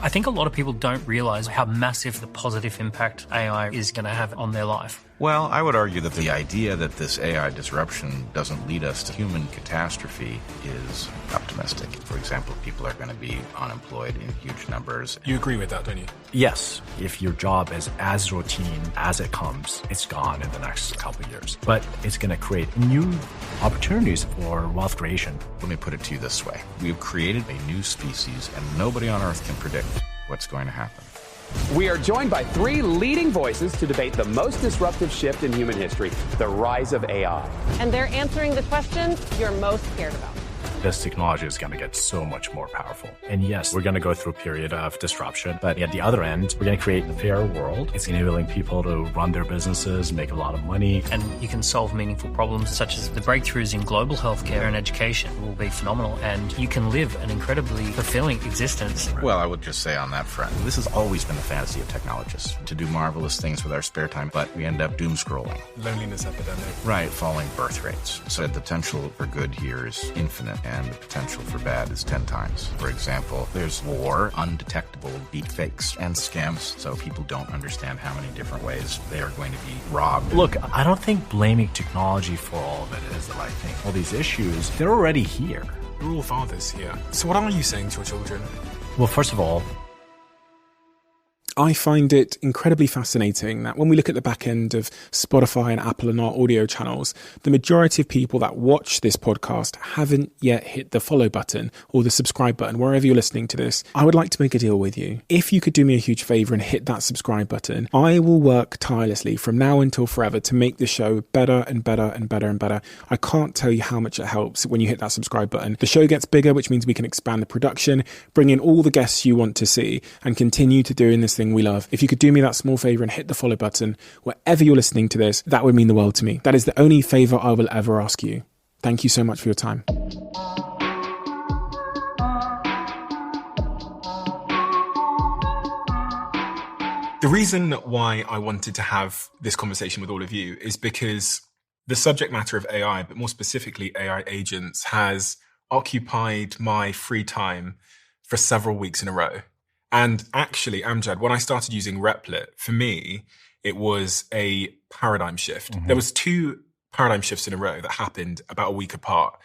I think a lot of people don't realize how massive the positive impact AI is going to have on their life. Well, I would argue that the idea that this AI disruption doesn't lead us to human catastrophe is optimistic. For example, people are going to be unemployed in huge numbers. You agree with that, don't you? Yes. If your job is as routine as it comes, it's gone in the next couple of years. But it's going to create new opportunities for wealth creation. Let me put it to you this way. We've created a new species, and nobody on Earth can predict what's going to happen. We are joined by three leading voices to debate the most disruptive shift in human history, the rise of AI. And they're answering the questions you're most scared about. This technology is going to get so much more powerful. And yes, we're going to go through a period of disruption, but at the other end, we're going to create a fairer world. It's enabling people to run their businesses, make a lot of money. And you can solve meaningful problems such as the breakthroughs in global healthcare and education will be phenomenal. And you can live an incredibly fulfilling existence. Well, I would just say on that front, this has always been the fantasy of technologists, to do marvelous things with our spare time, but we end up doom scrolling. Loneliness epidemic. Right, falling birth rates. So the potential for good here is infinite, and the potential for bad is 10 times. For example, there's war, undetectable deepfakes, and scams, so people don't understand how many different ways they are going to be robbed. Look, I don't think blaming technology for all of it is the right thing. All these issues, they're already here. We're all fathers here. So what are you saying to your children? Well, first of all, I find it incredibly fascinating that when we look at the back end of Spotify and Apple and our audio channels, the majority of people that watch this podcast haven't yet hit the follow button or the subscribe button, wherever you're listening to this. I would like to make a deal with you. If you could do me a huge favor and hit that subscribe button, I will work tirelessly from now until forever to make the show better and better and better and better. I can't tell you how much it helps when you hit that subscribe button. The show gets bigger, which means we can expand the production, bring in all the guests you want to see, and continue to doing this thing we love. If you could do me that small favor and hit the follow button wherever you're listening to this, that would mean the world to me. That is the only favor I will ever ask you. Thank you so much for your time. The reason why I wanted to have this conversation with all of you is because the subject matter of AI, but more specifically AI agents, has occupied my free time for several weeks in a row. And actually, Amjad, when I started using Replit, for me, it was a paradigm shift. Mm-hmm. There was two paradigm shifts in a row that happened about a week apart.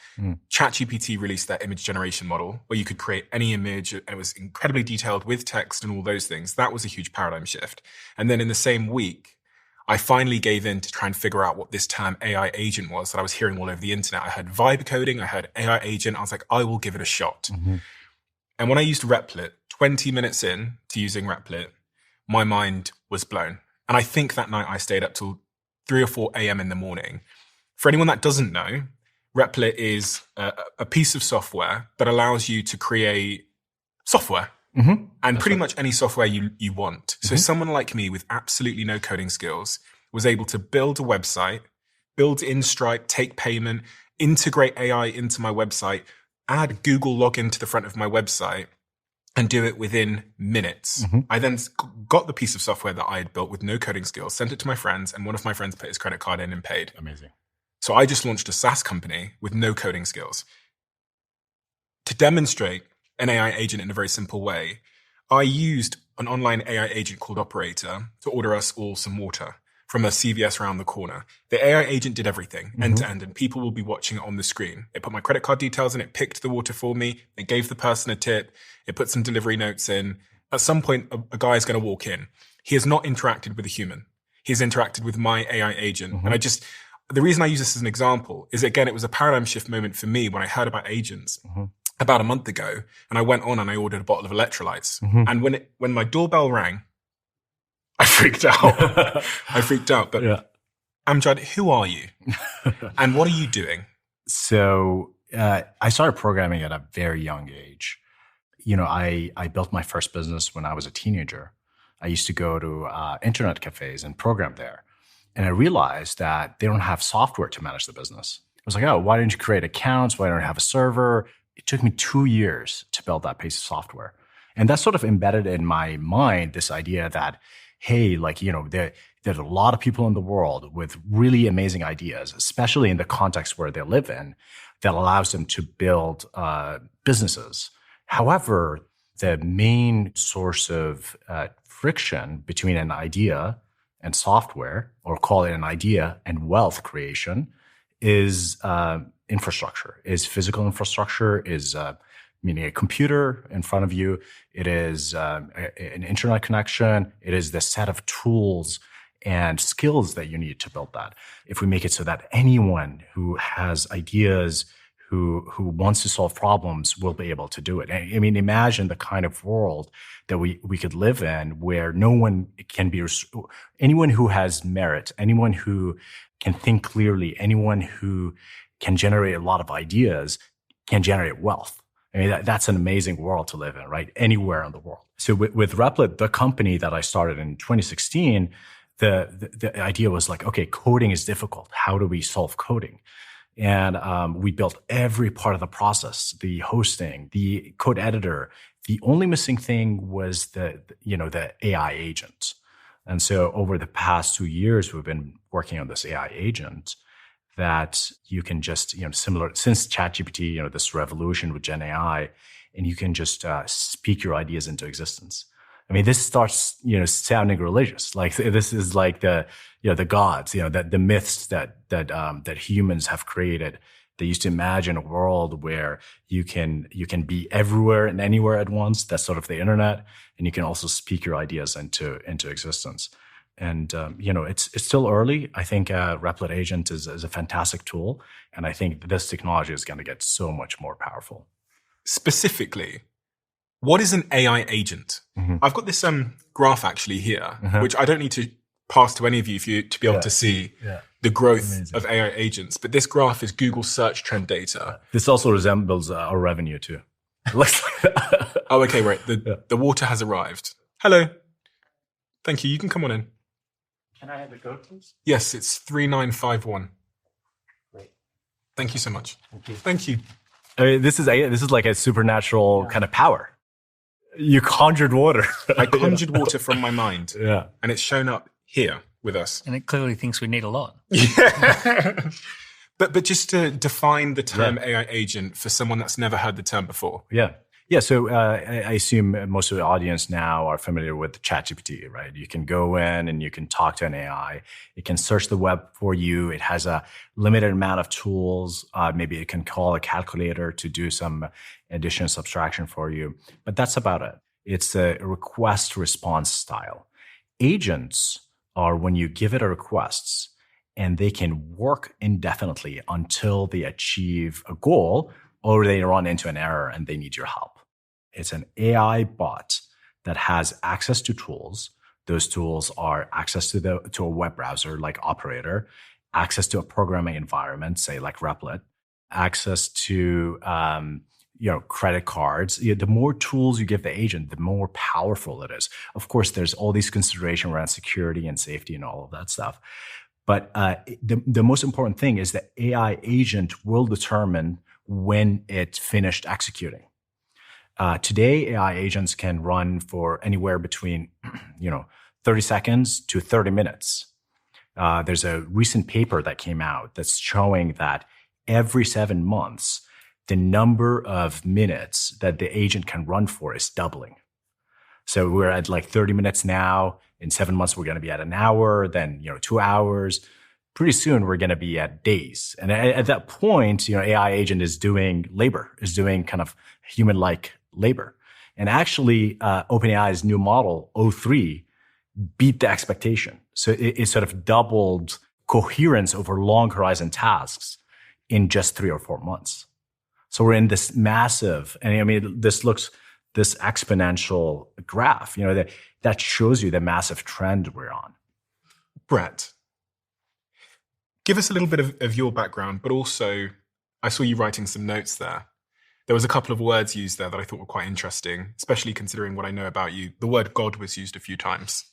ChatGPT released their image generation model where you could create any image and it was incredibly detailed with text and all those things. That was a huge paradigm shift. And then in the same week, I finally gave in to try and figure out what this term AI agent was that I was hearing all over the internet. I heard vibe coding, I heard AI agent. I was like, I will give it a shot. Mm-hmm. And when I used Replit, 20 minutes in to using Replit, my mind was blown. And I think that night I stayed up till 3 or 4 a.m. in the morning. For anyone that doesn't know, Replit is a piece of software that allows you to create software. Mm-hmm. And pretty much any software you want. So someone like me with absolutely no coding skills was able to build a website, build in Stripe, take payment, integrate AI into my website, add Google login to the front of my website, and do it within minutes. Mm-hmm. I then got the piece of software that I had built with no coding skills, sent it to my friends, and one of my friends put his credit card in and paid. Amazing. So I just launched a SaaS company with no coding skills. To demonstrate an AI agent in a very simple way, I used an online AI agent called Operator to order us all some water from a CVS around the corner. The AI agent did everything end to end, and people will be watching it on the screen. It put my credit card details in, it picked the water for me, it gave the person a tip, it put some delivery notes in. At some point, a guy is going to walk in. He has not interacted with a human. He has interacted with my AI agent. And the reason I use this as an example is, again, it was a paradigm shift moment for me when I heard about agents about a month ago, and I went on and I ordered a bottle of electrolytes. And when my doorbell rang, I freaked out. But Amjad, who are you? And what are you doing? So I started programming at a very young age. You know, I built my first business when I was a teenager. I used to go to internet cafes and program there. And I realized that they don't have software to manage the business. I was like, oh, why didn't you create accounts? Why don't you have a server? It took me 2 years to build that piece of software. And that sort of embedded in my mind this idea that, hey, like, you know, there's a lot of people in the world with really amazing ideas, especially in the context where they live in, that allows them to build businesses. However, the main source of friction between an idea and software, or call it an idea and wealth creation, is infrastructure, is physical infrastructure, is meaning a computer in front of you. It is an internet connection. It is the set of tools and skills that you need to build that. If we make it so that anyone who has ideas, who wants to solve problems, will be able to do it. I mean, imagine the kind of world that we could live in, where no one can be, anyone who has merit, anyone who can think clearly, anyone who can generate a lot of ideas can generate wealth. I mean, that's an amazing world to live in, right? Anywhere in the world. So with Replit, the company that I started in 2016, the idea was like, okay, coding is difficult. How do we solve coding? And we built every part of the process, the hosting, the code editor. The only missing thing was the AI agent. And so over the past 2 years, we've been working on this AI agent that you can just, similar, since ChatGPT, this revolution with Gen AI, and you can just speak your ideas into existence. I mean, this starts, sounding religious. Like this is like the gods, that the myths that humans have created. They used to imagine a world where you can be everywhere and anywhere at once. That's sort of the internet, and you can also speak your ideas into existence. And it's still early. I think Replit Agent is a fantastic tool, and I think this technology is going to get so much more powerful. Specifically, what is an AI agent? Mm-hmm. I've got this graph actually here, which I don't need to pass to any of you to be able to see the growth of AI agents. But this graph is Google search trend data. This also resembles our revenue too. Oh, okay, right. The water has arrived. Hello. Thank you. You can come on in. Can I have the code, please? Yes, it's 3951. Great. Thank you so much. Thank you. Thank you. I mean, this is like a supernatural kind of power. You conjured water. I conjured water from my mind. Yeah. And it's shown up here with us. And it clearly thinks we need a lot. Yeah. But just to define the term AI agent for someone that's never heard the term before. Yeah. Yeah. So I assume most of the audience now are familiar with ChatGPT, right? You can go in and you can talk to an AI. It can search the web for you. It has a limited amount of tools. Maybe it can call a calculator to do some addition, subtraction for you. But that's about it. It's a request response style. Agents are when you give it a request and they can work indefinitely until they achieve a goal or they run into an error and they need your help. It's an AI bot that has access to tools. Those tools are access to a web browser like Operator, access to a programming environment, say like Replit, access to credit cards. The more tools you give the agent, the more powerful it is. Of course, there's all these considerations around security and safety and all of that stuff. But the most important thing is that AI agent will determine when it's finished executing. Today, AI agents can run for anywhere between 30 seconds to 30 minutes. There's a recent paper that came out that's showing that every 7 months, the number of minutes that the agent can run for is doubling. So we're at like 30 minutes now. In 7 months, we're going to be at an hour, then 2 hours. Pretty soon, we're going to be at days. And at that point, AI agent is doing labor, is doing kind of human-like labor. And actually, OpenAI's new model, O3, beat the expectation. So it sort of doubled coherence over long horizon tasks in just 3 or 4 months. So we're in this massive, and I mean, this exponential graph, that shows you the massive trend we're on. Bret, give us a little bit of your background, but also I saw you writing some notes there. There was a couple of words used there that I thought were quite interesting, especially considering what I know about you. The word God was used a few times.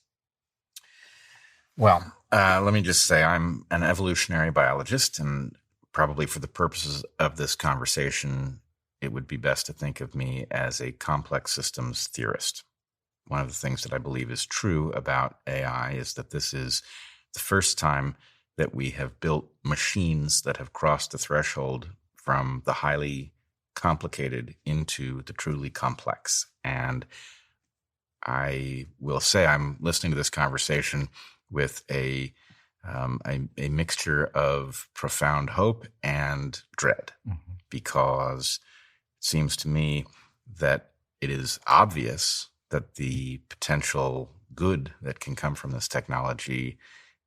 Well, let me just say I'm an evolutionary biologist, and probably for the purposes of this conversation, it would be best to think of me as a complex systems theorist. One of the things that I believe is true about AI is that this is the first time that we have built machines that have crossed the threshold from the highly complicated into the truly complex. And I will say I'm listening to this conversation with a mixture of profound hope and dread, because it seems to me that it is obvious that the potential good that can come from this technology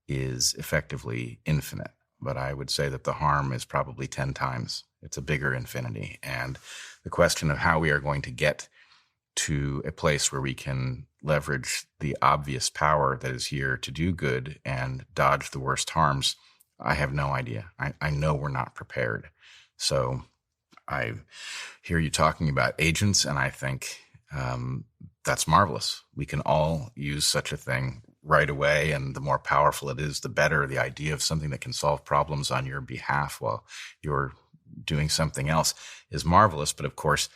is effectively infinite. But I would say that the harm is probably 10 times. It's a bigger infinity. And the question of how we are going to get to a place where we can leverage the obvious power that is here to do good and dodge the worst harms, I have no idea. I know we're not prepared. So I hear you talking about agents, and I think that's marvelous. We can all use such a thing right away, and the more powerful it is, the better. The idea of something that can solve problems on your behalf while you're doing something else is marvelous. But of course,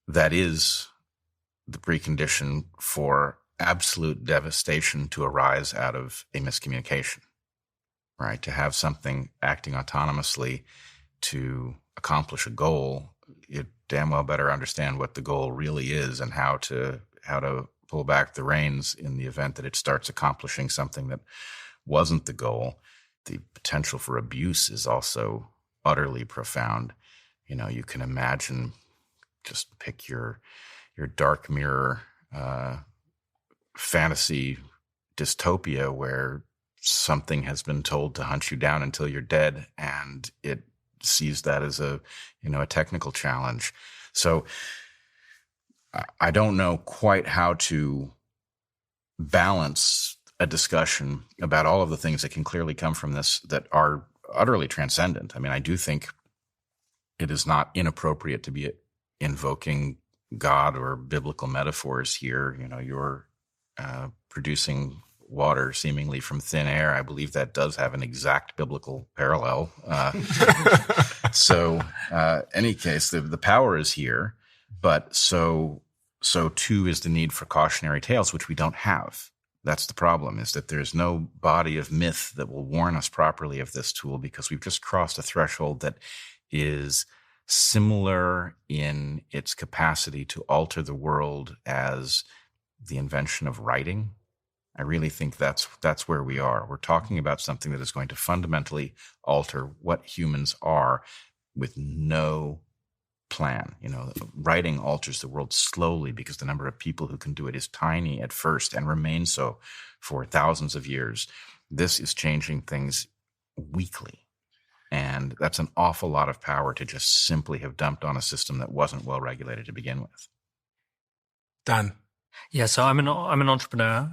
that is the precondition for absolute devastation to arise out of a miscommunication, right? To have something acting autonomously to accomplish a goal, you damn well better understand what the goal really is and how to pull back the reins in the event that it starts accomplishing something that wasn't the goal. The potential for abuse is also utterly profound. You know, you can imagine, just pick your dark mirror fantasy dystopia where something has been told to hunt you down until you're dead, and it sees that as a technical challenge. So I don't know quite how to balance a discussion about all of the things that can clearly come from this that are utterly transcendent. I mean, I do think it is not inappropriate to be invoking God or biblical metaphors here. You know, you're producing water seemingly from thin air. I believe that does have an exact biblical parallel. So, any case, the power is here, but so too is the need for cautionary tales, which we don't have. That's the problem, is that there's no body of myth that will warn us properly of this tool, because we've just crossed a threshold that is similar in its capacity to alter the world as the invention of writing. I really think that's where we are. We're talking about something that is going to fundamentally alter what humans are with no plan. You know, writing alters the world slowly because the number of people who can do it is tiny at first and remains so for thousands of years. This is changing things weekly. And that's an awful lot of power to just simply have dumped on a system that wasn't well regulated to begin with. Dan. Yeah, so I'm an entrepreneur.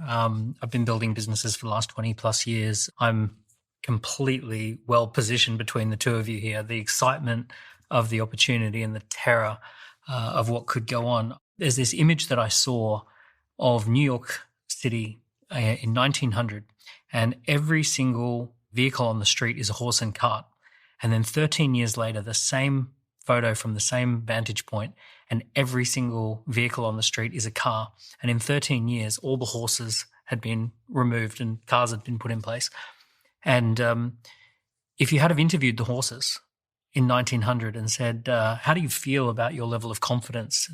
I've been building businesses for the last 20 plus years. I'm completely well positioned between the two of you here. The excitement of the opportunity and the terror of what could go on. There's this image that I saw of New York City in 1900, and every single vehicle on the street is a horse and cart. And then 13 years later, the same photo from the same vantage point, and every single vehicle on the street is a car. And in 13 years, all the horses had been removed and cars had been put in place. And if you had have interviewed the horses in 1900 and said, how do you feel about your level of confidence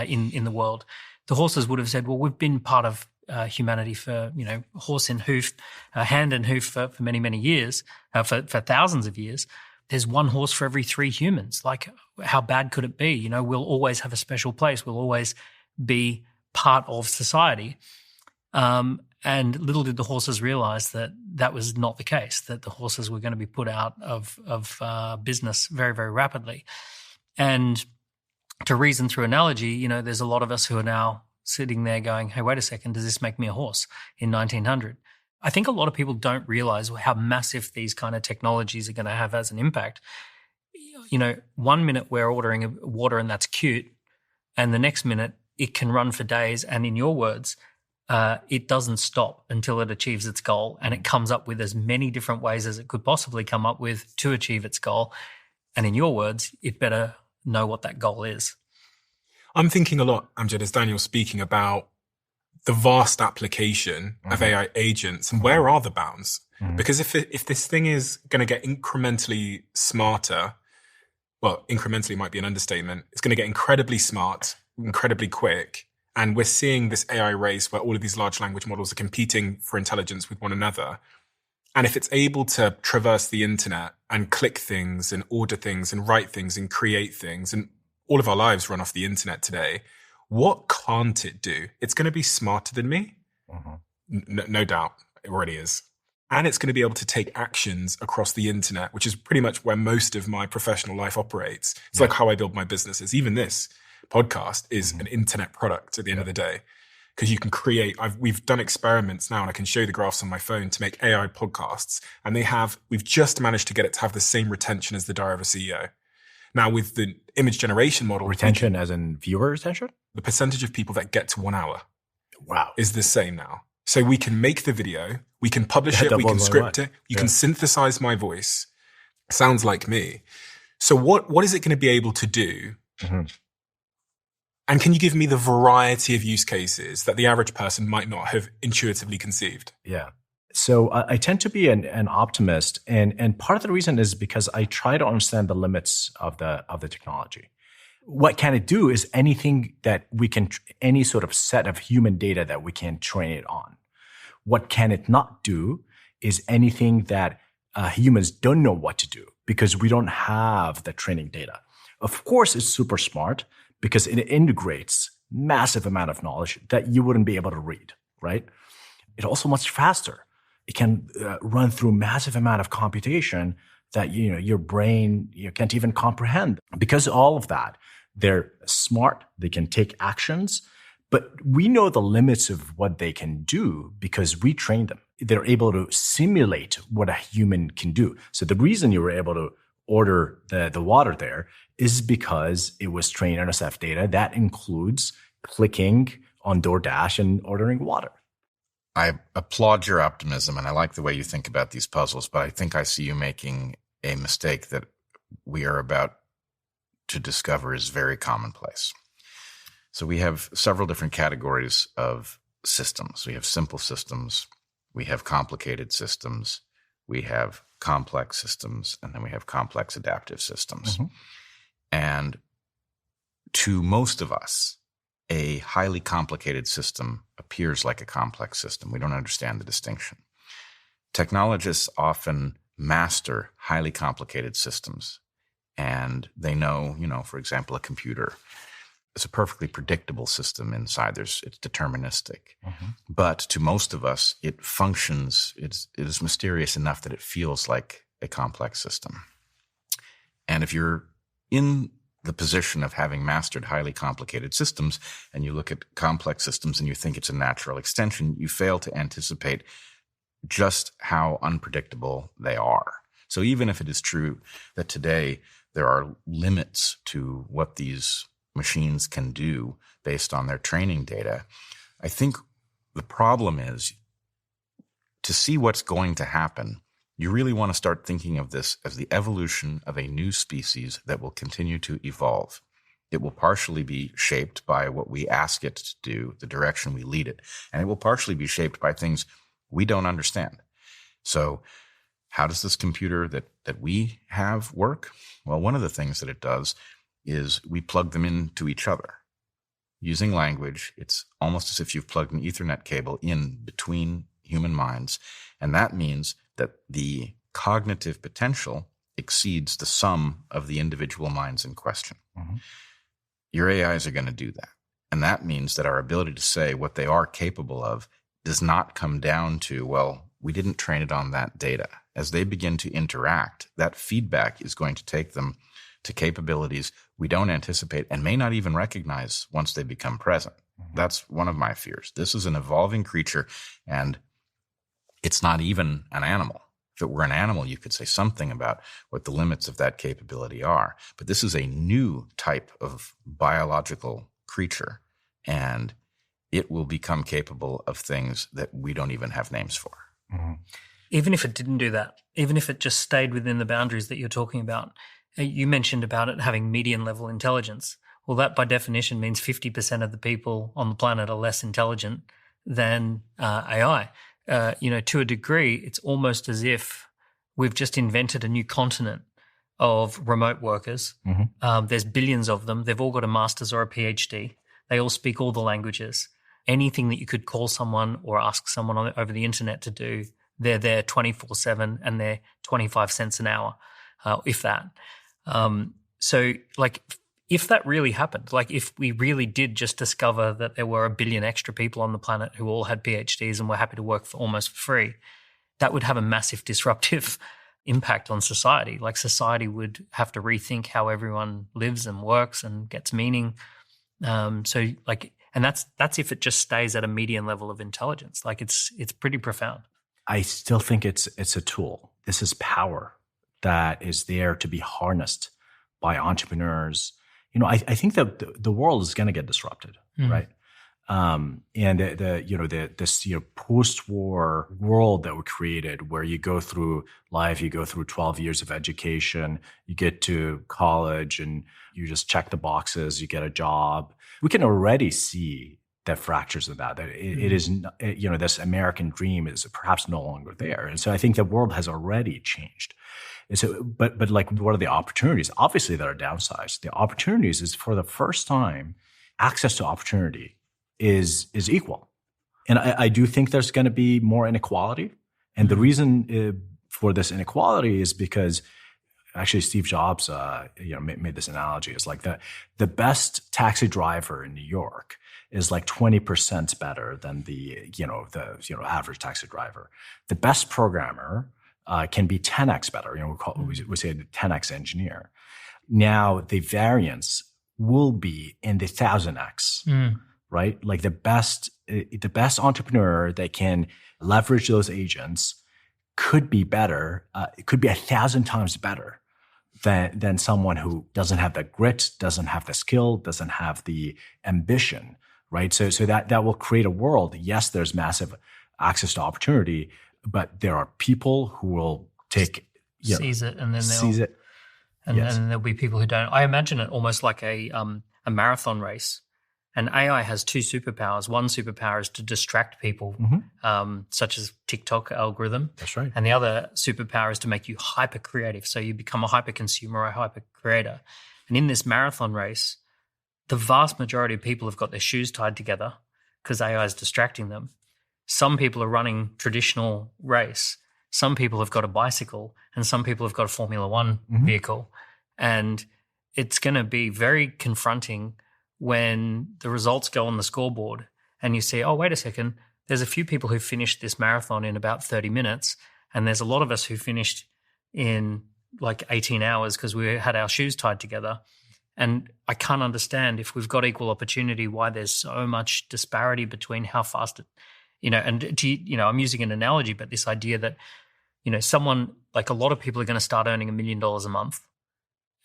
in the world? The horses would have said, well, we've been part of humanity for, horse and hoof, hand and hoof for many, many years, for thousands of years. There's one horse for every 3 humans. Like, how bad could it be? We'll always have a special place. We'll always be part of society. And little did the horses realize that that was not the case, that the horses were going to be put out of business very, very rapidly. And to reason through analogy, there's a lot of us who are now sitting there going, hey, wait a second, does this make me a horse in 1900? I think a lot of people don't realize how massive these kind of technologies are going to have as an impact. 1 minute we're ordering water and that's cute, and the next minute it can run for days, and in your words, it doesn't stop until it achieves its goal, and it comes up with as many different ways as it could possibly come up with to achieve its goal. And in your words, it better know what that goal is. I'm thinking a lot, Amjad, as Daniel's speaking about the vast application of AI agents, and where are the bounds? Because if this thing is going to get incrementally smarter, well, incrementally might be an understatement, it's going to get incredibly smart incredibly quick. And we're seeing this AI race where all of these large language models are competing for intelligence with one another. And if it's able to traverse the internet and click things and order things and write things and create things, and all of our lives run off the internet today, what can't it do? It's going to be smarter than me. No doubt. It already is. And it's going to be able to take actions across the internet, which is pretty much where most of my professional life operates. It's like how I build my businesses. Even this podcast is an internet product at the end of the day, because you can create, we've done experiments now, and I can show you the graphs on my phone to make AI podcasts. And we've just managed to get it to have the same retention as the Diary of a CEO. Now with the image generation model. Retention as in viewer retention? The percentage of people that get to 1 hour. Wow. Is the same now. So we can make the video, we can publish it, we can script it, you can synthesize my voice. Sounds like me. So what is it going to be able to do? And can you give me the variety of use cases that the average person might not have intuitively conceived? Yeah. So I tend to be an optimist, and part of the reason is because I try to understand the limits of the technology. What can it do is anything that we can, any sort of set of human data that we can train it on. What can it not do is anything that humans don't know what to do because we don't have the training data. Of course, it's super smart because it integrates massive amount of knowledge that you wouldn't be able to read, right? It's also much faster. It can run through massive amount of computation that your brain can't even comprehend. Because of all of that, they're smart. They can take actions. But we know the limits of what they can do because we train them. They're able to simulate what a human can do. So the reason you were able to order the water there is because it was trained on SF data. That includes clicking on DoorDash and ordering water. I applaud your optimism, and I like the way you think about these puzzles, but I think I see you making a mistake that we are about to discover is very commonplace. So we have several different categories of systems. We have simple systems, we have complicated systems, we have complex systems, and then we have complex adaptive systems. And to most of us, a highly complicated system appears like a complex system. We don't understand the distinction. Technologists often master highly complicated systems, and they know, for example, a computer. It's a perfectly predictable system inside. It's deterministic. But to most of us, it functions, it is mysterious enough that it feels like a complex system. And if you're in the position of having mastered highly complicated systems and you look at complex systems and you think it's a natural extension, you fail to anticipate just how unpredictable they are. So even if it is true that today there are limits to what these machines can do based on their training data, I think the problem is to see what's going to happen. You really want to start thinking of this as the evolution of a new species that will continue to evolve. It will partially be shaped by what we ask it to do, the direction we lead it, and it will partially be shaped by things we don't understand. So how does this computer that we have work? Well, one of the things that it does is we plug them into each other. Using language, it's almost as if you've plugged an Ethernet cable in between human minds, and that means that the cognitive potential exceeds the sum of the individual minds in question. Your AIs are going to do that. And that means that our ability to say what they are capable of does not come down to, well, we didn't train it on that data. As they begin to interact, that feedback is going to take them to capabilities we don't anticipate and may not even recognize once they become present. That's one of my fears. This is an evolving creature, and it's not even an animal. If it were an animal, you could say something about what the limits of that capability are. But this is a new type of biological creature, and it will become capable of things that we don't even have names for. Even if it didn't do that, even if it just stayed within the boundaries that you're talking about, you mentioned about it having median level intelligence. Well, that by definition means 50% of the people on the planet are less intelligent than AI. To a degree, it's almost as if we've just invented a new continent of remote workers. There's billions of them. They've all got a master's or a PhD. They all speak all the languages. Anything that you could call someone or ask someone over the internet to do, they're there 24/7 and they're 25 cents an hour, if that. So like, if that really happened, like if we really did just discover that there were 1 billion extra people on the planet who all had PhDs and were happy to work for almost free, that would have a massive disruptive impact on society. Like society would have to rethink how everyone lives and works and gets meaning. So like, and that's if it just stays at a median level of intelligence. Like it's pretty profound. I still think it's a tool. This is power that is there to be harnessed by entrepreneurs. I think that the world is going to get disrupted, right? And this post-war world that we created, where you go through life, you go through 12 years of education, you get to college, and you just check the boxes, you get a job. We can already see the fractures of that. It is, this American dream is perhaps no longer there, and so I think the world has already changed. And so, but like, what are the opportunities? Obviously, there are downsides. The opportunities is, for the first time, access to opportunity is equal. And I do think there's going to be more inequality. And the reason for this inequality is because actually Steve Jobs made this analogy. It's like the best taxi driver in New York is like 20% better than the average taxi driver. The best programmer can be 10x better. We say the 10x engineer. Now the variance will be in the 1000x, right? Like the best entrepreneur that can leverage those agents could be better. It could be 1,000 times better than someone who doesn't have the grit, doesn't have the skill, doesn't have the ambition, right? So that will create a world. Yes, there's massive access to opportunity, but there are people who will seize it, and then seize it. And there'll be people who don't. I imagine it almost like a marathon race. And AI has two superpowers. One superpower is to distract people, such as TikTok algorithm. That's right. And the other superpower is to make you hyper creative. So you become a hyper consumer or a hyper creator. And in this marathon race, the vast majority of people have got their shoes tied together because AI is distracting them. Some people are running traditional race. Some people have got a bicycle, and some people have got a Formula One vehicle. And it's going to be very confronting when the results go on the scoreboard and you see, oh, wait a second, there's a few people who finished this marathon in about 30 minutes, and there's a lot of us who finished in like 18 hours because we had our shoes tied together. And I can't understand, if we've got equal opportunity, why there's so much disparity between how fast it, I'm using an analogy, but this idea that, someone, like a lot of people are going to start earning $1 million a month.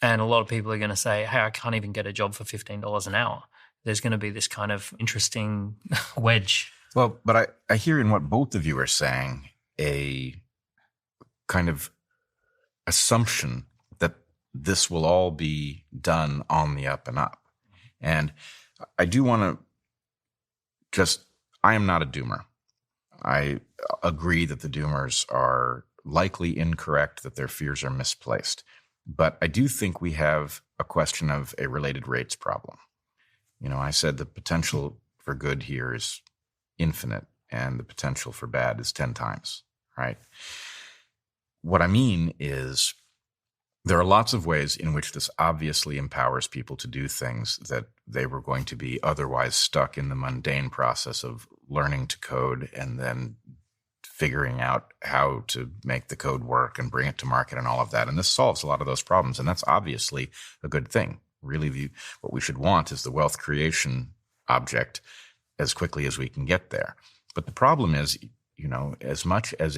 And a lot of people are going to say, hey, I can't even get a job for $15 an hour. There's going to be this kind of interesting wedge. Well, but I hear in what both of you are saying a kind of assumption that this will all be done on the up and up. And I do want to I am not a doomer. I agree that the doomers are likely incorrect, that their fears are misplaced. But I do think we have a question of a related rates problem. I said the potential for good here is infinite and the potential for bad is 10 times, right? What I mean is there are lots of ways in which this obviously empowers people to do things that they were going to be otherwise stuck in the mundane process of learning to code and then figuring out how to make the code work and bring it to market and all of that. And this solves a lot of those problems. And that's obviously a good thing. Really, what we should want is the wealth creation object as quickly as we can get there. But the problem is, as much as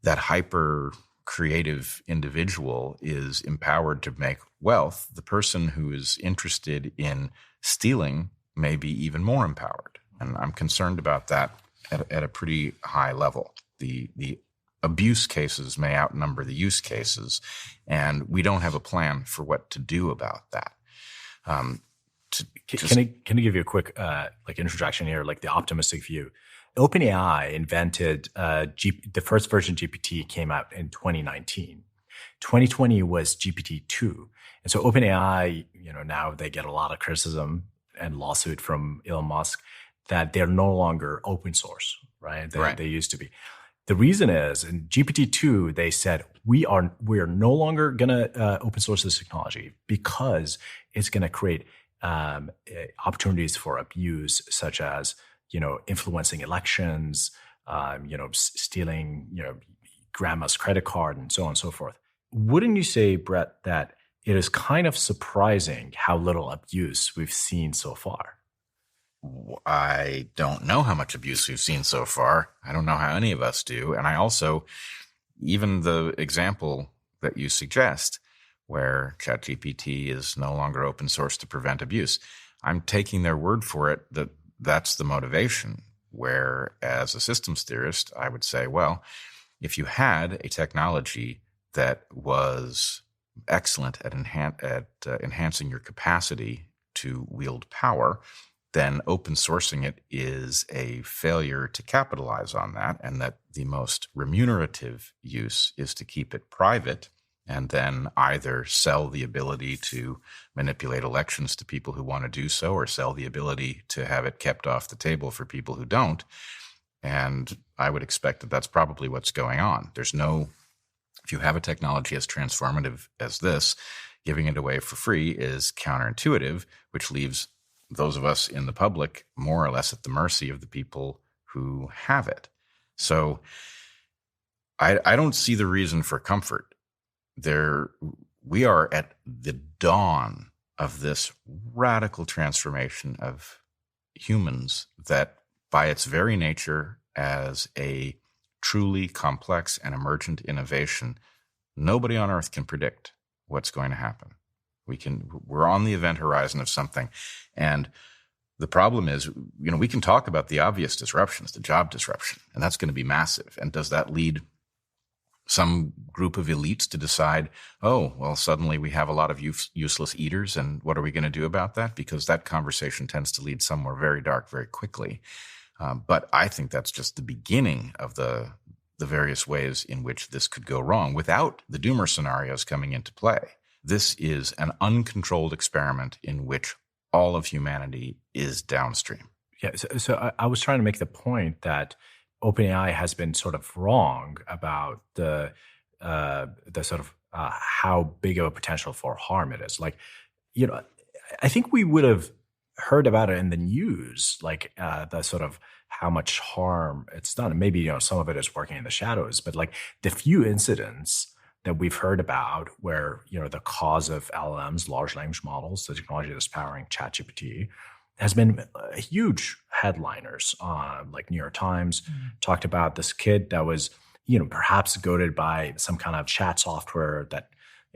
that hyper creative individual is empowered to make wealth, the person who is interested in stealing may be even more empowered. And I'm concerned about that at a pretty high level. The abuse cases may outnumber the use cases, and we don't have a plan for what to do about that. Can I give you a quick introduction here, like the optimistic view? OpenAI invented the first version of GPT came out in 2019. 2020 was GPT-2. And so OpenAI, now they get a lot of criticism and lawsuit from Elon Musk that they're no longer open source, right? They used to be. The reason is in GPT-2, they said, we are no longer going to open source this technology because it's going to create opportunities for abuse, such as, influencing elections, stealing, grandma's credit card and so on and so forth. Wouldn't you say, Bret, that it is kind of surprising how little abuse we've seen so far? I don't know how much abuse we've seen so far. I don't know how any of us do. And I also, even the example that you suggest, where ChatGPT is no longer open source to prevent abuse, I'm taking their word for it that that's the motivation. Where as a systems theorist, I would say, well, if you had a technology that was excellent at enhancing your capacity to wield power, then open sourcing it is a failure to capitalize on that, and that the most remunerative use is to keep it private and then either sell the ability to manipulate elections to people who want to do so, or sell the ability to have it kept off the table for people who don't. And I would expect that that's probably what's going on. If you have a technology as transformative as this, giving it away for free is counterintuitive, which leaves those of us in the public more or less at the mercy of the people who have it. So I don't see the reason for comfort. We are at the dawn of this radical transformation of humans that by its very nature as a truly complex and emergent innovation, nobody on earth can predict what's going to happen. We're on the event horizon of something. And the problem is, we can talk about the obvious disruptions, the job disruption, and that's going to be massive. And does that lead some group of elites to decide, oh, well, suddenly we have a lot of useless eaters, and what are we going to do about that? Because that conversation tends to lead somewhere very dark very quickly. But I think that's just the beginning of the various ways in which this could go wrong without the doomer scenarios coming into play. This is an uncontrolled experiment in which all of humanity is downstream. Yeah, so I was trying to make the point that OpenAI has been sort of wrong about the sort of how big of a potential for harm it is. Like, I think we would have heard about it in the news, like the sort of how much harm it's done. And maybe, some of it is working in the shadows, but like the few incidents that we've heard about where, the cause of LLMs, large language models, the technology that's powering ChatGPT, has been huge headliners. Like New York Times talked about this kid that was, perhaps goaded by some kind of chat software that,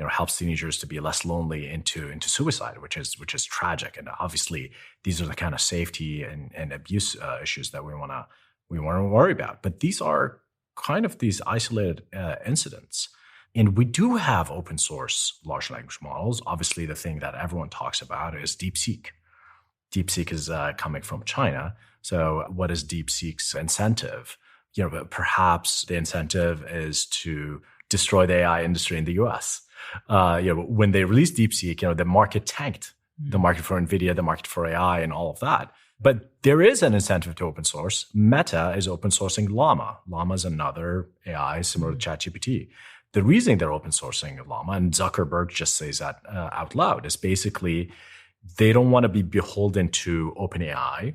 helps teenagers to be less lonely into suicide, which is tragic. And obviously, these are the kind of safety and abuse issues that we want to worry about. But these are kind of these isolated incidents. And we do have open source large language models. Obviously, the thing that everyone talks about is DeepSeek. DeepSeek is coming from China. So what is DeepSeek's incentive? Perhaps the incentive is to destroy the AI industry in the US. When they released DeepSeek, the market tanked. The market for NVIDIA, the market for AI, and all of that. But there is an incentive to open source. Meta is open sourcing Llama. Llama is another AI similar to ChatGPT. The reason they're open sourcing Llama, and Zuckerberg just says that out loud, is basically they don't want to be beholden to OpenAI.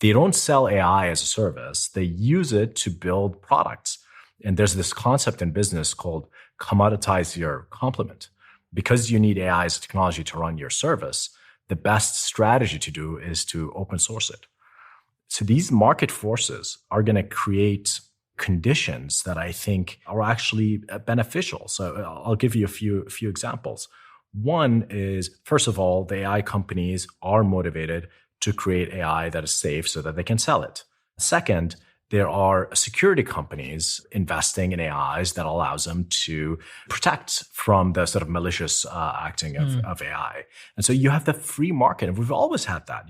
They don't sell AI as a service. They use it to build products. And there's this concept in business called commoditize your complement. Because you need AI as a technology to run your service, the best strategy to do is to open source it. So these market forces are going to create conditions that I think are actually beneficial. So I'll give you a few examples. One is, first of all, the AI companies are motivated to create AI that is safe so that they can sell it. Second, there are security companies investing in AIs that allows them to protect from the sort of malicious acting of AI. And so you have the free market, and we've always had that,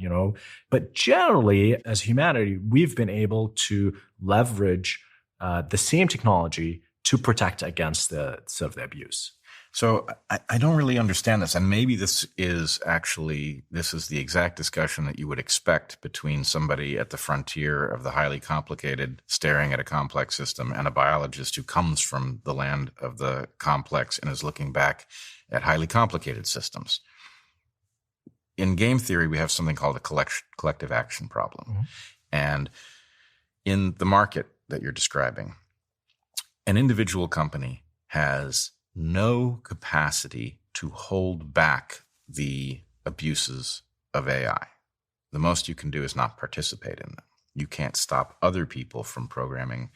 But generally, as humanity, we've been able to leverage the same technology to protect against the abuse. So I don't really understand this. And maybe this is the exact discussion that you would expect between somebody at the frontier of the highly complicated, staring at a complex system, and a biologist who comes from the land of the complex and is looking back at highly complicated systems. In game theory, we have something called a collective action problem. Mm-hmm. And in the market that you're describing, an individual company has no capacity to hold back the abuses of AI. The most you can do is not participate in them. You can't stop other people from programming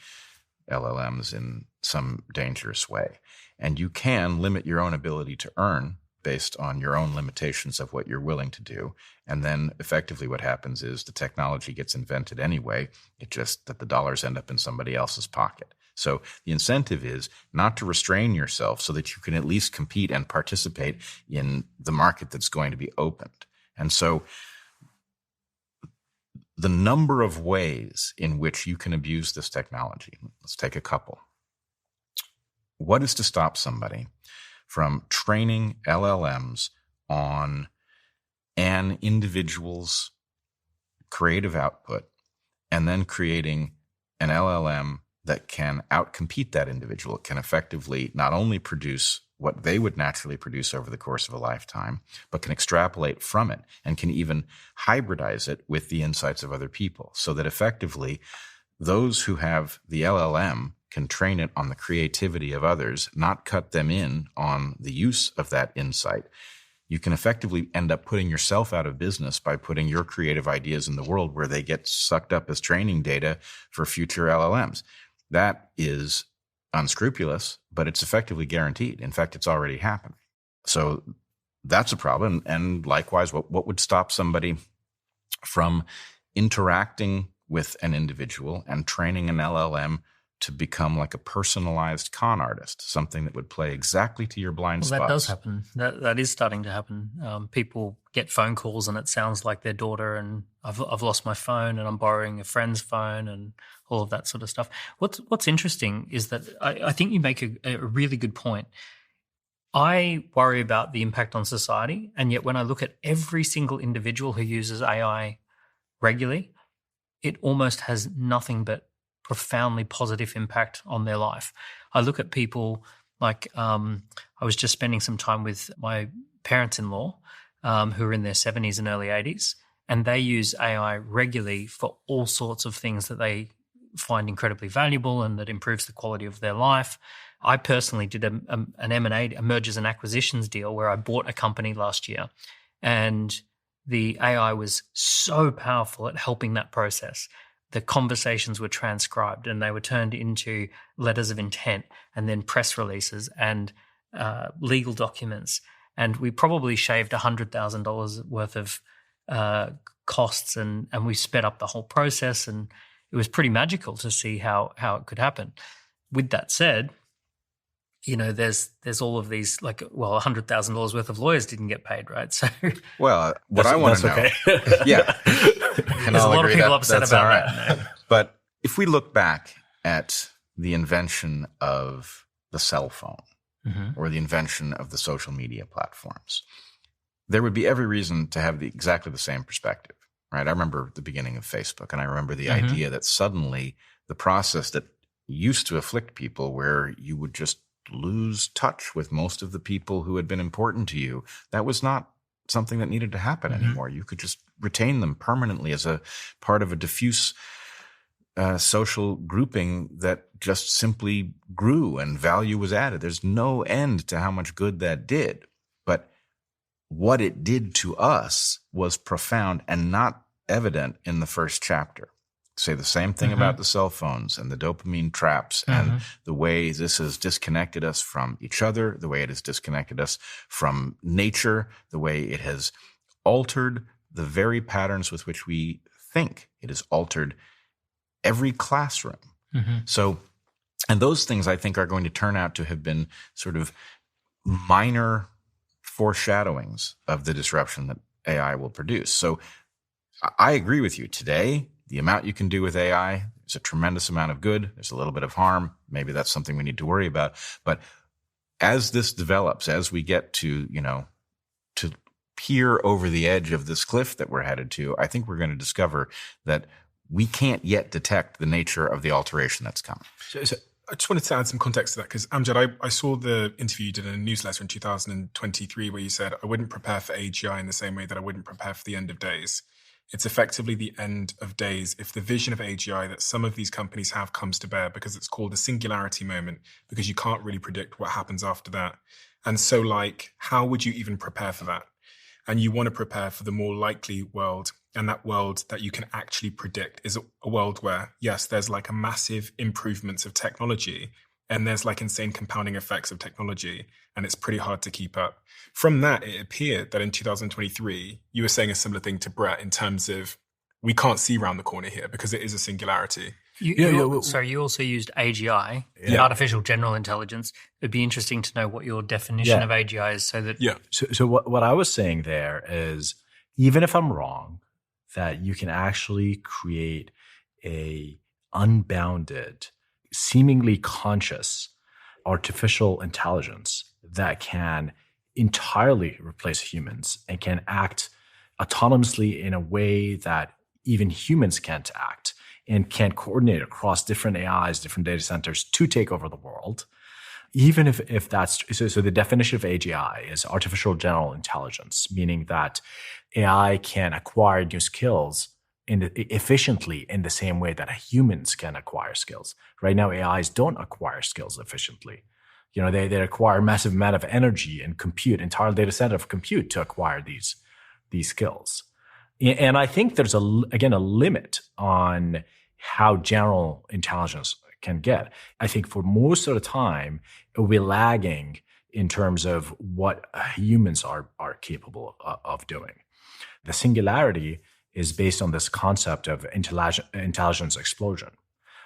LLMs in some dangerous way. And you can limit your own ability to earn based on your own limitations of what you're willing to do. And then effectively what happens is the technology gets invented anyway. It's just that the dollars end up in somebody else's pocket. So the incentive is not to restrain yourself so that you can at least compete and participate in the market that's going to be opened. And so the number of ways in which you can abuse this technology, let's take a couple. What is to stop somebody from training LLMs on an individual's creative output and then creating an LLM that can outcompete that individual? It can effectively not only produce what they would naturally produce over the course of a lifetime, but can extrapolate from it and can even hybridize it with the insights of other people, so that effectively those who have the LLM can train it on the creativity of others, not cut them in on the use of that insight. You can effectively end up putting yourself out of business by putting your creative ideas in the world where they get sucked up as training data for future LLMs. That is unscrupulous, but it's effectively guaranteed. In fact, it's already happening. So that's a problem. And likewise, what would stop somebody from interacting with an individual and training an LLM to become like a personalized con artist, something that would play exactly to your blind spots? That does happen. That is starting to happen. People get phone calls and it sounds like their daughter, and I've lost my phone and I'm borrowing a friend's phone and all of that sort of stuff. What's interesting is that I think you make a really good point. I worry about the impact on society, and yet when I look at every single individual who uses AI regularly, it almost has nothing but profoundly positive impact on their life. I look at people like I was just spending some time with my parents-in-law who are in their 70s and early 80s, and they use AI regularly for all sorts of things that they find incredibly valuable and that improves the quality of their life. I personally did an M&A, a mergers and acquisitions deal, where I bought a company last year, and the AI was so powerful at helping that process. The conversations were transcribed and they were turned into letters of intent and then press releases and legal documents. And we probably shaved $100,000 worth of costs, and we sped up the whole process, and it was pretty magical to see how it could happen. With that said, you know, there's all of these, $100,000 worth of lawyers didn't get paid, right? So, well, what I want to know, okay. Yeah, and there's a lot of people upset about that. But if we look back at the invention of the cell phone or the invention of the social media platforms, there would be every reason to have exactly the same perspective, right? I remember the beginning of Facebook, and I remember the idea that suddenly the process that used to afflict people, where you would just lose touch with most of the people who had been important to you, that was not something that needed to happen anymore. You could just retain them permanently as a part of a diffuse social grouping that just simply grew and value was added. There's no end to how much good that did. But what it did to us was profound and not evident in the first chapter. Say the same thing about the cell phones and the dopamine traps and the way this has disconnected us from each other, the way it has disconnected us from nature, the way it has altered the very patterns with which we think. It has altered every classroom. So, and those things I think are going to turn out to have been sort of minor foreshadowings of the disruption that AI will produce. So I agree with you. Today, the amount you can do with AI is a tremendous amount of good. There's a little bit of harm. Maybe that's something we need to worry about. But as this develops, as we get to, to peer over the edge of this cliff that we're headed to, I think we're going to discover that we can't yet detect the nature of the alteration that's coming. So I just wanted to add some context to that, because Amjad, I saw the interview you did in a newsletter in 2023 where you said, I wouldn't prepare for AGI in the same way that I wouldn't prepare for the end of days. It's effectively the end of days if the vision of AGI that some of these companies have comes to bear, because it's called a singularity moment, because you can't really predict what happens after that. And so, how would you even prepare for that? And you want to prepare for the more likely world. And that world that you can actually predict is a world where, yes, there's a massive improvements of technology, and there's insane compounding effects of technology, and it's pretty hard to keep up. From that, it appeared that in 2023, you were saying a similar thing to Bret in terms of we can't see around the corner here because it is a singularity. So you also used AGI, artificial general intelligence. It'd be interesting to know what your definition of AGI is, so that So what I was saying there is, even if I'm wrong, that you can actually create a unbounded, seemingly conscious artificial intelligence that can entirely replace humans and can act autonomously in a way that even humans can't act, and can coordinate across different AIs, different data centers to take over the world. Even if that's so the definition of AGI is artificial general intelligence, meaning that AI can acquire new skills efficiently in the same way that humans can acquire skills. Right now, AIs don't acquire skills efficiently. They require a massive amount of energy and compute, entire data center of compute to acquire these skills. And I think there's a limit on how general intelligence can get. I think for most of the time, it will be lagging in terms of what humans are capable of doing. The singularity is based on this concept of intelligence explosion.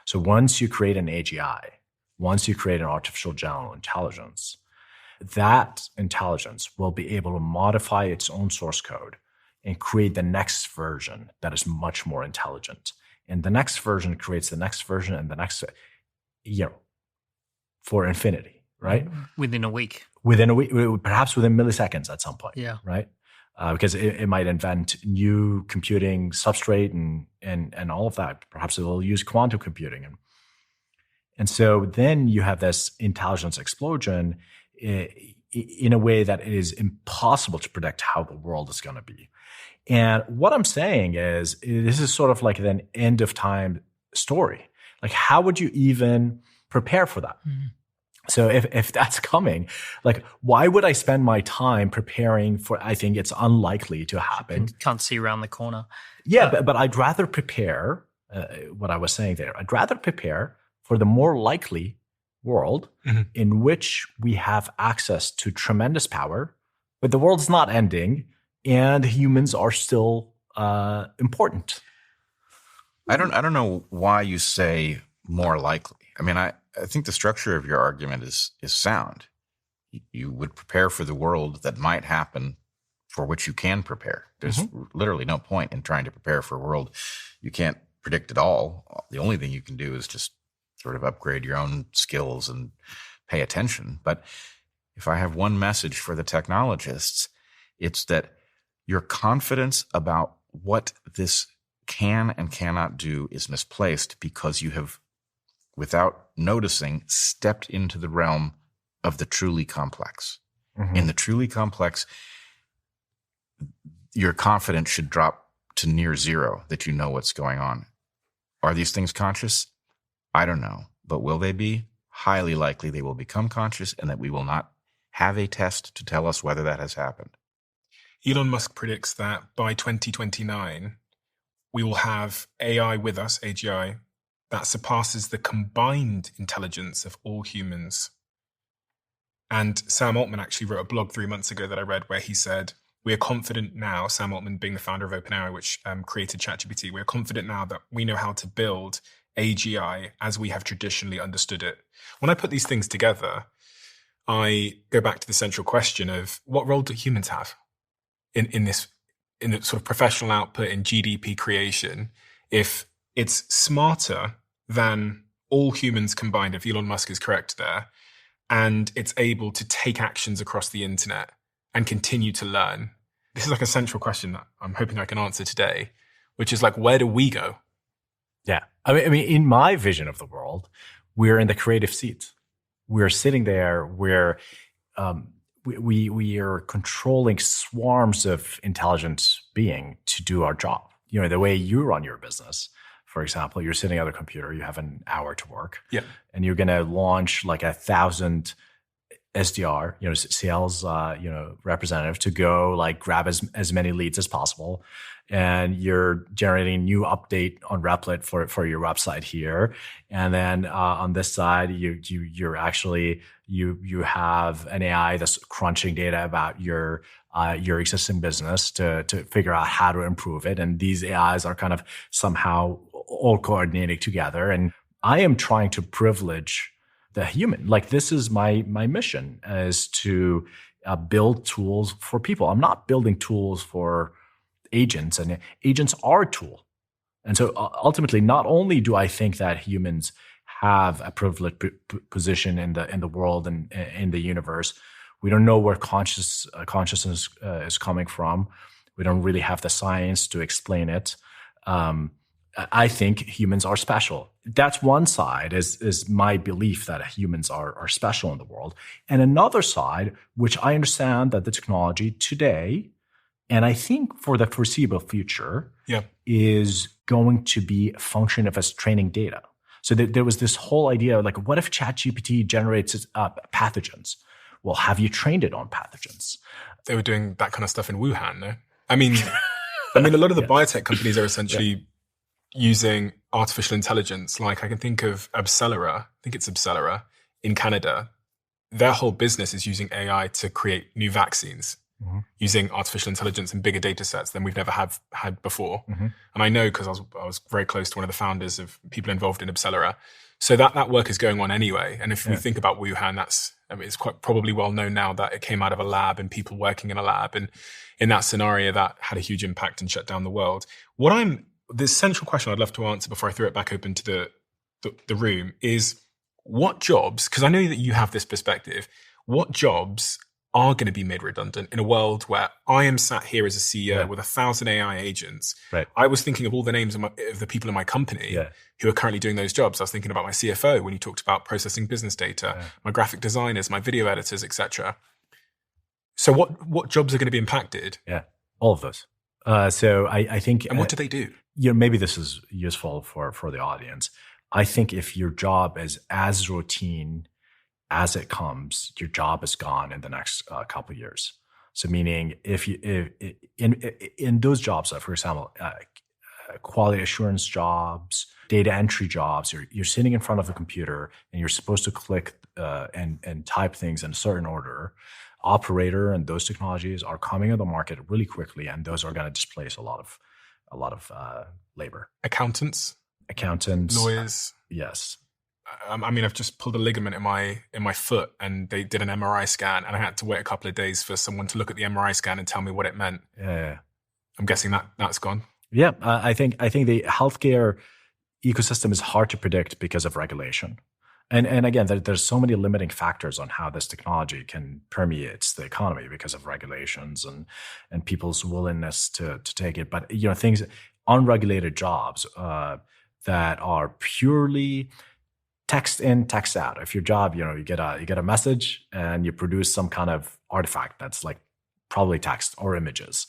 So once you create an AGI, once you create an artificial general intelligence, that intelligence will be able to modify its own source code and create the next version that is much more intelligent. And the next version creates the next version and the next, for infinity, right? Within a week. Within a week, perhaps within milliseconds at some point, right? Because it might invent new computing substrate and all of that. Perhaps it will use quantum computing. And so then you have this intelligence explosion in a way that it is impossible to predict how the world is going to be. And what I'm saying is, this is sort of like an end of time story. How would you even prepare for that? Mm. So if that's coming, why would I spend my time preparing for, I think it's unlikely to happen. Can't see around the corner. Yeah, but I'd rather prepare, what I was saying there, I'd rather prepare for the more likely world in which we have access to tremendous power, but the world's not ending and humans are still important. I don't know why you say more likely. I mean, I think the structure of your argument is sound. You would prepare for the world that might happen, for which you can prepare. There's literally no point in trying to prepare for a world you can't predict at all. The only thing you can do is just sort of upgrade your own skills and pay attention. But if I have one message for the technologists, it's that your confidence about what this can and cannot do is misplaced, because you have, without noticing, stepped into the realm of the truly complex. In the truly complex, your confidence should drop to near zero that you know what's going on. Are these things conscious? I don't know. But will they be? Highly likely they will become conscious, and that we will not have a test to tell us whether that has happened. Elon Musk predicts that by 2029, we will have AI with us, AGI, that surpasses the combined intelligence of all humans. And Sam Altman actually wrote a blog 3 months ago that I read where he said, we are confident now, Sam Altman being the founder of OpenAI, which created ChatGPT, we are confident now that we know how to build AGI as we have traditionally understood it. When I put these things together, I go back to the central question of what role do humans have in the sort of professional output in GDP creation, if it's smarter than all humans combined, if Elon Musk is correct there, and it's able to take actions across the internet and continue to learn. This is like a central question that I'm hoping I can answer today, which is like, where do we go? Yeah. I mean, in my vision of the world, we're in the creative seat. We're sitting there where we are controlling swarms of intelligent being to do our job. You know, the way you run your business, for example, you're sitting at a computer, you have an hour to work, and you're going to launch like 1,000 SDR, sales, representative to go like grab as many leads as possible. And you're generating new update on Replit for your website here. And then on this side, you have an AI that's crunching data about your existing business to figure out how to improve it. And these AIs are kind of somehow all coordinating together. And I am trying to privilege the human. Like, this is my mission, is to build tools for people. I'm not building tools for agents, and agents are a tool. And so ultimately, not only do I think that humans have a privileged position in the world and in the universe, we don't know where consciousness is coming from. We don't really have the science to explain it. I think humans are special. That's one side, is my belief that humans are special in the world. And another side, which I understand that the technology today, and I think for the foreseeable future, is going to be a function of us training data. So there was this whole idea of like, what if ChatGPT generates pathogens? Well, have you trained it on pathogens? They were doing that kind of stuff in Wuhan, no? I mean, a lot of the biotech companies are essentially using artificial intelligence. Like, I can think of Abcelera, in Canada. Their whole business is using AI to create new vaccines, using artificial intelligence and bigger data sets than we've never had before. And I know because I was very close to one of the founders of people involved in Abcelera. So that work is going on anyway. And if we think about Wuhan, it's quite probably well known now that it came out of a lab and people working in a lab. And in that scenario, that had a huge impact and shut down the world. The central question I'd love to answer before I throw it back open to the room is, what jobs, because I know that you have this perspective, what jobs are going to be made redundant in a world where I am sat here as a CEO with 1,000 AI agents? Right. I was thinking of all the names of the people in my company who are currently doing those jobs. I was thinking about my CFO when you talked about processing business data, my graphic designers, my video editors, etc. So what jobs are going to be impacted? Yeah, all of those. So I think... And what do they do? Maybe this is useful for the audience. I think if your job is as routine as it comes, your job is gone in the next couple of years. So meaning if in those jobs, for example, quality assurance jobs, data entry jobs, you're sitting in front of a computer and you're supposed to click and type things in a certain order. Operator and those technologies are coming on the market really quickly, and those are going to displace a lot of labor. Accountants, lawyers. Yes. I've just pulled a ligament in my foot, and they did an MRI scan, and I had to wait a couple of days for someone to look at the MRI scan and tell me what it meant. Yeah. I'm guessing that's gone. Yeah, I think the healthcare ecosystem is hard to predict because of regulation. And again, there's so many limiting factors on how this technology can permeate the economy because of regulations and people's willingness to take it. But things, unregulated jobs that are purely text in, text out. If your job, you get a message and you produce some kind of artifact that's like probably text or images,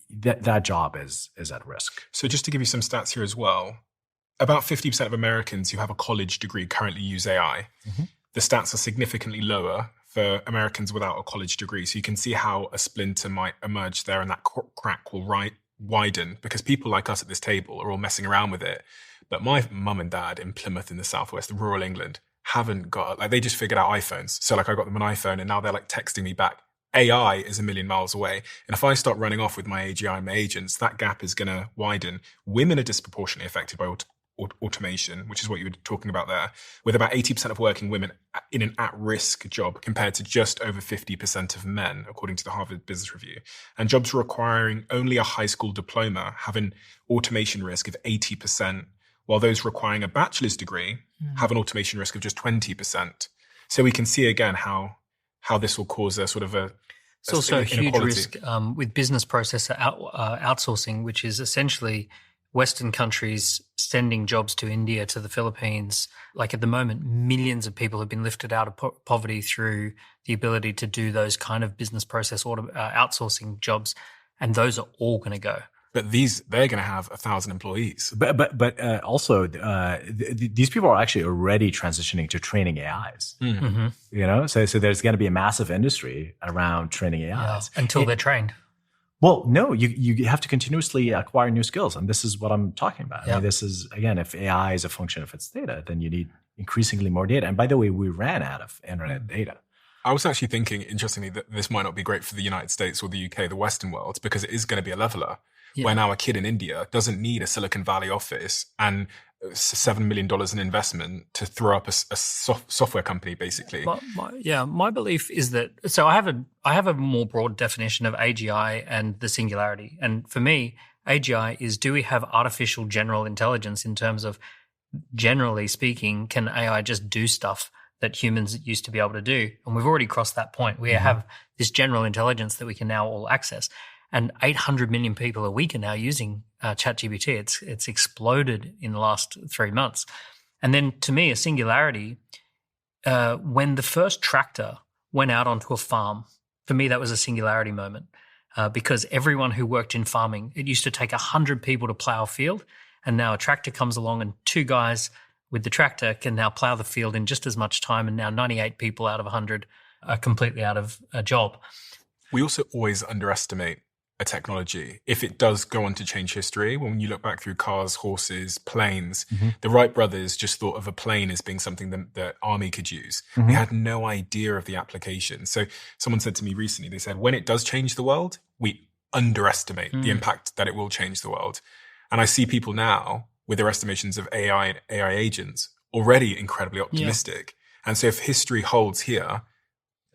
that job is at risk. So just to give you some stats here as well. About 50% of Americans who have a college degree currently use AI. The stats are significantly lower for Americans without a college degree. So you can see how a splinter might emerge there, and that crack will widen because people like us at this table are all messing around with it. But my mum and dad in Plymouth in the southwest of rural England haven't got, they just figured out iPhones. So I got them an iPhone, and now they're texting me back. AI is a million miles away. And if I start running off with my AGI and my agents, that gap is going to widen. Women are disproportionately affected by automation, which is what you were talking about there, with about 80% of working women in an at-risk job compared to just over 50% of men, according to the Harvard Business Review. And jobs requiring only a high school diploma have an automation risk of 80%, while those requiring a bachelor's degree have an automation risk of just 20%. So we can see again how this will cause a sort of it's also a huge risk with business process outsourcing, which is essentially Western countries sending jobs to India, to the Philippines. Like at the moment, millions of people have been lifted out of poverty through the ability to do those kind of business process outsourcing jobs, and those are all going to go. But they're going to have 1,000 employees. But also, these people are actually already transitioning to training AIs. Mm-hmm. You know, so there's going to be a massive industry around training AIs until they're trained. Well, no, you have to continuously acquire new skills, and this is what I'm talking about. Yeah. I mean, this is again, if AI is a function of its data, then you need increasingly more data. And by the way, we ran out of internet data. I was actually thinking, interestingly, that this might not be great for the United States or the UK, the Western world, because it is going to be a leveler. Yeah. Where now a kid in India doesn't need a Silicon Valley office and $7 million in investment to throw up a software company, basically. My belief is that, so I have a more broad definition of AGI and the singularity. And for me, AGI is, do we have artificial general intelligence in terms of, generally speaking, can AI just do stuff that humans used to be able to do? And we've already crossed that point. We have this general intelligence that we can now all access. And 800 million people a week are now using ChatGPT. It's exploded in the last 3 months. And then to me, a singularity, when the first tractor went out onto a farm, for me, that was a singularity moment because everyone who worked in farming, it used to take 100 people to plow a field. And now a tractor comes along and 2 guys with the tractor can now plow the field in just as much time. And now 98 people out of 100 are completely out of a job. We also always underestimate a technology if it does go on to change history. When you look back through cars, horses, planes, the Wright brothers just thought of a plane as being something that the army could use. They had no idea of the application. So someone said to me recently, they said, when it does change the world, we underestimate the impact that it will change the world. And I see people now with their estimations of AI and AI agents already incredibly optimistic. And so if history holds here,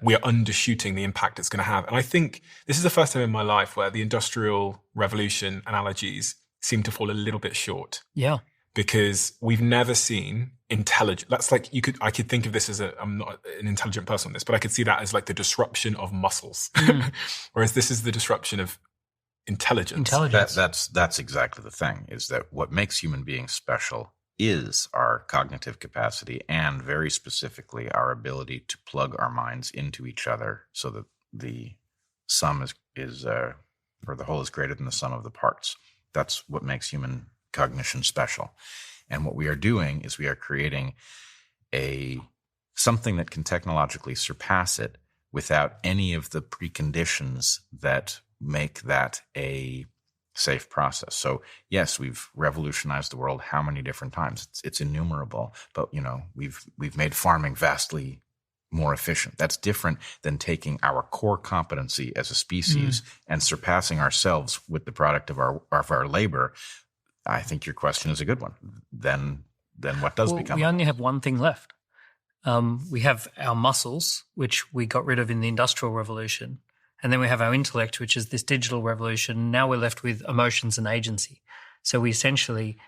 we are undershooting the impact it's going to have. And I think this is the first time in my life where the Industrial Revolution analogies seem to fall a little bit short. Yeah. Because we've never seen intelligent. That's like, I could think of this as I'm not an intelligent person on this, but I could see that as like the disruption of muscles. Whereas this is the disruption of intelligence. That's exactly the thing, is that what makes human beings special is our cognitive capacity and very specifically our ability to plug our minds into each other so that the sum is or the whole is greater than the sum of the parts. That's what makes human cognition special. And what we are doing is we are creating something that can technologically surpass it without any of the preconditions that make that a safe process. So yes, we've revolutionized the world how many different times? It's innumerable, but we've made farming vastly more efficient. That's different than taking our core competency as a species and surpassing ourselves with the product of our labor. I think your question is a good one. Then what does become? We only have one thing left. We have our muscles, which we got rid of in the Industrial Revolution. And then we have our intellect, which is this digital revolution. Now we're left with emotions and agency. So we essentially,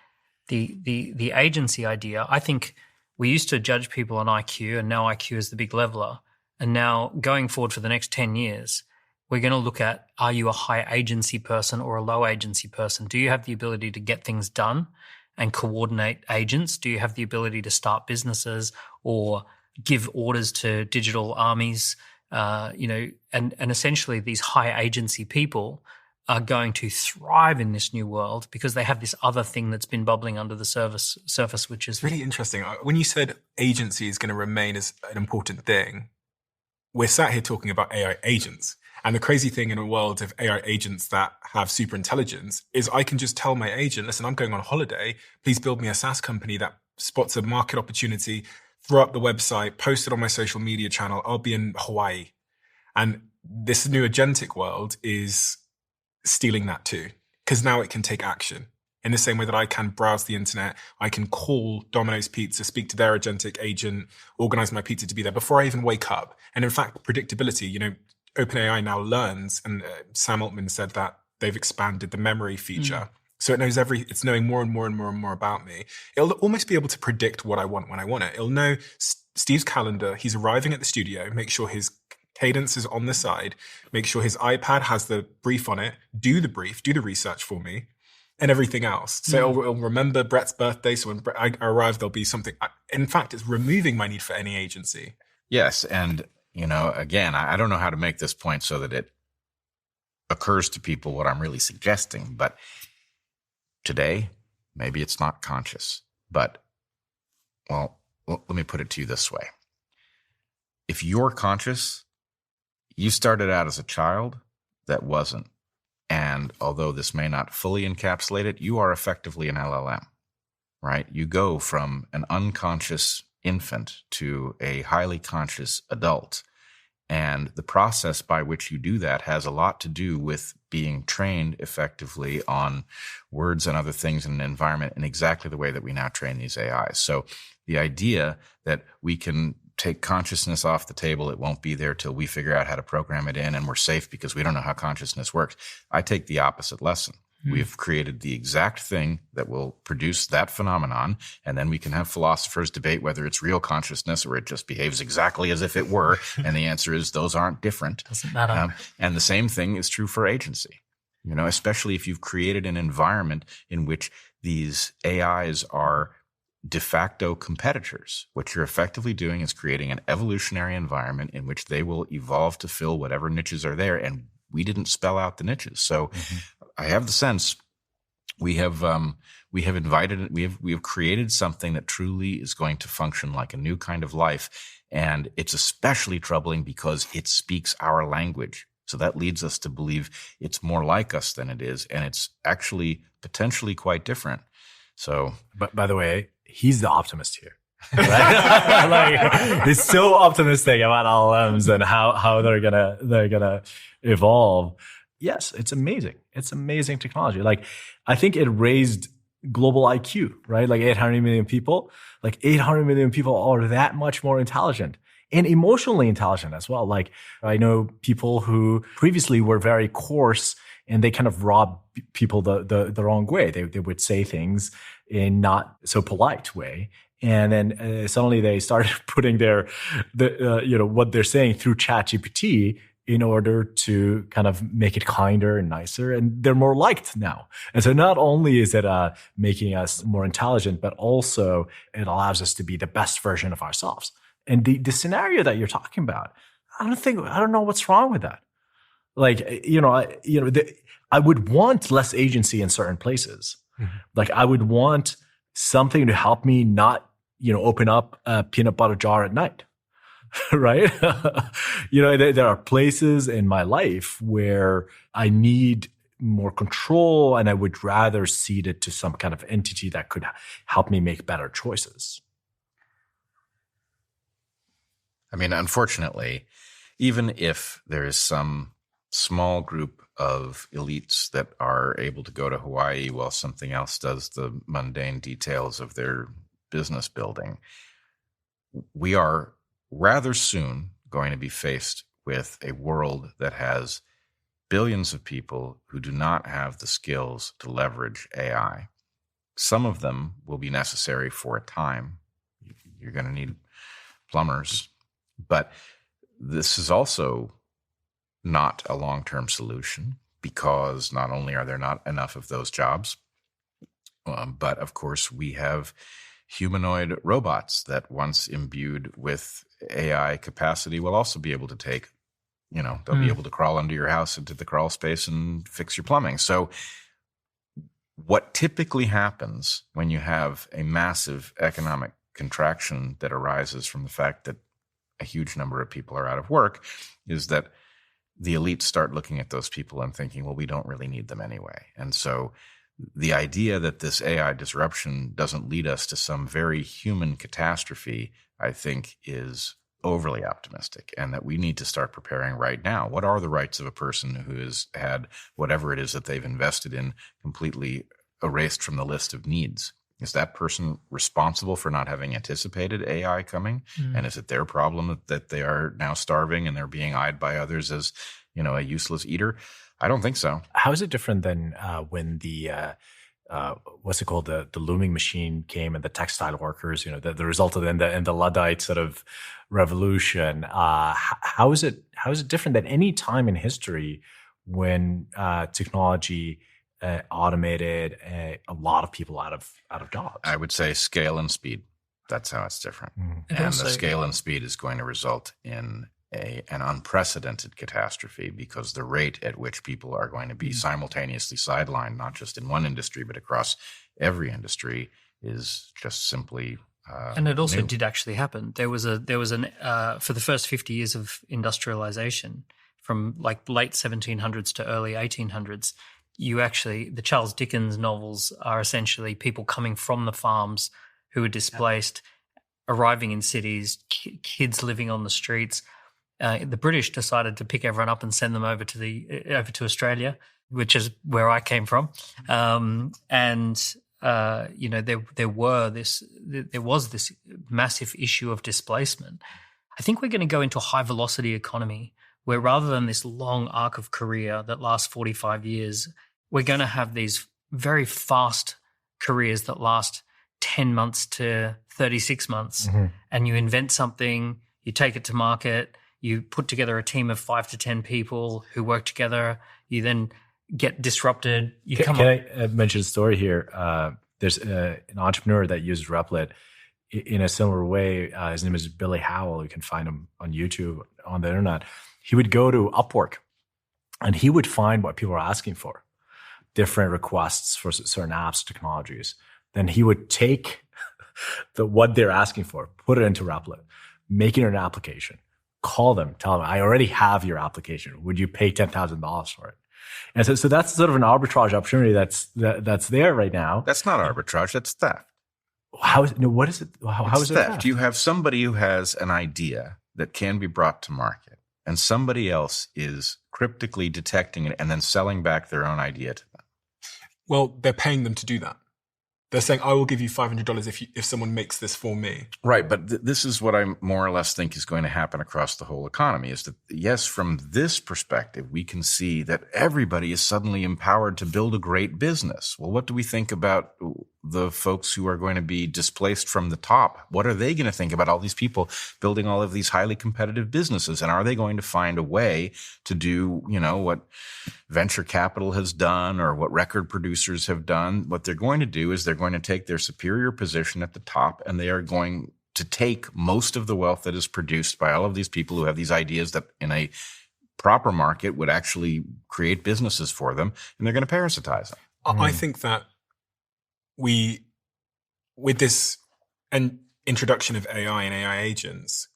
the agency idea, I think we used to judge people on IQ, and now IQ is the big leveler. And now going forward for the next 10 years, we're going to look at, are you a high agency person or a low agency person? Do you have the ability to get things done and coordinate agents? Do you have the ability to start businesses or give orders to digital armies? And essentially these high agency people are going to thrive in this new world because they have this other thing that's been bubbling under the surface, which is really interesting. When you said agency is going to remain as an important thing, we're sat here talking about AI agents. And the crazy thing in a world of AI agents that have super intelligence is I can just tell my agent, listen, I'm going on holiday. Please build me a SaaS company that spots a market opportunity, throw up the website, post it on my social media channel. I'll be in Hawaii. And this new agentic world is stealing that too, because now it can take action. In the same way that I can browse the internet, I can call Domino's Pizza, speak to their agentic agent, organize my pizza to be there before I even wake up. And in fact, predictability, OpenAI now learns, and Sam Altman said that they've expanded the memory feature. So it knows it's knowing more and more and more and more about me. It'll almost be able to predict what I want when I want it. It'll know Steve's calendar. He's arriving at the studio, make sure his cadence is on the side, make sure his iPad has the brief on it, do the brief, do the research for me, and everything else. So it'll remember Bret's birthday. So when I arrive, there'll be something. In fact, it's removing my need for any agency. Yes. And, again, I don't know how to make this point so that it occurs to people what I'm really suggesting. But today, maybe it's not conscious. But, well, let me put it to you this way. If you're conscious, you started out as a child that wasn't. And although this may not fully encapsulate it, you are effectively an LLM, right? You go from an unconscious infant to a highly conscious adult. And the process by which you do that has a lot to do with being trained effectively on words and other things in an environment in exactly the way that we now train these AIs. So the idea that we can take consciousness off the table, it won't be there till we figure out how to program it in and we're safe because we don't know how consciousness works. I take the opposite lesson. We've created the exact thing that will produce that phenomenon, and then we can have philosophers debate whether it's real consciousness or it just behaves exactly as if it were. And the answer is those aren't different. Doesn't matter. And the same thing is true for agency, especially if you've created an environment in which these AIs are de facto competitors. What you're effectively doing is creating an evolutionary environment in which they will evolve to fill whatever niches are there. And we didn't spell out the niches. So I have the sense we have created something that truly is going to function like a new kind of life. And it's especially troubling because it speaks our language. So that leads us to believe it's more like us than it is. And it's actually potentially quite different. So, but by the way, he's the optimist here. Right? He's so optimistic about LLMs and how they're gonna evolve. Yes, it's amazing. It's amazing technology. Like, I think it raised global IQ, right? Like 800 million people. Like 800 million people are that much more intelligent and emotionally intelligent as well. Like, I know people who previously were very coarse and they kind of rob people the wrong way. They would say things in not so polite way. And then suddenly they started putting what they're saying through ChatGPT in order to kind of make it kinder and nicer. And they're more liked now. And so not only is it making us more intelligent, but also it allows us to be the best version of ourselves. And the scenario that you're talking about, I don't know what's wrong with that. Like, I would want less agency in certain places. Mm-hmm. Like, I would want something to help me not, open up a peanut butter jar at night. Right? There are places in my life where I need more control and I would rather cede it to some kind of entity that could help me make better choices. I mean, unfortunately, even if there is some small group of elites that are able to go to Hawaii while something else does the mundane details of their business building, we are rather soon going to be faced with a world that has billions of people who do not have the skills to leverage AI. Some of them will be necessary for a time. You're going to need plumbers. But this is also not a long-term solution because not only are there not enough of those jobs, but of course we have humanoid robots that once imbued with AI capacity will also be able to take, they'll be able to crawl under your house into the crawl space and fix your plumbing. So what typically happens when you have a massive economic contraction that arises from the fact that a huge number of people are out of work is that the elites start looking at those people and thinking, well, we don't really need them anyway. And so the idea that this AI disruption doesn't lead us to some very human catastrophe, I think, is overly optimistic, and that we need to start preparing right now. What are the rights of a person who has had whatever it is that they've invested in completely erased from the list of needs? Is that person responsible for not having anticipated AI coming? And is it their problem that they are now starving and they're being eyed by others as, a useless eater? I don't think so. How is it different than when the what's it called? The looming machine came and the textile workers, the result of in the Luddite sort of revolution. How is it different than any time in history when technology automated a lot of people out of jobs? I would say scale and speed. That's how it's different. And the scale and speed is going to result in an unprecedented catastrophe, because the rate at which people are going to be simultaneously sidelined, not just in one industry, but across every industry, is just simply and it also new. did actually happen. There was an for the first 50 years of industrialization, from like late 1700s to early 1800s, the Charles Dickens novels are essentially people coming from the farms who were displaced, arriving in cities, kids living on the streets. The British decided to pick everyone up and send them over to Australia, which is where I came from. There was this massive issue of displacement. I think we're going to go into a high velocity economy where, rather than this long arc of career that lasts 45 years, we're going to have these very fast careers that last 10 months to 36 months. And you invent something, you take it to market, you put together a team of 5 to 10 people who work together. You then get disrupted. Can I mention a story here? There's an entrepreneur that used Replit in a similar way. His name is Billy Howell. You can find him on YouTube, on the internet. He would go to Upwork and he would find what people are asking for, different requests for certain apps, technologies. Then he would take what they're asking for, put it into Replit, make it an application, call them, tell them, I already have your application. Would you pay $10,000 for it? And so that's sort of an arbitrage opportunity that's there right now. That's not arbitrage. That's theft. What is it? How is it theft? You have somebody who has an idea that can be brought to market, and somebody else is cryptically detecting it and then selling back their own idea to them. Well, they're paying them to do that. They're saying, I will give you $500 if someone makes this for me. Right, but this is what I more or less think is going to happen across the whole economy, is that, yes, from this perspective, we can see that everybody is suddenly empowered to build a great business. Well, what do we think about the folks who are going to be displaced from the top? What are they going to think about all these people building all of these highly competitive businesses? And are they going to find a way to do, what venture capital has done or what record producers have done? What they're going to do is they're going to take their superior position at the top, and they are going to take most of the wealth that is produced by all of these people who have these ideas that in a proper market would actually create businesses for them, and they're going to parasitize them. I think that with this introduction of AI and AI agents,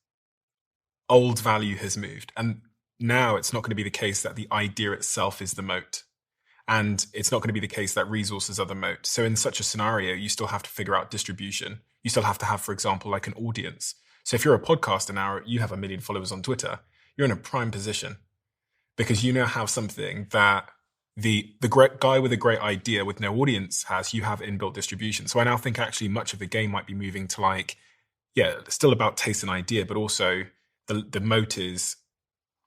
old value has moved. And now it's not going to be the case that the idea itself is the moat. And it's not going to be the case that resources are the moat. So in such a scenario, you still have to figure out distribution. You still have to have, for example, like an audience. So if you're a podcaster now, you have 1 million followers on Twitter, you're in a prime position because you now have something that the great guy with a great idea with no audience has. You have inbuilt distribution. So I now think actually much of the game might be moving to still about taste and idea, but also the moat is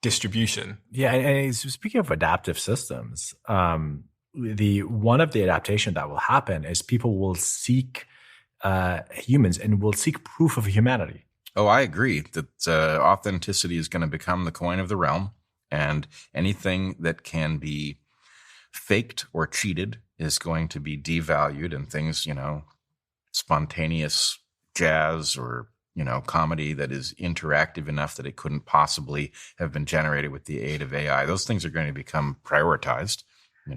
distribution. Yeah, and speaking of adaptive systems, one of the adaptation that will happen is people will seek humans and will seek proof of humanity. Oh, I agree that authenticity is going to become the coin of the realm, and anything that can be faked or cheated is going to be devalued, and things, spontaneous jazz or comedy that is interactive enough that it couldn't possibly have been generated with the aid of AI. Those things are going to become prioritized.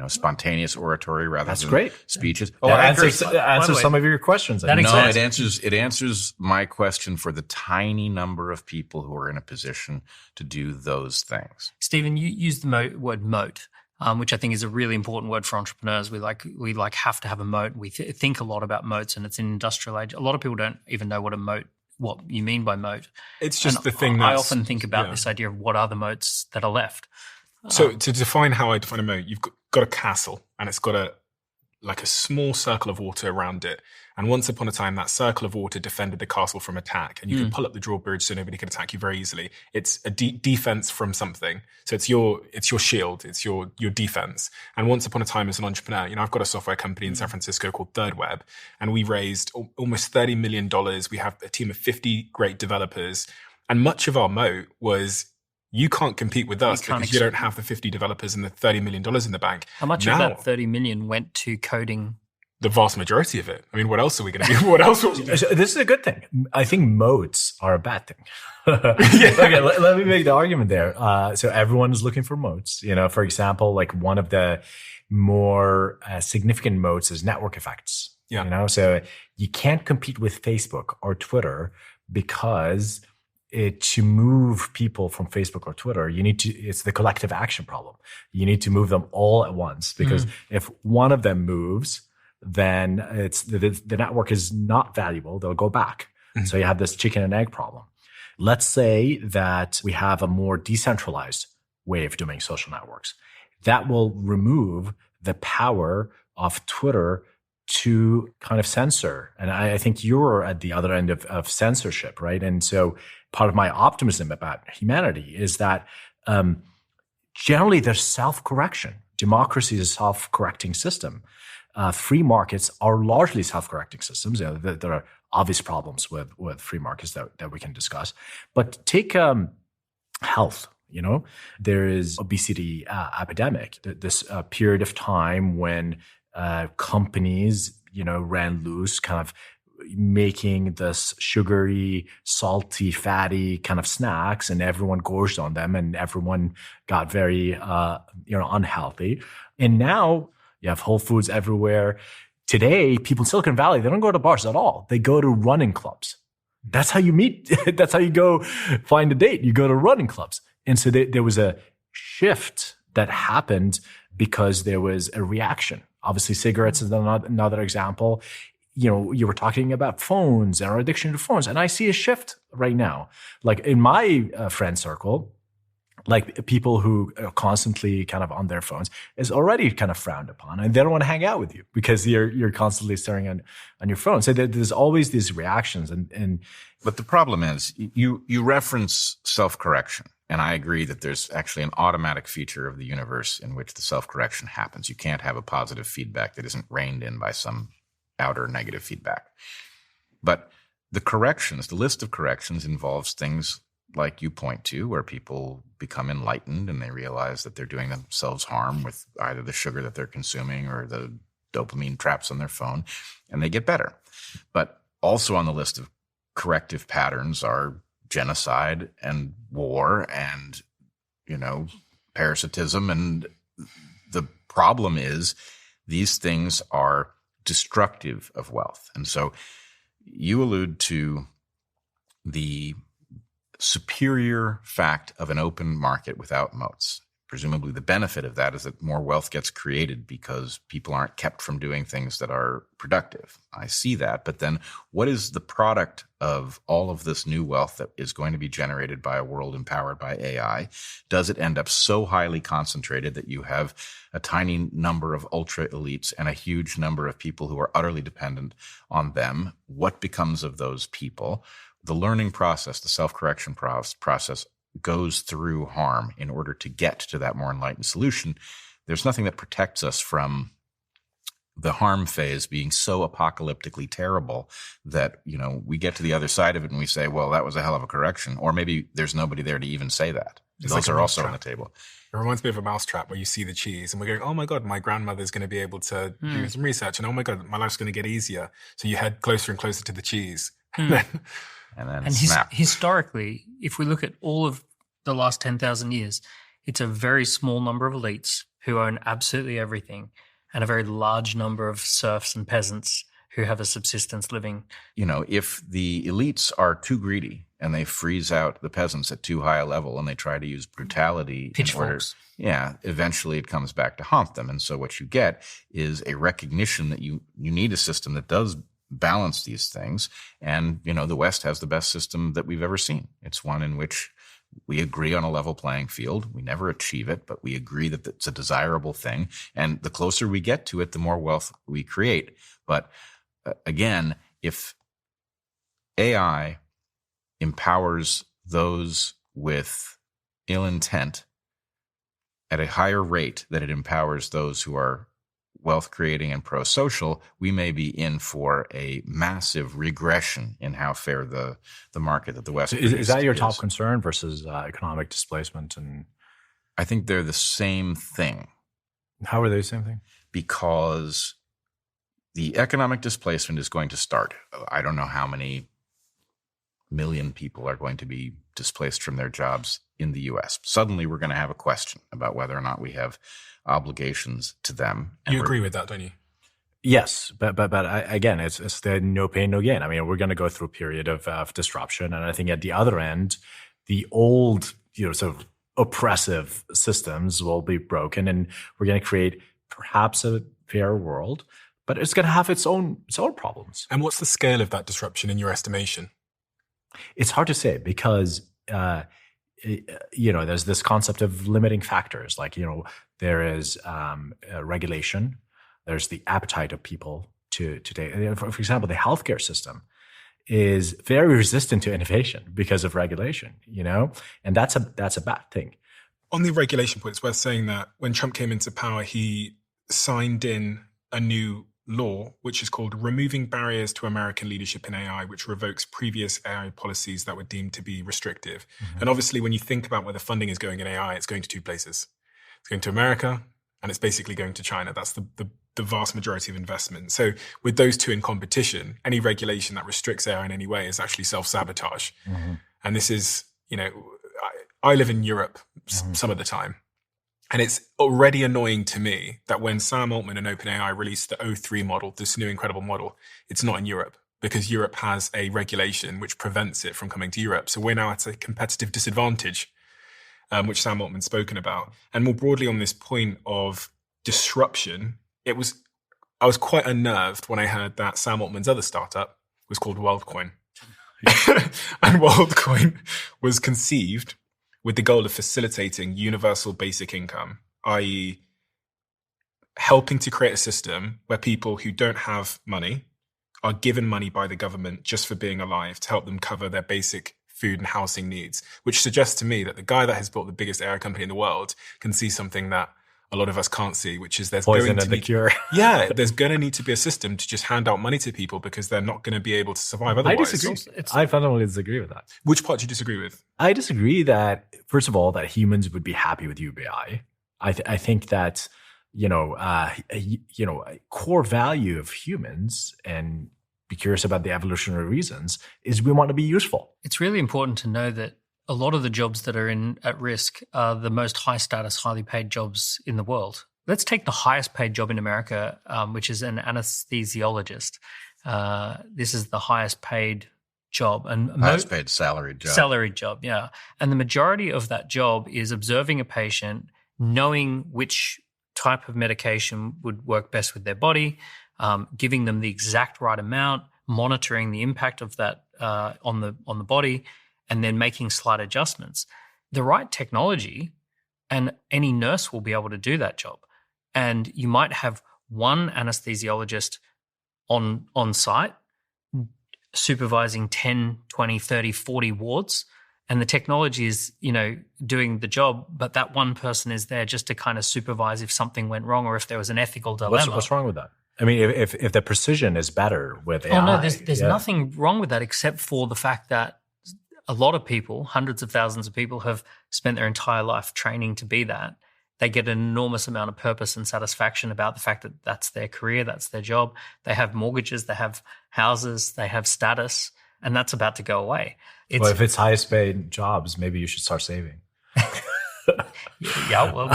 Spontaneous oratory rather than great speeches. That answers some of your questions. It answers my question for the tiny number of people who are in a position to do those things. Stephen, you used the word moat, which I think is a really important word for entrepreneurs. We have to have a moat. We think a lot about moats, and it's an industrial age. A lot of people don't even know what you mean by moat. It's just and the thing I often think about this idea of what are the moats that are left. So to define how I define a moat, you've got a castle and it's got a like a small circle of water around it. And once upon a time, that circle of water defended the castle from attack. And you could pull up the drawbridge so nobody could attack you very easily. It's a defense from something. So it's your shield. It's your defense. And once upon a time, as an entrepreneur, I've got a software company in San Francisco called Third Web, and we raised almost $30 million. We have a team of 50 great developers. And much of our moat was, you can't compete with us because you don't have the 50 developers and the $30 million in the bank. How much of that 30 million went to coding? The vast majority of it. I mean, what else are we going to do? What else? This is a good thing. I think moats are a bad thing. Okay, let me make the argument there. So everyone is looking for moats. For example, like one of the more significant moats is network effects. Yeah. So you can't compete with Facebook or Twitter because to move people from Facebook or Twitter, it's the collective action problem. You need to move them all at once, because if one of them moves, then it's the network is not valuable. They'll go back. So you have this chicken and egg problem. Let's say that we have a more decentralized way of doing social networks. That will remove the power of Twitter to kind of censor. And I think you're at the other end of censorship, right? And so part of my optimism about humanity is that generally there's self-correction. Democracy is a self-correcting system. Free markets are largely self-correcting systems. There are obvious problems with free markets that we can discuss. But take health. There is obesity epidemic. This period of time when companies, ran loose, kind of making this sugary, salty, fatty kind of snacks, and everyone gorged on them, and everyone got very, unhealthy. And now you have Whole Foods everywhere. Today, people in Silicon Valley, they don't go to bars at all. They go to running clubs. That's how you meet. That's how you go find a date. You go to running clubs. And so there was a shift that happened because there was a reaction. Obviously, cigarettes is another example. You were talking about phones and our addiction to phones. And I see a shift right now. Like in my friend circle, like people who are constantly kind of on their phones is already kind of frowned upon, and they don't want to hang out with you because you're constantly staring on your phone. So there's always these reactions. But the problem is you reference self-correction. And I agree that there's actually an automatic feature of the universe in which the self-correction happens. You can't have a positive feedback that isn't reined in by some outer negative feedback. But the list of corrections involves things like you point to, where people become enlightened and they realize that they're doing themselves harm with either the sugar that they're consuming or the dopamine traps on their phone, and they get better. But also on the list of corrective patterns are genocide and war and, parasitism. And the problem is these things are destructive of wealth. And so you allude to the superior fact of an open market without moats. Presumably the benefit of that is that more wealth gets created because people aren't kept from doing things that are productive. I see that. But then what is the product of all of this new wealth that is going to be generated by a world empowered by AI? Does it end up so highly concentrated that you have a tiny number of ultra elites and a huge number of people who are utterly dependent on them? What becomes of those people? The learning process, the self-correction process goes through harm in order to get to that more enlightened solution. There's nothing that protects us from the harm phase being so apocalyptically terrible that, we get to the other side of it and we say, well, that was a hell of a correction. Or maybe there's nobody there to even say that. Those are also on the table. It reminds me of a mousetrap where you see the cheese and we're going, oh my God, my grandmother's going to be able to do some research. And oh my God, my life's going to get easier. So you head closer and closer to the cheese. And snap. Historically, if we look at all of the last 10,000 years, it's a very small number of elites who own absolutely everything and a very large number of serfs and peasants who have a subsistence living. If the elites are too greedy and they freeze out the peasants at too high a level and they try to use brutality pitchforks. Eventually it comes back to haunt them. And so what you get is a recognition that you need a system that does balance these things. And, the West has the best system that we've ever seen. It's one in which We agree on a level playing field. We never achieve it, but we agree that it's a desirable thing. And the closer we get to it, the more wealth we create. But again, if AI empowers those with ill intent at a higher rate than it empowers those who are wealth creating and pro-social, we may be in for a massive regression in how fair the market that the West is that your top concern versus economic displacement? And I think they're the same thing. How are they the same thing? Because the economic displacement is going to start. I don't know how many million people are going to be displaced from their jobs in the U.S. Suddenly we're going to have a question about whether or not we have obligations to them. You agree with that, don't you? Yes, but again, it's the no pain, no gain. I mean, we're going to go through a period of disruption, and I think at the other end, the old, sort of oppressive systems will be broken, and we're going to create perhaps a fair world, but it's going to have its own problems. And what's the scale of that disruption in your estimation? It's hard to say because there's this concept of limiting factors. Like, there is regulation. There's the appetite of people to take. For example, the healthcare system is very resistant to innovation because of regulation, and that's a bad thing. On the regulation point, it's worth saying that when Trump came into power, he signed in a new law, which is called Removing Barriers to American Leadership in AI, which revokes previous AI policies that were deemed to be restrictive. Mm-hmm. And obviously, when you think about where the funding is going in AI, it's going to two places. It's going to America, and it's basically going to China. That's the vast majority of investment. So with those two in competition, any regulation that restricts AI in any way is actually self-sabotage. Mm-hmm. And this is, I live in Europe some of the time. And it's already annoying to me that when Sam Altman and OpenAI released the O3 model, this new incredible model, it's not in Europe because Europe has a regulation which prevents it from coming to Europe. So we're now at a competitive disadvantage, which Sam Altman's spoken about. And more broadly on this point of disruption, I was quite unnerved when I heard that Sam Altman's other startup was called Worldcoin. And Worldcoin was conceived with the goal of facilitating universal basic income, i.e. helping to create a system where people who don't have money are given money by the government just for being alive to help them cover their basic food and housing needs, which suggests to me that the guy that has built the biggest AI company in the world can see something that a lot of us can't see, which is there's poison going to and be, the cure. Yeah, there's going to need to be a system to just hand out money to people because they're not going to be able to survive otherwise. I disagree. I fundamentally disagree with that. Which part do you disagree with? I disagree that, first of all, that humans would be happy with UBI. I think that, a core value of humans, and be curious about the evolutionary reasons, is we want to be useful. It's really important to know that a lot of the jobs that are at risk are the most high status, highly paid jobs in the world. Let's take the highest paid job in America, which is an anesthesiologist. This is the highest paid job. And highest paid salaried job. Salaried job, yeah. And the majority of that job is observing a patient, knowing which type of medication would work best with their body, giving them the exact right amount, monitoring the impact of that on the body, and then making slight adjustments. The right technology, and any nurse will be able to do that job. And you might have one anesthesiologist on site supervising 10, 20, 30, 40 wards, and the technology is, doing the job, but that one person is there just to kind of supervise if something went wrong or if there was an ethical dilemma. What's wrong with that? I mean, if the precision is better with AI. Oh, no, there's nothing wrong with that except for the fact that a lot of people, hundreds of thousands of people, have spent their entire life training to be that. They get an enormous amount of purpose and satisfaction about the fact that that's their career, that's their job. They have mortgages, they have houses, they have status, and that's about to go away. Well, if it's highest paid jobs, maybe you should start saving. Yeah, well.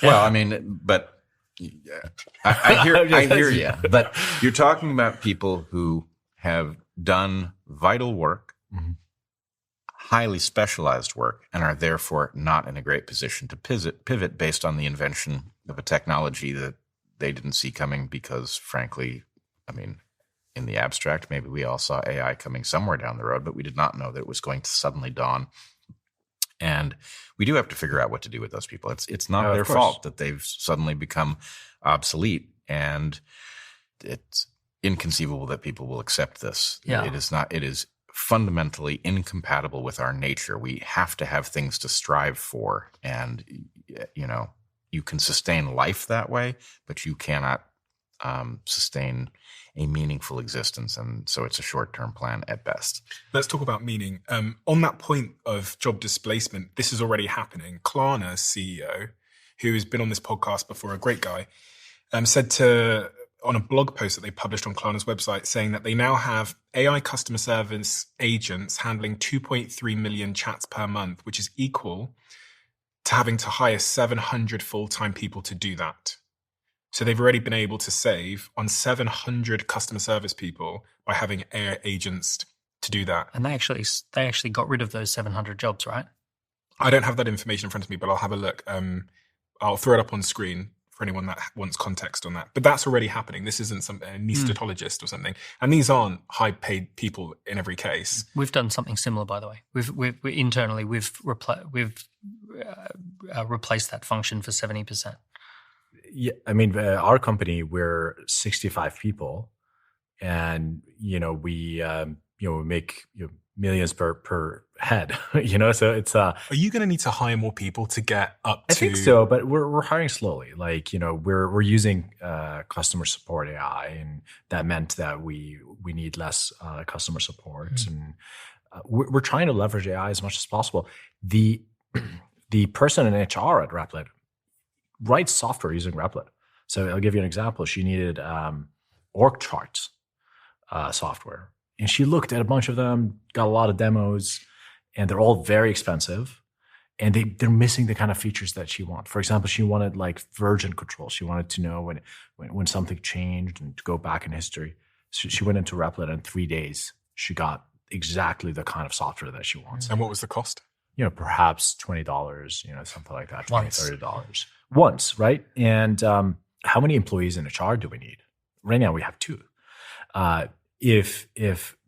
Well, I mean, but I hear you. But you're talking about people who have done vital work, mm-hmm. highly specialized work, and are therefore not in a great position to pivot based on the invention of a technology that they didn't see coming because, frankly, I mean, in the abstract, maybe we all saw AI coming somewhere down the road, but we did not know that it was going to suddenly dawn And we do have to figure out what to do with those people. It's not their of course. fault that they've suddenly become obsolete, and it's inconceivable that people will accept this. Yeah. It is fundamentally incompatible with our nature. We have to have things to strive for, and you can sustain life that way, but you cannot sustain a meaningful existence. And so it's a short-term plan at best. Let's talk about meaning. On that point of job displacement, this is already happening. Klarna's CEO, who has been on this podcast before, a great guy, said on a blog post that they published on Klarna's website, saying that they now have AI customer service agents handling 2.3 million chats per month, which is equal to having to hire 700 full-time people to do that. So they've already been able to save on 700 customer service people by having AI agents to do that. And they actually got rid of those 700 jobs, right? I don't have that information in front of me, but I'll have a look. I'll throw it up on screen for anyone that wants context on that. But that's already happening. This isn't some anesthetologist or something. And these aren't high-paid people in every case. We've done something similar, by the way. We've internally replaced that function for 70%. Yeah, I mean, our company, we're 65 people, and we make millions per head. So it's. Are you going to need to hire more people to get up to? I think so, but we're hiring slowly. We're using customer support AI, and that meant that we need less customer support, and we're trying to leverage AI as much as possible. The person in HR at Replit writes software using Replit. So I'll give you an example. She needed org charts software. And she looked at a bunch of them, got a lot of demos, and they're all very expensive. And they're missing the kind of features that she wants. For example, she wanted version control. She wanted to know when something changed and to go back in history. So she went into Replit, and in 3 days, she got exactly the kind of software that she wants. And what was the cost? Perhaps $20, something like that, Once. $30. Once, right? And how many employees in HR do we need? Right now, we have 2. If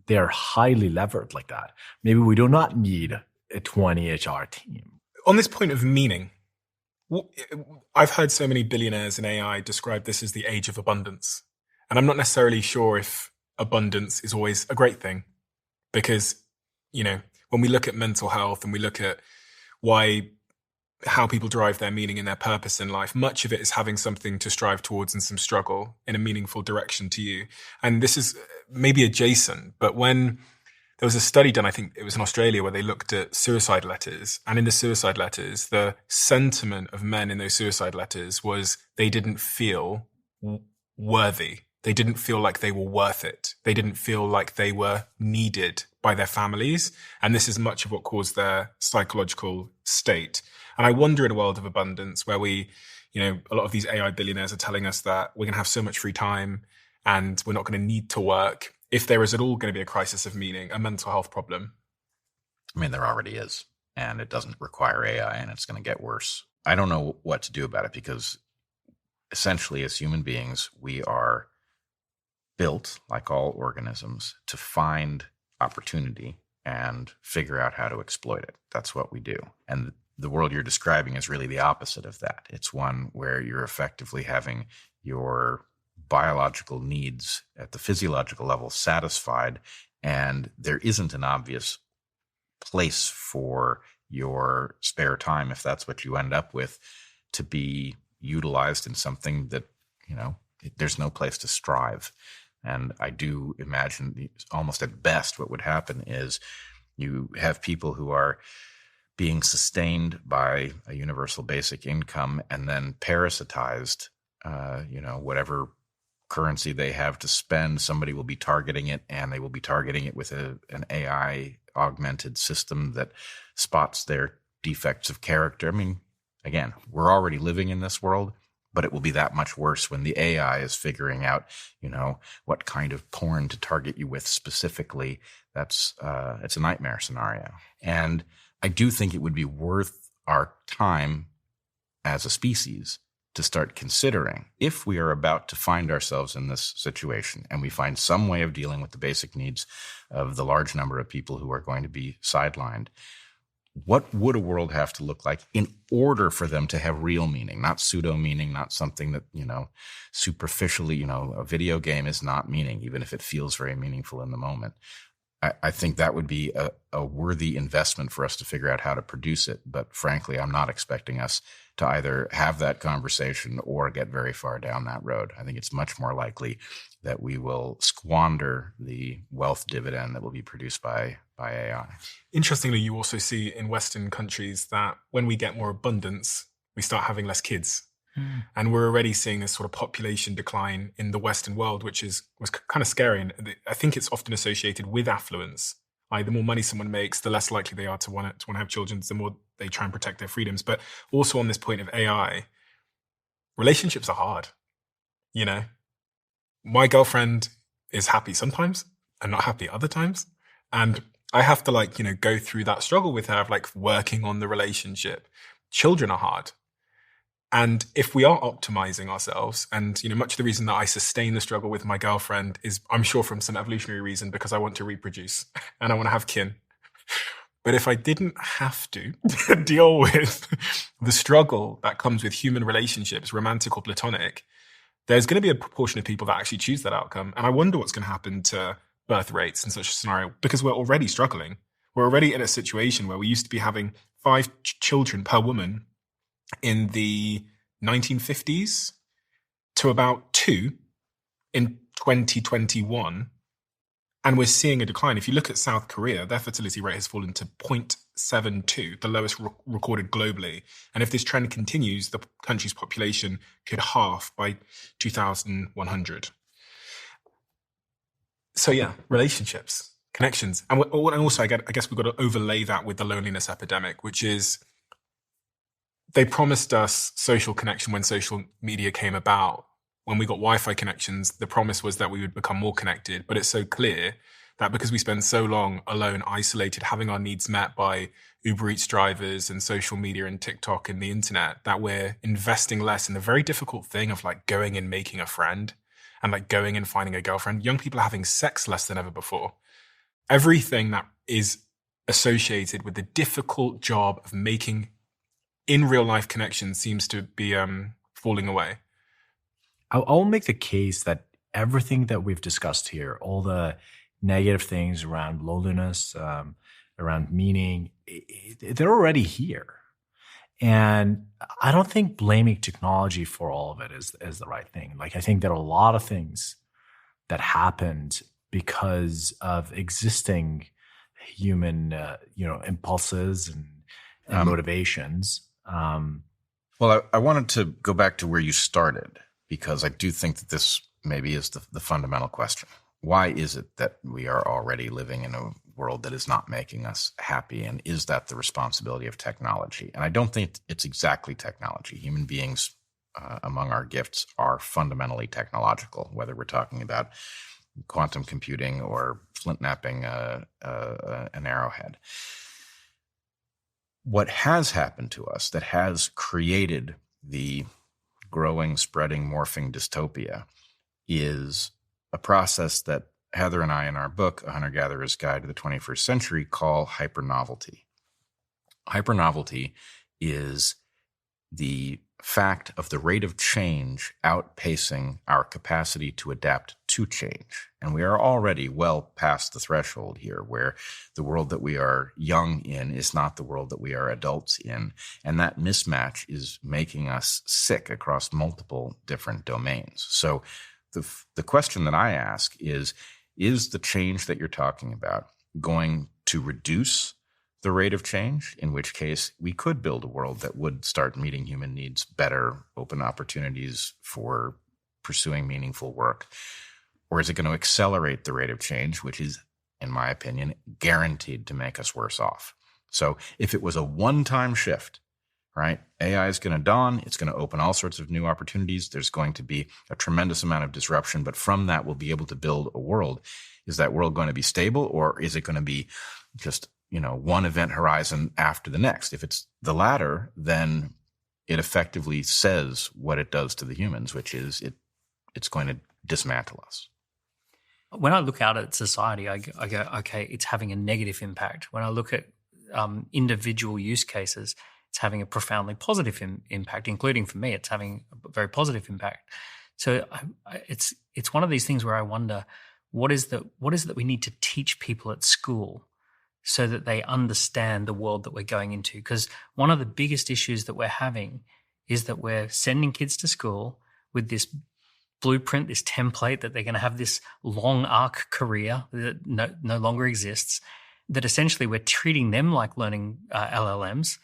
they're highly levered like that, maybe we do not need a 20 HR team. On this point of meaning, I've heard so many billionaires in AI describe this as the age of abundance. And I'm not necessarily sure if abundance is always a great thing, because, when we look at mental health and we look at how people derive their meaning and their purpose in life, much of it is having something to strive towards and some struggle in a meaningful direction to you. And this is maybe adjacent, but when there was a study done, I think it was in Australia, where they looked at suicide letters. And in the suicide letters, the sentiment of men in those suicide letters was they didn't feel worthy. They didn't feel like they were worth it. They didn't feel like they were needed by their families. And this is much of what caused their psychological state. And I wonder, in a world of abundance where a lot of these AI billionaires are telling us that we're going to have so much free time and we're not going to need to work, if there is at all going to be a crisis of meaning, a mental health problem. I mean, there already is, and it doesn't require AI, and it's going to get worse. I don't know what to do about it, because essentially, as human beings, we are built, like all organisms, to find opportunity and figure out how to exploit it. That's what we do. And the world you're describing is really the opposite of that. It's one where you're effectively having your biological needs at the physiological level satisfied, and there isn't an obvious place for your spare time, if that's what you end up with, to be utilized in something that, there's no place to strive. And I do imagine almost at best what would happen is you have people who are being sustained by a universal basic income and then parasitized, whatever currency they have to spend, somebody will be targeting it, and they will be targeting it with an AI augmented system that spots their defects of character. I mean, again, we're already living in this world, but it will be that much worse when the AI is figuring out, what kind of porn to target you with specifically. It's a nightmare scenario. And I do think it would be worth our time as a species to start considering, if we are about to find ourselves in this situation and we find some way of dealing with the basic needs of the large number of people who are going to be sidelined, what would a world have to look like in order for them to have real meaning, not pseudo meaning, not something that, superficially, a video game is not meaning, even if it feels very meaningful in the moment. I think that would be a worthy investment for us to figure out how to produce it. But frankly, I'm not expecting us to either have that conversation or get very far down that road. I think it's much more likely that we will squander the wealth dividend that will be produced by AI. Interestingly, you also see in Western countries that when we get more abundance, we start having less kids. And we're already seeing this sort of population decline in the Western world, which was kind of scary. And I think it's often associated with affluence. The more money someone makes, the less likely they are to want to have children, the more they try and protect their freedoms. But also on this point of AI, relationships are hard. My girlfriend is happy sometimes and not happy other times. And I have to go through that struggle with her of working on the relationship. Children are hard. And if we are optimizing ourselves, and much of the reason that I sustain the struggle with my girlfriend is, I'm sure, from some evolutionary reason, because I want to reproduce and I want to have kin. But if I didn't have to deal with the struggle that comes with human relationships, romantic or platonic, there's going to be a proportion of people that actually choose that outcome. And I wonder what's going to happen to birth rates in such a scenario, because we're already struggling. We're already in a situation where we used to be having 5 children per woman in the 1950s to about 2 in 2021. And we're seeing a decline. If you look at South Korea, their fertility rate has fallen to 0.72, the lowest recorded globally. And if this trend continues, the country's population could halve by 2100. So yeah, relationships, connections. And also, I guess we've got to overlay that with the loneliness epidemic, which is, they promised us social connection when social media came about. When we got Wi-Fi connections, the promise was that we would become more connected. But it's so clear that because we spend so long alone, isolated, having our needs met by Uber Eats drivers and social media and TikTok and the internet, that we're investing less in the very difficult thing of going and making a friend and going and finding a girlfriend. Young people are having sex less than ever before. Everything that is associated with the difficult job of making in real life connections seems to be falling away. I'll make the case that everything that we've discussed here, all the negative things around loneliness, around meaning, they're already here. And I don't think blaming technology for all of it is the right thing. I think there are a lot of things that happened because of existing human, impulses and motivations. Well, I wanted to go back to where you started, because I do think that this maybe is the fundamental question. Why is it that we are already living in a world that is not making us happy? And is that the responsibility of technology? And I don't think it's exactly technology. Human beings, among our gifts, are fundamentally technological, whether we're talking about quantum computing or flint knapping an arrowhead. What has happened to us that has created the growing, spreading, morphing dystopia is a process that Heather and I, in our book, A Hunter-Gatherer's Guide to the 21st Century, call hypernovelty. Hypernovelty is the fact of the rate of change outpacing our capacity to adapt to change. And we are already well past the threshold here, where the world that we are young in is not the world that we are adults in. And that mismatch is making us sick across multiple different domains. So the question that I ask is the change that you're talking about going to reduce the rate of change, in which case we could build a world that would start meeting human needs better, open opportunities for pursuing meaningful work? Or is it going to accelerate the rate of change, which is, in my opinion, guaranteed to make us worse off? So if it was a one-time shift, right, AI is going to dawn, it's going to open all sorts of new opportunities, there's going to be a tremendous amount of disruption, but from that we'll be able to build a world. Is that world going to be stable, or is it going to be just one event horizon after the next? If it's the latter, then it effectively says what it does to the humans, which is it's going to dismantle us. When I look out at society, I go, okay, it's having a negative impact. When I look at individual use cases, it's having a profoundly positive impact, including for me, it's having a very positive impact. So it's one of these things where I wonder, what is it that we need to teach people at school so that they understand the world that we're going into? Because one of the biggest issues that we're having is that we're sending kids to school with this blueprint, this template that they're going to have this long arc career that no longer exists, that essentially we're treating them like learning LLMs.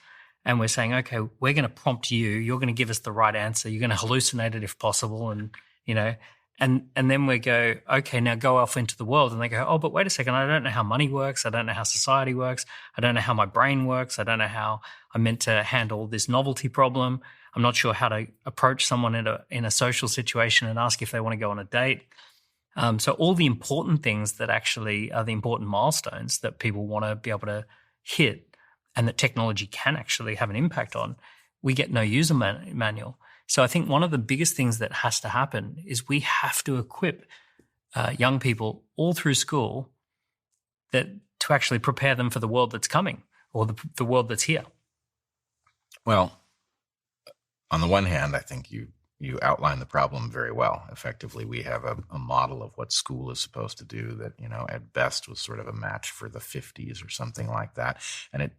And we're saying, okay, we're going to prompt you. You're going to give us the right answer. You're going to hallucinate it if possible. And, and then we go, okay, now go off into the world. And they go, oh, but wait a second. I don't know how money works. I don't know how society works. I don't know how my brain works. I don't know how I'm meant to handle this novelty problem. I'm not sure how to approach someone in a social situation and ask if they want to go on a date. So all the important things that actually are the important milestones that people want to be able to hit and that technology can actually have an impact on, we get no user manual. So I think one of the biggest things that has to happen is we have to equip young people all through school to actually prepare them for the world that's coming or the world that's here. Well, on the one hand, I think you outline the problem very well. Effectively, we have a model of what school is supposed to do that, at best was sort of a match for the 50s or something like that. And it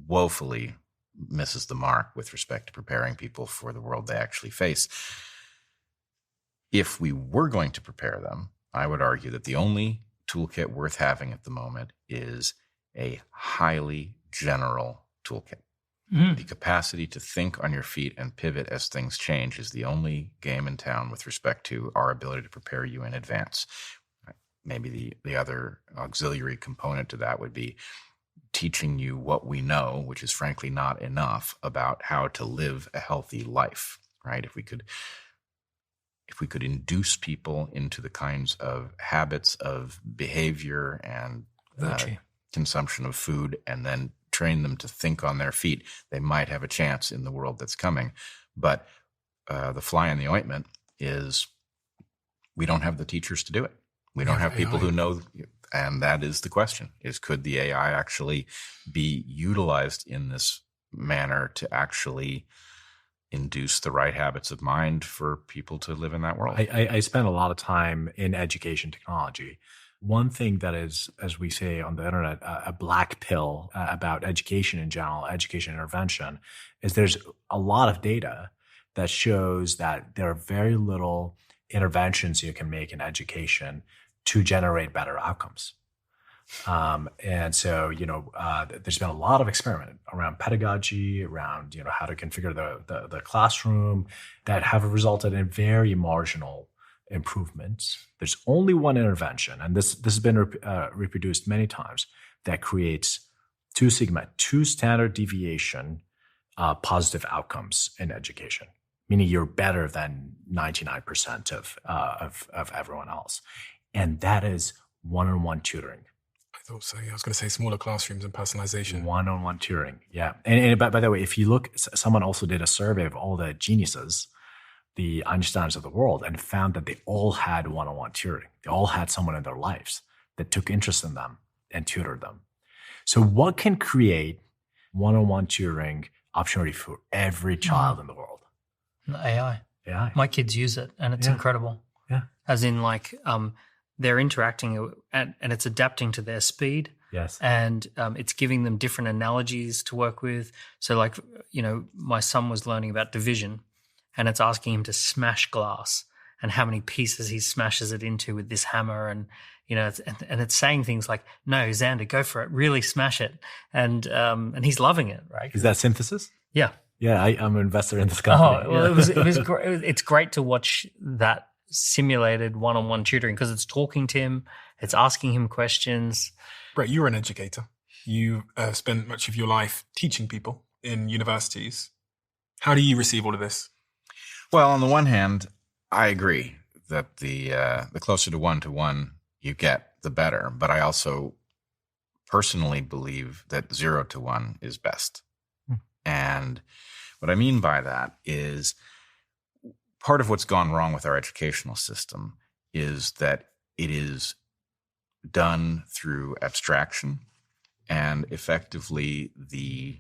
woefully misses the mark with respect to preparing people for the world they actually face. If we were going to prepare them, I would argue that the only toolkit worth having at the moment is a highly general toolkit. Mm. The capacity to think on your feet and pivot as things change is the only game in town with respect to our ability to prepare you in advance. Maybe the other auxiliary component to that would be teaching you what we know, which is frankly not enough, about how to live a healthy life, right? If we could induce people into the kinds of habits of behavior and consumption of food and then train them to think on their feet, they might have a chance in the world that's coming. But the fly in the ointment is we don't have the teachers to do it. We don't have people who know, and that is the question, is could the AI actually be utilized in this manner to actually induce the right habits of mind for people to live in that world? I spend a lot of time in education technology. One thing that is, as we say on the internet, a black pill about education in general, education intervention, is there's a lot of data that shows that there are very little interventions you can make in education to generate better outcomes. And so, there's been a lot of experiment around pedagogy, around, how to configure the classroom that have resulted in very marginal improvements. There's only one intervention, and this has been reproduced many times, that creates 2 standard deviation positive outcomes in education, meaning you're better than 99% of everyone else. And that is one-on-one tutoring. I thought so. Yeah, I was going to say smaller classrooms and personalization. One-on-one tutoring, yeah. And by the way, if you look, someone also did a survey of all the geniuses, the Einsteins of the world, and found that they all had one-on-one tutoring. They all had someone in their lives that took interest in them and tutored them. So what can create one-on-one tutoring opportunity for every child in the world? AI. My kids use it, and it's incredible. Yeah. As in, they're interacting and it's adapting to their speed. Yes. And it's giving them different analogies to work with. So my son was learning about division, and it's asking him to smash glass and how many pieces he smashes it into with this hammer. And, and it's saying things like, no, Xander, go for it. Really smash it. And he's loving it, right? Is that synthesis? Yeah. Yeah. I'm an investor in this company. Oh, well, it was great. It's great to watch that simulated one-on-one tutoring because it's talking to him, it's asking him questions. Bret, you're an educator. You spent much of your life teaching people in universities. How do you receive all of this? Well, on the one hand, I agree that the closer to one you get, the better. But I also personally believe that 0 to 1 is best. And what I mean by that is part of what's gone wrong with our educational system is that it is done through abstraction And effectively, the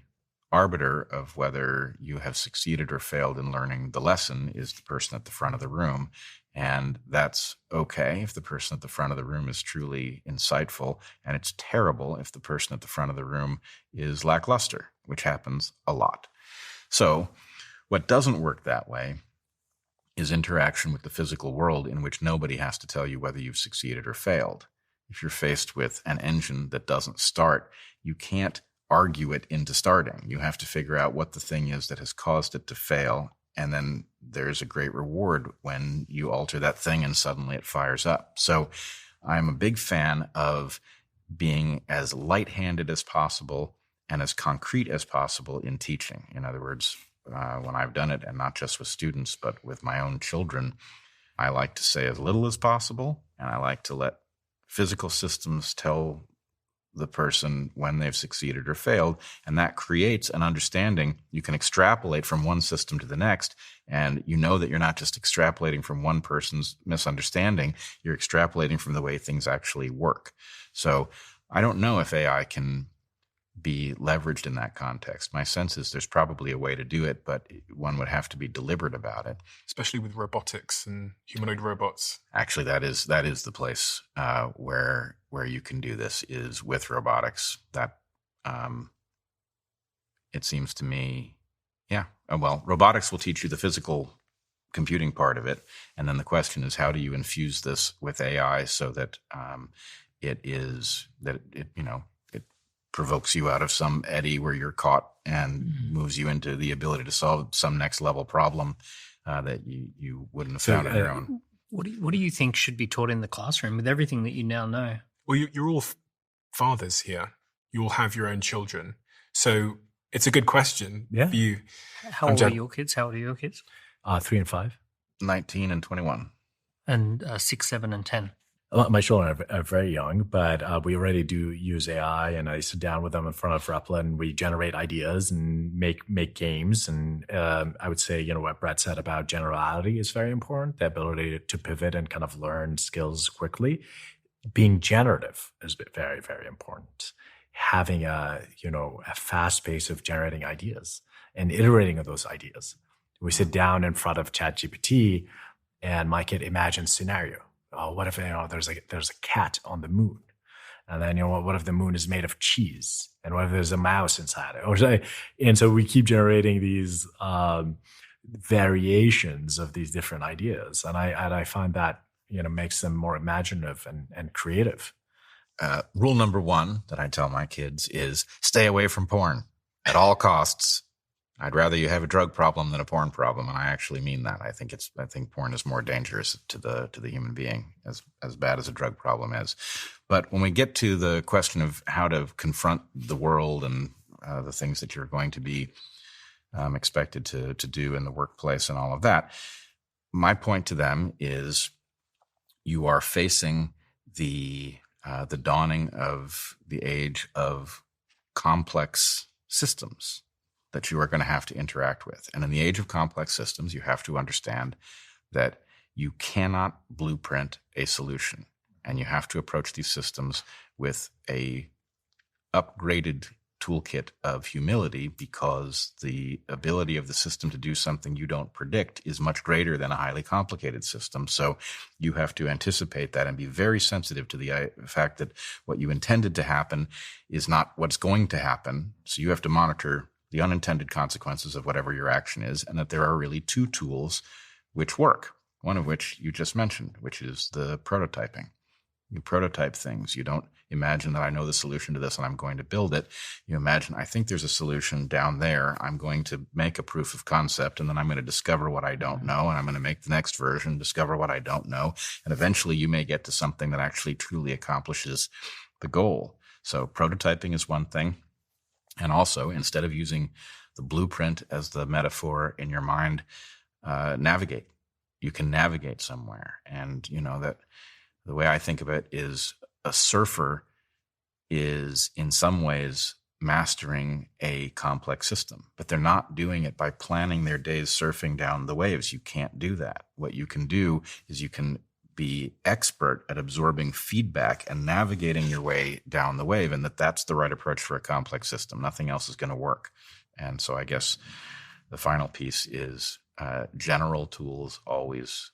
arbiter of whether you have succeeded or failed in learning the lesson is the person at the front of the room. And that's okay if the person at the front of the room is truly insightful. And it's terrible if the person at the front of the room is lackluster, which happens a lot. So what doesn't work that way is interaction with the physical world, in which nobody has to tell you whether you've succeeded or failed. If you're faced with an engine that doesn't start, you can't argue it into starting. You have to figure out what the thing is that has caused it to fail. And then there's a great reward when you alter that thing and suddenly it fires up. So I'm a big fan of being as light-handed as possible and as concrete as possible in teaching. In other words, when I've done it, and not just with students, but with my own children, I like to say as little as possible, and I like to let physical systems tell the person when they've succeeded or failed, and that creates an understanding. You can extrapolate from one system to the next, and you know that you're not just extrapolating from one person's misunderstanding, you're extrapolating from the way things actually work. So I don't know if AI can be leveraged in that context. My sense is there's probably a way to do it, but one would have to be deliberate about it. Especially with robotics and humanoid robots. Actually, that is the place where you can do this, is with robotics. That it seems to me, yeah. Well, robotics will teach you the physical computing part of it, and then the question is, how do you infuse this with AI so that it provokes you out of some eddy where you're caught and moves you into the ability to solve some next level problem that you wouldn't have found on your own. What do you think should be taught in the classroom with everything that you now know? Well, you're all fathers here. You all have your own children. So it's a good question for you. How old are your kids? 3 and 5. 19 and 21. And 6, 7, and 10. My children are very young, but we already do use AI, and I sit down with them in front of Replit, and we generate ideas and make games. And I would say, what Bret said about generality is very important. The ability to pivot and kind of learn skills quickly. Being generative is very, very important. Having a fast pace of generating ideas and iterating on those ideas. We sit down in front of ChatGPT, and my kid imagines scenario. Oh, what if there's a cat on the moon, and then what if the moon is made of cheese, and what if there's a mouse inside it? And so we keep generating these variations of these different ideas, and I find that makes them more imaginative and creative. Rule number 1 that I tell my kids is stay away from porn at all costs. I'd rather you have a drug problem than a porn problem, and I actually mean that. I think porn is more dangerous to the human being, as bad as a drug problem is. But when we get to the question of how to confront the world and the things that you're going to be expected to do in the workplace and all of that, my point to them is you are facing the dawning of the age of complex systems that you are going to have to interact with. And in the age of complex systems, you have to understand that you cannot blueprint a solution, and you have to approach these systems with a upgraded toolkit of humility, because the ability of the system to do something you don't predict is much greater than a highly complicated system. So you have to anticipate that and be very sensitive to the fact that what you intended to happen is not what's going to happen. So you have to monitor the unintended consequences of whatever your action is, and that there are really 2 tools which work, one of which you just mentioned, which is the prototyping. You prototype things. You don't imagine that I know the solution to this and I'm going to build it. You imagine, I think there's a solution down there. I'm going to make a proof of concept, and then I'm going to discover what I don't know, and I'm going to make the next version, discover what I don't know, and eventually you may get to something that actually truly accomplishes the goal. So prototyping is one thing. And also, instead of using the blueprint as the metaphor in your mind, navigate. You can navigate somewhere. And, that the way I think of it is a surfer is in some ways mastering a complex system, but they're not doing it by planning their days surfing down the waves. You can't do that. What you can do is you can be expert at absorbing feedback and navigating your way down the wave, and that's the right approach for a complex system. Nothing else is going to work. And so I guess the final piece is general tools, always,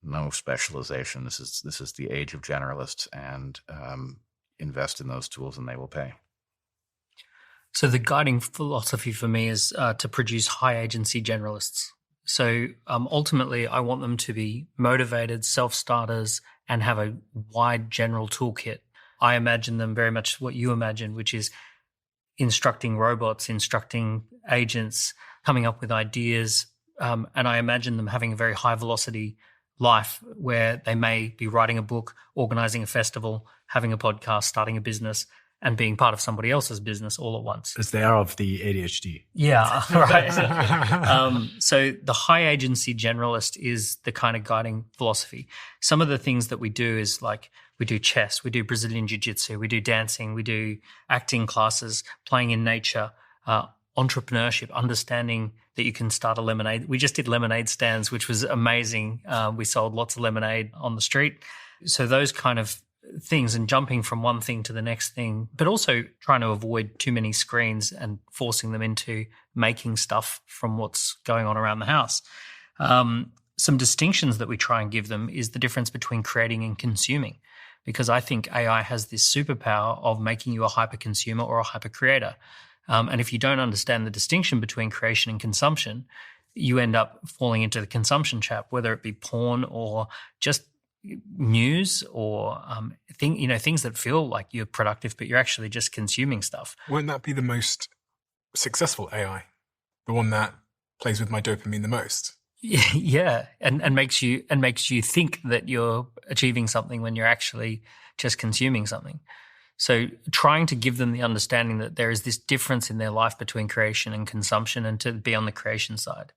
no specialization. This is the age of generalists, and invest in those tools and they will pay. So the guiding philosophy for me is to produce high agency generalists. So ultimately, I want them to be motivated, self-starters, and have a wide general toolkit. I imagine them very much what you imagine, which is instructing robots, instructing agents, coming up with ideas. And I imagine them having a very high velocity life where they may be writing a book, organizing a festival, having a podcast, starting a business, and being part of somebody else's business all at once. As they are of the ADHD. Yeah, right. So the high agency generalist is the kind of guiding philosophy. Some of the things that we do is like we do chess, we do Brazilian jiu-jitsu, we do dancing, we do acting classes, playing in nature, entrepreneurship, understanding that you can start a lemonade. We just did lemonade stands, which was amazing. We sold lots of lemonade on the street. So those kind of things, and jumping from one thing to the next thing, but also trying to avoid too many screens and forcing them into making stuff from what's going on around the house. Some distinctions that we try and give them is the difference between creating and consuming, because I think AI has this superpower of making you a hyper consumer or a hyper creator. And if you don't understand the distinction between creation and consumption, you end up falling into the consumption trap, whether it be porn or just news or things that feel like you're productive, but you're actually just consuming stuff. Won't that be the most successful AI? The one that plays with my dopamine the most? Yeah, and makes you think that you're achieving something when you're actually just consuming something. So trying to give them the understanding that there is this difference in their life between creation and consumption, and to be on the creation side.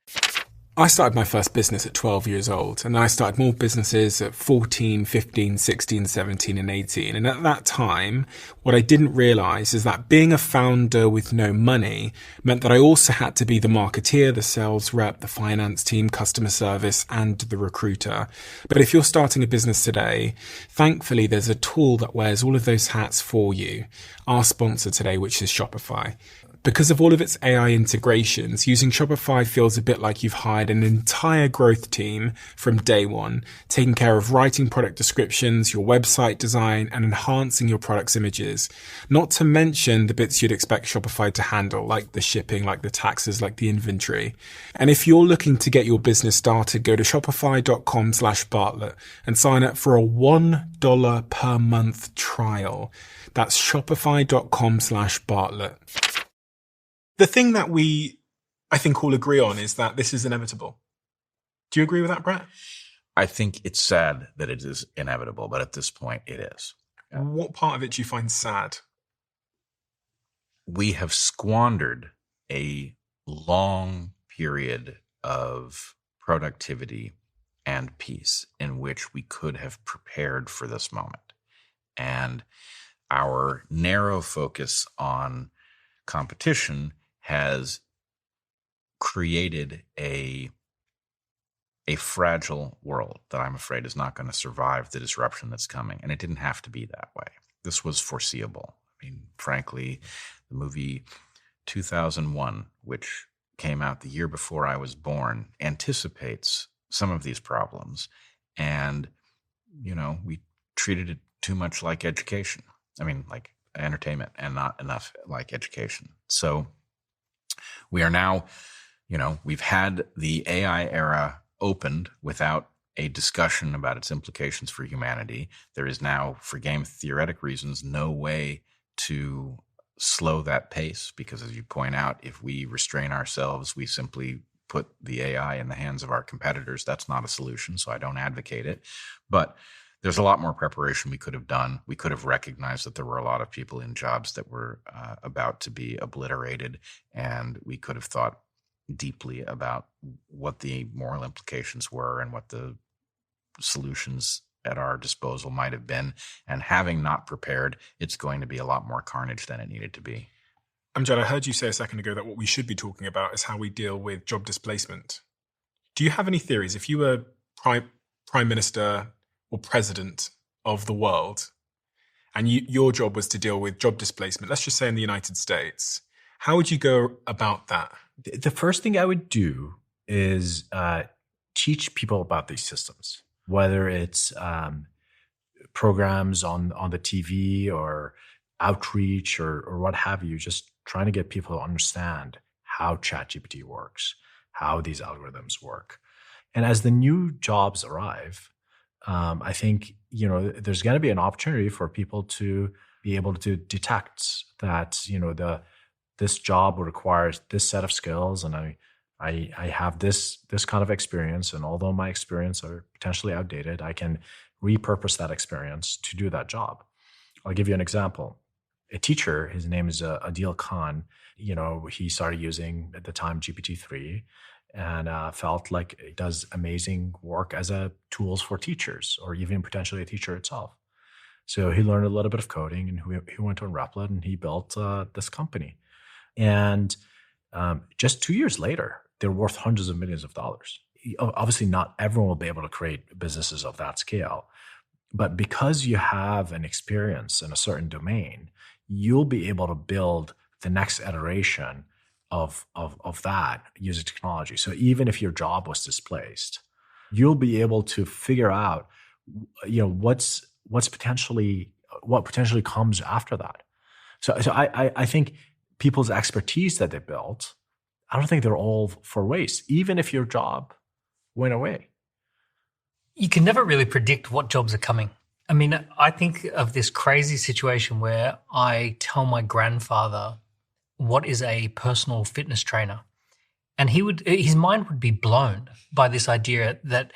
I started my first business at 12 years old, and then I started more businesses at 14, 15, 16, 17, and 18. And at that time, what I didn't realize is that being a founder with no money meant that I also had to be the marketeer, the sales rep, the finance team, customer service, and the recruiter. But if you're starting a business today, thankfully, there's a tool that wears all of those hats for you. Our sponsor today, which is Shopify. Because of all of its AI integrations, using Shopify feels a bit like you've hired an entire growth team from day one, taking care of writing product descriptions, your website design, and enhancing your product's images. Not to mention the bits you'd expect Shopify to handle, like the shipping, like the taxes, like the inventory. And if you're looking to get your business started, go to shopify.com/Bartlett and sign up for a $1 per month trial. That's shopify.com/Bartlett. The thing that I think, all agree on is that this is inevitable. Do you agree with that, Bret? I think it's sad that it is inevitable, but at this point it is. What part of it do you find sad? We have squandered a long period of productivity and peace in which we could have prepared for this moment. And our narrow focus on competition has created a fragile world that I'm afraid is not going to survive the disruption that's coming. And it didn't have to be that way. This was foreseeable. I mean, frankly, the movie 2001, which came out the year before I was born, anticipates some of these problems. And, we treated it too much like education. I mean, like entertainment, and not enough like education. So we are now, we've had the AI era opened without a discussion about its implications for humanity. There is now, for game theoretic reasons, no way to slow that pace, because as you point out, if we restrain ourselves, we simply put the AI in the hands of our competitors. That's not a solution, so I don't advocate it. But there's a lot more preparation we could have done. We could have recognized that there were a lot of people in jobs that were about to be obliterated, and we could have thought deeply about what the moral implications were and what the solutions at our disposal might have been. And having not prepared, it's going to be a lot more carnage than it needed to be. Amjad, I heard you say a second ago that what we should be talking about is how we deal with job displacement. Do you have any theories? If you were Prime Minister, or president of the world, and your job was to deal with job displacement, let's just say in the United States, how would you go about that? The first thing I would do is teach people about these systems, whether it's programs on the TV or outreach or what have you, just trying to get people to understand how ChatGPT works, how these algorithms work. And as the new jobs arrive, I think, there's going to be an opportunity for people to be able to detect that, this job requires this set of skills, and I have this kind of experience, and although my experience are potentially outdated, I can repurpose that experience to do that job. I'll give you an example. A teacher, his name is Adil Khan, he started using at the time GPT-3 and felt like it does amazing work as a tools for teachers or even potentially a teacher itself. So he learned a little bit of coding and he went to Replit and he built this company. And just 2 years later, they're worth hundreds of millions of dollars. Obviously, not everyone will be able to create businesses of that scale. But because you have an experience in a certain domain, you'll be able to build the next iteration of that using technology. So even if your job was displaced, you'll be able to figure out, what potentially comes after that. So I think people's expertise that they built, I don't think they're all for waste, even if your job went away. You can never really predict what jobs are coming. I mean, I think of this crazy situation where I tell my grandfather what is a personal fitness trainer, and his mind would be blown by this idea that,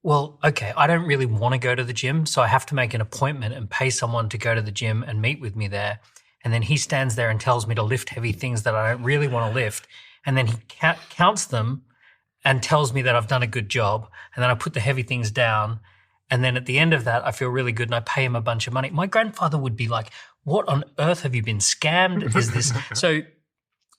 well, okay, I don't really want to go to the gym, so I have to make an appointment and pay someone to go to the gym and meet with me there. And then he stands there and tells me to lift heavy things that I don't really want to lift. And then he counts them and tells me that I've done a good job. And then I put the heavy things down. And then at the end of that, I feel really good and I pay him a bunch of money. My grandfather would be like, what on earth, have you been scammed? Is this? So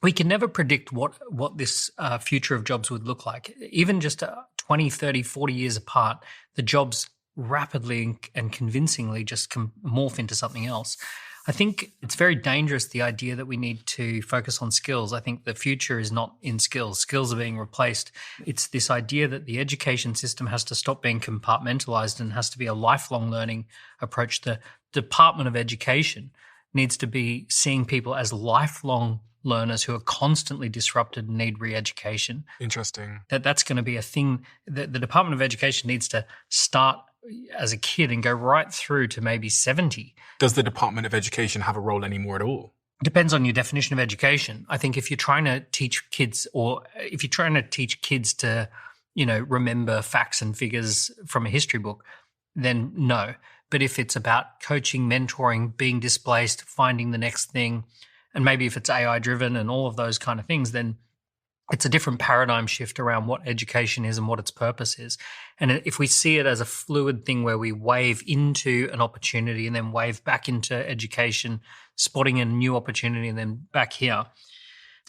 we can never predict what this future of jobs would look like. Even just 20, 30, 40 years apart, the jobs rapidly and convincingly just can morph into something else. I think it's very dangerous, the idea that we need to focus on skills. I think the future is not in skills. Skills are being replaced. It's this idea that the education system has to stop being compartmentalized and has to be a lifelong learning approach. The Department of Education needs to be seeing people as lifelong learners who are constantly disrupted and need re-education. Interesting. That's going to be a thing that the Department of Education needs to start as a kid and go right through to maybe 70. Does the Department of Education have a role anymore at all? It depends on your definition of education. I think if you're trying to teach kids to, remember facts and figures from a history book, then no. But if it's about coaching, mentoring, being displaced, finding the next thing, and maybe if it's AI driven and all of those kind of things, then it's a different paradigm shift around what education is and what its purpose is. And if we see it as a fluid thing where we wave into an opportunity and then wave back into education, spotting a new opportunity and then back here,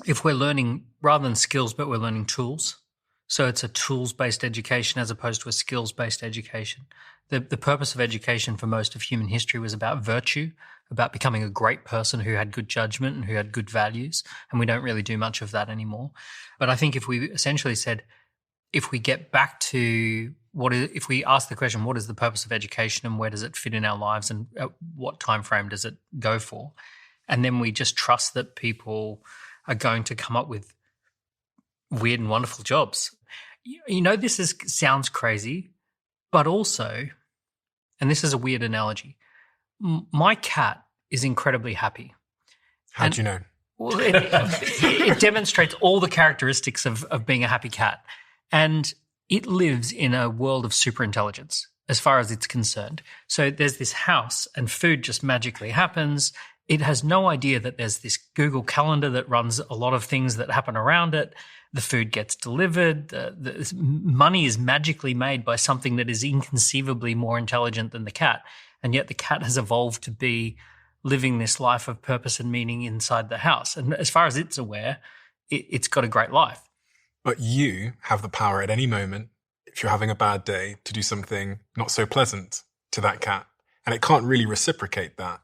if we're learning rather than skills, but we're learning tools, so it's a tools-based education as opposed to a skills-based education. The purpose of education for most of human history was about virtue, about becoming a great person who had good judgment and who had good values, and we don't really do much of that anymore. But I think if we essentially said, if we get back to if we ask the question, what is the purpose of education and where does it fit in our lives and at what time frame does it go for? And then we just trust that people are going to come up with weird and wonderful jobs. This sounds crazy, but also, and this is a weird analogy, my cat is incredibly happy. How do you know? Well, it demonstrates all the characteristics of being a happy cat. And it lives in a world of superintelligence as far as it's concerned. So there's this house and food just magically happens. It has no idea that there's this Google Calendar that runs a lot of things that happen around it. The food gets delivered. The money is magically made by something that is inconceivably more intelligent than the cat. And yet the cat has evolved to be living this life of purpose and meaning inside the house. And as far as it's aware, it's got a great life. But you have the power at any moment, if you're having a bad day, to do something not so pleasant. to that cat, and it can't really reciprocate that.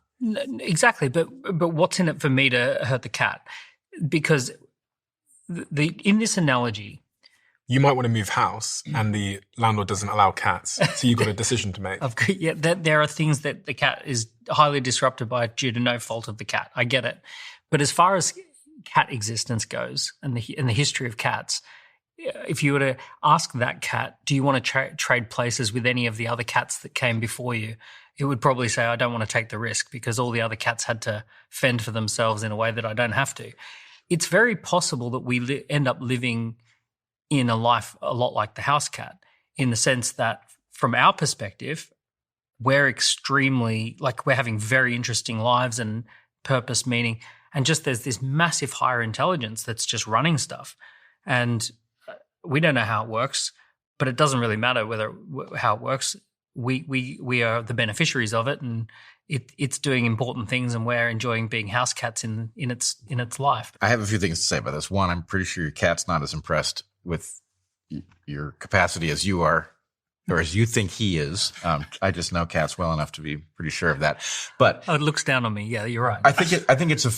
Exactly, but what's in it for me to hurt the cat? Because in this analogy, you might want to move house, and the landlord doesn't allow cats, so you've got a decision to make. Yeah, there are things that the cat is highly disrupted by due to no fault of the cat. I get it, but as far as cat existence goes, and the history of cats, if you were to ask that cat, do you want to trade places with any of the other cats that came before you, it would probably say, I don't want to take the risk because all the other cats had to fend for themselves in a way that I don't have to. It's very possible that we end up living in a life a lot like the house cat, in the sense that from our perspective, we're having very interesting lives and purpose, meaning, and just there's this massive higher intelligence that's just running stuff. And we don't know how it works, but it doesn't really matter how it works. We are the beneficiaries of it, and it's doing important things, and we're enjoying being house cats in its life. I have a few things to say about this. One, I'm pretty sure your cat's not as impressed with your capacity as you are, or as you think he is. I just know cats well enough to be pretty sure of that. But it looks down on me. Yeah, you're right. I think it's a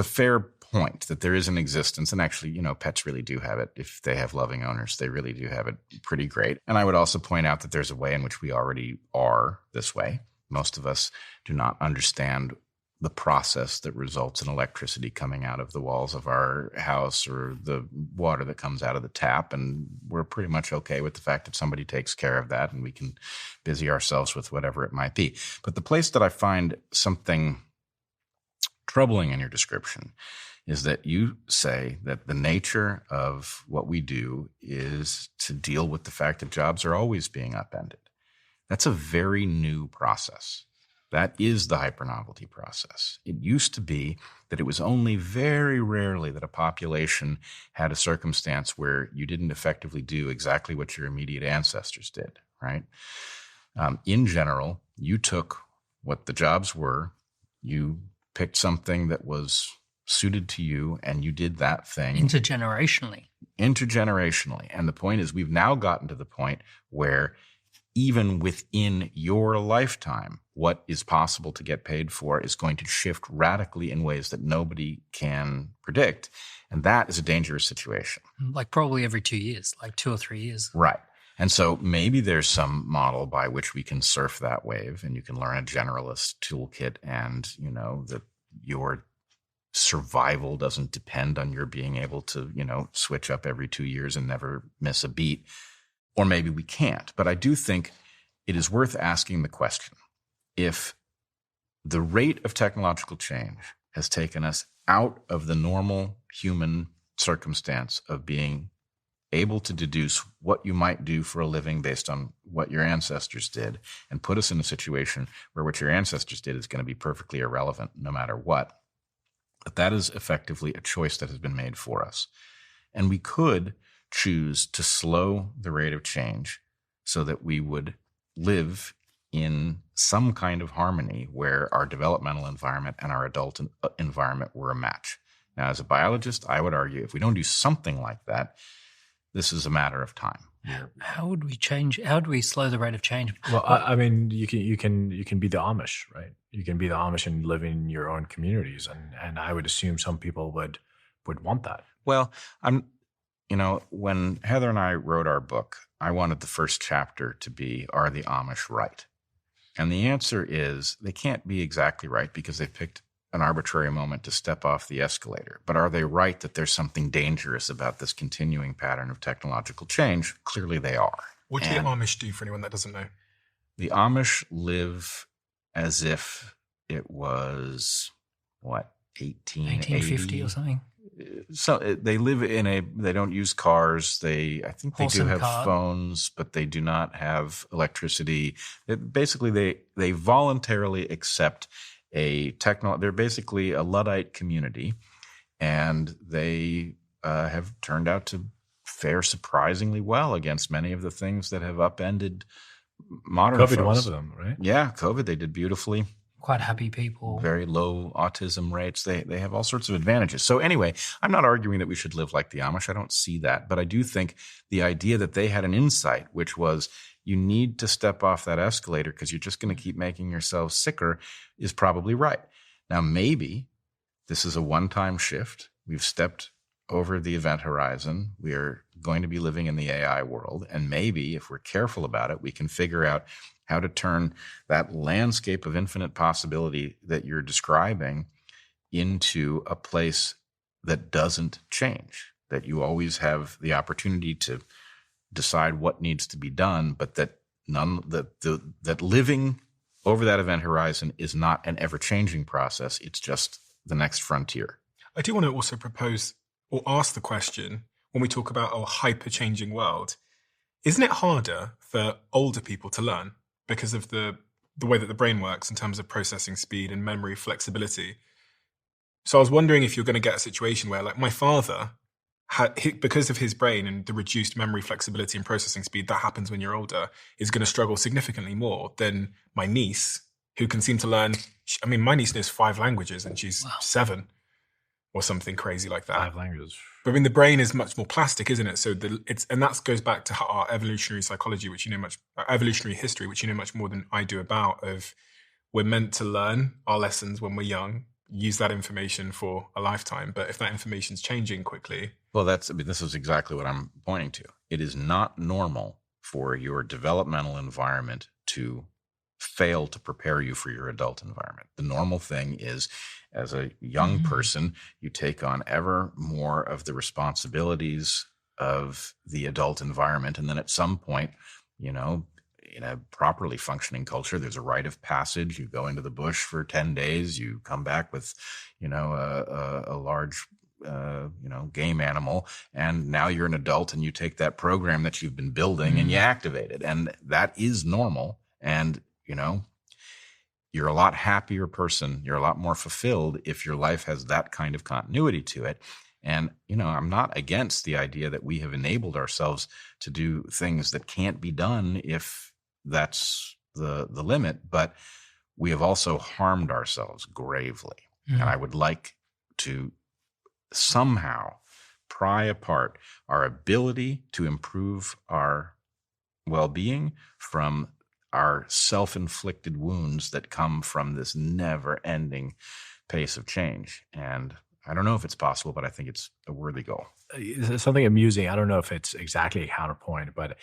fair point that there is an existence, and actually, pets really do have it. If they have loving owners, they really do have it pretty great. And I would also point out that there's a way in which we already are this way. Most of us do not understand the process that results in electricity coming out of the walls of our house or the water that comes out of the tap. And we're pretty much okay with the fact that somebody takes care of that and we can busy ourselves with whatever it might be. But the place that I find something troubling in your description is that you say that the nature of what we do is to deal with the fact that jobs are always being upended. That's a very new process. That is the hypernovelty process. It used to be that it was only very rarely that a population had a circumstance where you didn't effectively do exactly what your immediate ancestors did, right? In general, you took what the jobs were, you picked something that was suited to you, and you did that thing. Intergenerationally. And the point is, we've now gotten to the point where even within your lifetime, what is possible to get paid for is going to shift radically in ways that nobody can predict. And that is a dangerous situation. Like probably every 2 years, like 2 or 3 years. Right. And so maybe there's some model by which we can surf that wave, and you can learn a generalist toolkit, and, that your survival doesn't depend on your being able to, switch up every 2 years and never miss a beat. Or maybe we can't. But I do think it is worth asking the question, if the rate of technological change has taken us out of the normal human circumstance of being able to deduce what you might do for a living based on what your ancestors did, and put us in a situation where what your ancestors did is going to be perfectly irrelevant no matter what, that is effectively a choice that has been made for us. And we could choose to slow the rate of change so that we would live in some kind of harmony where our developmental environment and our adult environment were a match. Now, as a biologist, I would argue if we don't do something like that, this is a matter of time. How would we change? How would we slow the rate of change? Well, I mean, you can be the Amish, right? You can be the Amish and live in your own communities, and I would assume some people would want that. Well, when Heather and I wrote our book, I wanted the first chapter to be, are the Amish right? And the answer is they can't be exactly right because they picked an arbitrary moment to step off the escalator. But are they right that there's something dangerous about this continuing pattern of technological change? Clearly they are. What do the Amish do, for anyone that doesn't know? The Amish live as if it was, 1850 or something? So they live they don't use cars. I think they do have phones, but they do not have electricity. Basically, they voluntarily accept they're basically a Luddite community, and they have turned out to fare surprisingly well against many of the things that have upended modern COVID, folks. one of them, right? Yeah, COVID, they did beautifully. Quite happy people. Very low autism rates. They have all sorts of advantages. So anyway, I'm not arguing that we should live like the Amish. I don't see that. But I do think the idea that they had an insight, which was you need to step off that escalator because you're just going to keep making yourselves sicker is probably right. Now, maybe this is a one-time shift. We've stepped over the event horizon. We are going to be living in the AI world. And maybe if we're careful about it, we can figure out how to turn that landscape of infinite possibility that you're describing into a place that doesn't change, that you always have the opportunity to decide what needs to be done, but that that living over that event horizon is not an ever-changing process. It's just the next frontier. I do want to also propose or ask the question, when we talk about a hyper-changing world, isn't it harder for older people to learn because of the way that the brain works in terms of processing speed and memory flexibility? So I was wondering if you're going to get a situation where, like, my father, because of his brain and the reduced memory flexibility and processing speed that happens when you're older, is going to struggle significantly more than my niece, who can seem to learn. I mean, my niece knows 5 languages and she's 7 or something crazy like that. 5 languages. But I mean, the brain is much more plastic, isn't it? So and that goes back to our evolutionary psychology, which evolutionary history, which you know much more than I do about. Of we're meant to learn our lessons when we're young, use that information for a lifetime. But if that information's changing quickly, well, this is exactly what I'm pointing to. It is not normal for your developmental environment to fail to prepare you for your adult environment. The normal thing is, as a young person, you take on ever more of the responsibilities of the adult environment. And then at some point, in a properly functioning culture, there's a rite of passage. You go into the bush for 10 days, you come back with, a large, game animal. And now you're an adult and you take that program that you've been building and you activate it. And that is normal. And, you're a lot happier person. You're a lot more fulfilled if your life has that kind of continuity to it. And, I'm not against the idea that we have enabled ourselves to do things that can't be done if that's the limit, but we have also harmed ourselves gravely. And I would like to somehow pry apart our ability to improve our well-being from our self-inflicted wounds that come from this never-ending pace of change. And I don't know if it's possible, but I think it's a worthy goal. Something amusing. I don't know if it's exactly a counterpoint, but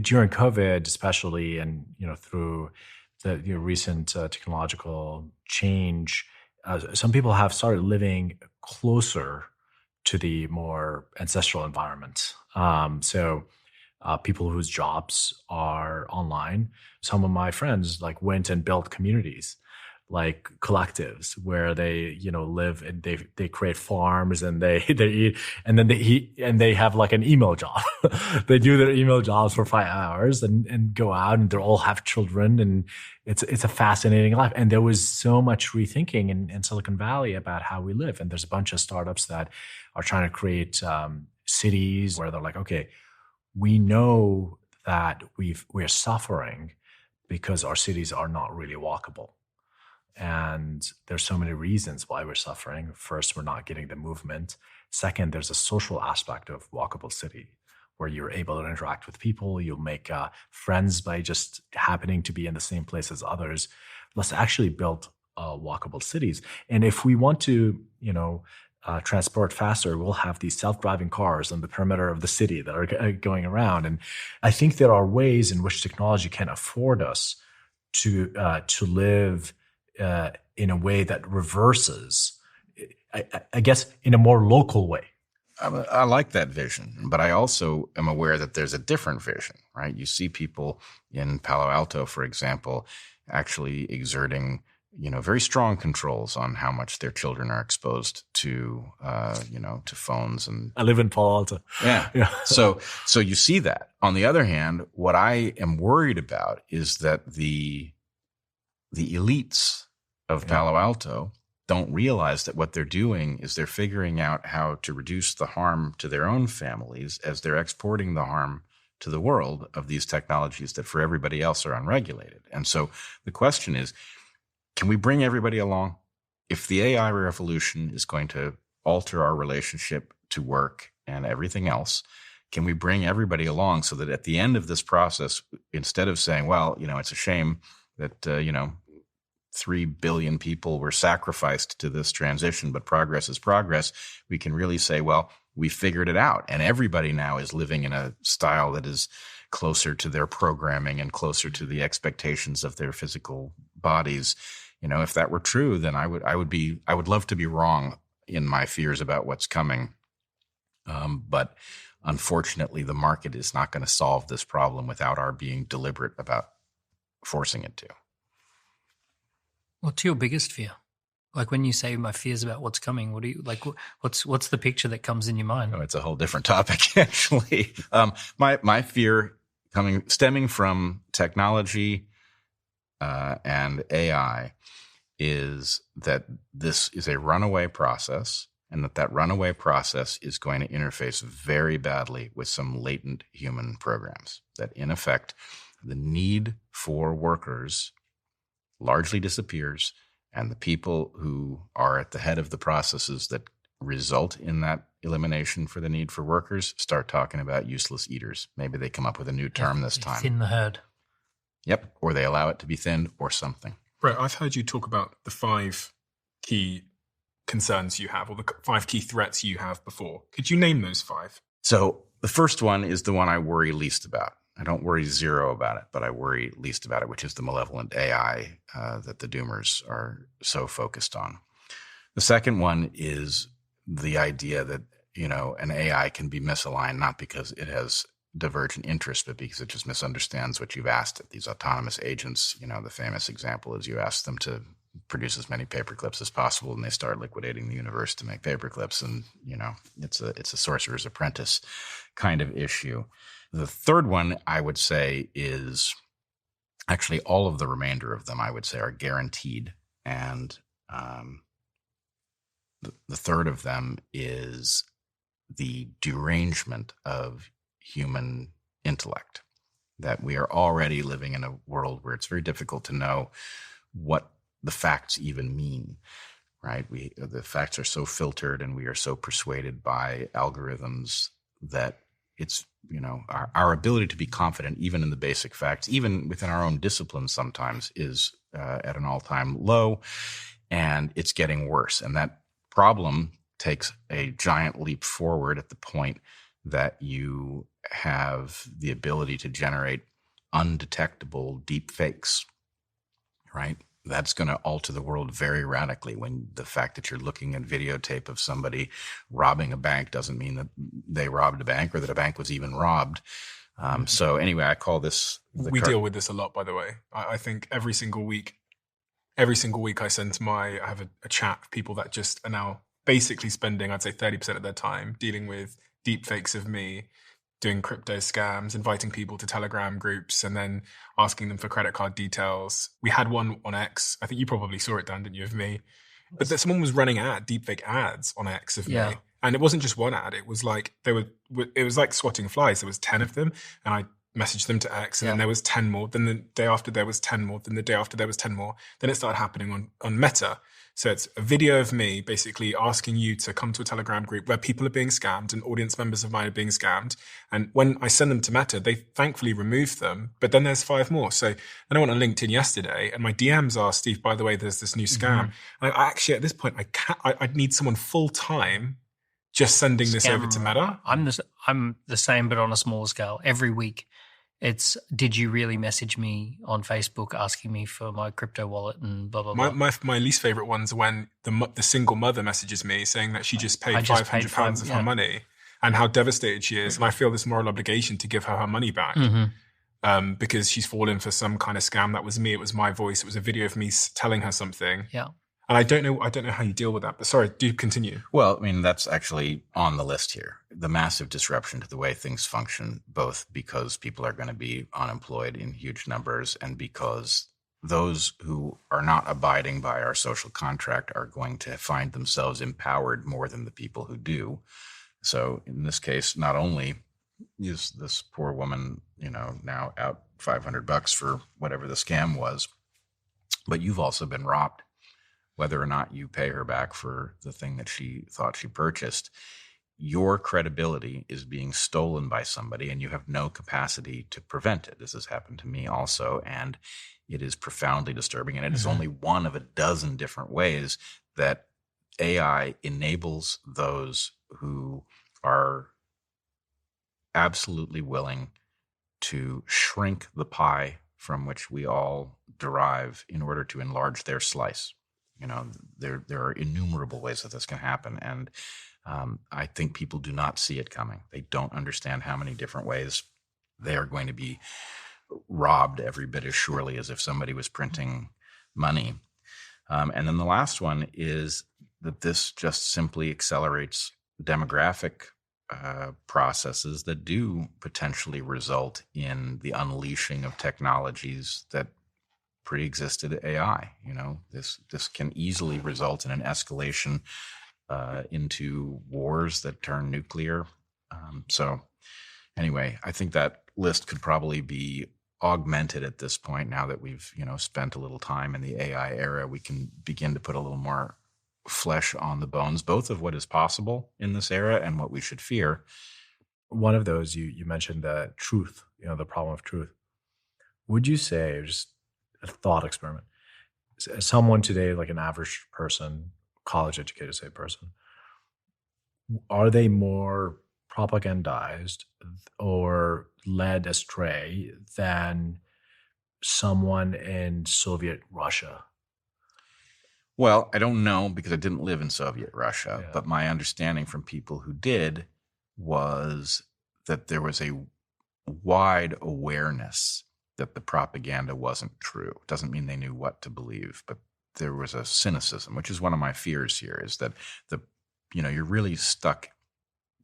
during COVID, especially, and through the recent technological change, some people have started living closer to the more ancestral environment. People whose jobs are online. Some of my friends went and built communities, like collectives, where they live and they create farms and they eat, and then they have an email job. They do their email jobs for 5 hours and go out, and they all have children, and it's a fascinating life. And there was so much rethinking in Silicon Valley about how we live. And there's a bunch of startups that are trying to create cities where they're like, okay, we know that we're suffering because our cities are not really walkable. And there's so many reasons why we're suffering. First, we're not getting the movement. Second, there's a social aspect of walkable city where you're able to interact with people. You'll make friends by just happening to be in the same place as others. Let's actually build walkable cities. And if we want to, transport faster, we'll have these self-driving cars on the perimeter of the city that are going around. And I think there are ways in which technology can afford us to live in a way that reverses, I guess, in a more local way. I like that vision, but I also am aware that there's a different vision, right? You see people in Palo Alto, for example, actually exerting very strong controls on how much their children are exposed to, to phones. And I live in Palo Alto. Yeah. So you see that. On the other hand, what I am worried about is that the elites of Palo Alto don't realize that what they're doing is they're figuring out how to reduce the harm to their own families as they're exporting the harm to the world of these technologies that for everybody else are unregulated. And so the question is, can we bring everybody along? If the AI revolution is going to alter our relationship to work and everything else, can we bring everybody along so that at the end of this process, instead of saying, well, it's a shame that, 3 billion people were sacrificed to this transition, but progress is progress, we can really say, well, we figured it out. And everybody now is living in a style that is closer to their programming and closer to the expectations of their physical bodies. If that were true, then I would love to be wrong in my fears about what's coming. But unfortunately, the market is not going to solve this problem without our being deliberate about forcing it to. What's your biggest fear? Like when you say my fears about what's coming, what do you like? What's the picture that comes in your mind? Oh, it's a whole different topic, actually. My fear stemming from technology and AI is that this is a runaway process, and that runaway process is going to interface very badly with some latent human programs. That in effect, the need for workers largely disappears, and the people who are at the head of the processes that result in that elimination for the need for workers start talking about useless eaters. Maybe they come up with a new term this time. Thin the herd. Yep. Or they allow it to be thinned or something. Bret, I've heard you talk about the 5 key concerns you have, or the 5 key threats you have before. Could you name those 5? So the first one is the one I worry least about. I don't worry zero about it, but I worry least about it, which is the malevolent AI that the doomers are so focused on. The second one is the idea that, an AI can be misaligned, not because it has divergent interests, but because it just misunderstands what you've asked it. These autonomous agents, the famous example is you ask them to produce as many paper clips as possible, and they start liquidating the universe to make paper clips. And, it's a sorcerer's apprentice kind of issue. The third one, I would say, is actually all of the remainder of them, I would say, are guaranteed. And the third of them is the derangement of human intellect, that we are already living in a world where it's very difficult to know what the facts even mean, right? The facts are so filtered, and we are so persuaded by algorithms that it's, our ability to be confident, even in the basic facts, even within our own discipline sometimes, is at an all-time low, and it's getting worse. And that problem takes a giant leap forward at the point that you have the ability to generate undetectable deep fakes, right? That's going to alter the world very radically. When the fact that you're looking at videotape of somebody robbing a bank doesn't mean that they robbed a bank or that a bank was even robbed. So anyway, I call this... We deal with this a lot, by the way. I think every single week I have a chat of people that just are now basically spending, I'd say 30% of their time dealing with deep fakes of me, doing crypto scams, inviting people to Telegram groups, and then asking them for credit card details. We had one on X. I think you probably saw it, Dan, didn't you, of me? But that someone was running deepfake ads on X of me. And it wasn't just one ad. It was like it was like swatting flies. There was 10 of them, and I messaged them to X, and then there was 10 more. Then the day after there was 10 more. Then the day after there was 10 more. Then it started happening on Meta. So it's a video of me basically asking you to come to a Telegram group where people are being scammed and audience members of mine are being scammed. And when I send them to Meta, they thankfully remove them. But then there's 5 more. So then I went on LinkedIn yesterday, and my DMs are, Steve, by the way, there's this new scam. And I actually, at this point, I need someone full time just sending this over to Meta. I'm the same, but on a smaller scale. Every week, it's, did you really message me on Facebook asking me for my crypto wallet and blah, blah, blah. My least favorite ones are when the single mother messages me saying that she just paid £500 of her money and how devastated she is. And I feel this moral obligation to give her money back because she's fallen for some kind of scam. That was me. It was my voice. It was a video of me telling her something. Yeah. And I don't know how you deal with that, but sorry, do continue. Well, I mean, that's actually on the list here. The massive disruption to the way things function, both because people are going to be unemployed in huge numbers and because those who are not abiding by our social contract are going to find themselves empowered more than the people who do. So in this case, not only is this poor woman, now out $500 for whatever the scam was, but you've also been robbed. Whether or not you pay her back for the thing that she thought she purchased, your credibility is being stolen by somebody and you have no capacity to prevent it. This has happened to me also, and it is profoundly disturbing. And it is only one of a dozen different ways that AI enables those who are absolutely willing to shrink the pie from which we all derive in order to enlarge their slice. There are innumerable ways that this can happen. And I think people do not see it coming. They don't understand how many different ways they are going to be robbed every bit as surely as if somebody was printing money. And then the last one is that this just simply accelerates demographic processes that do potentially result in the unleashing of technologies that pre-existed AI. This can easily result in an escalation into wars that turn nuclear. So anyway, I think that list could probably be augmented at this point. Now that we've, spent a little time in the AI era, we can begin to put a little more flesh on the bones, both of what is possible in this era and what we should fear. One of those, you mentioned the truth, the problem of truth. Would you say, just a thought experiment, someone today, like an average person, college educated, say, person, are they more propagandized or led astray than someone in Soviet Russia? Well, I don't know because I didn't live in Soviet Russia, but my understanding from people who did was that there was a wide awareness that the propaganda wasn't true. It doesn't mean they knew what to believe, but there was a cynicism, which is one of my fears here, is that you're really stuck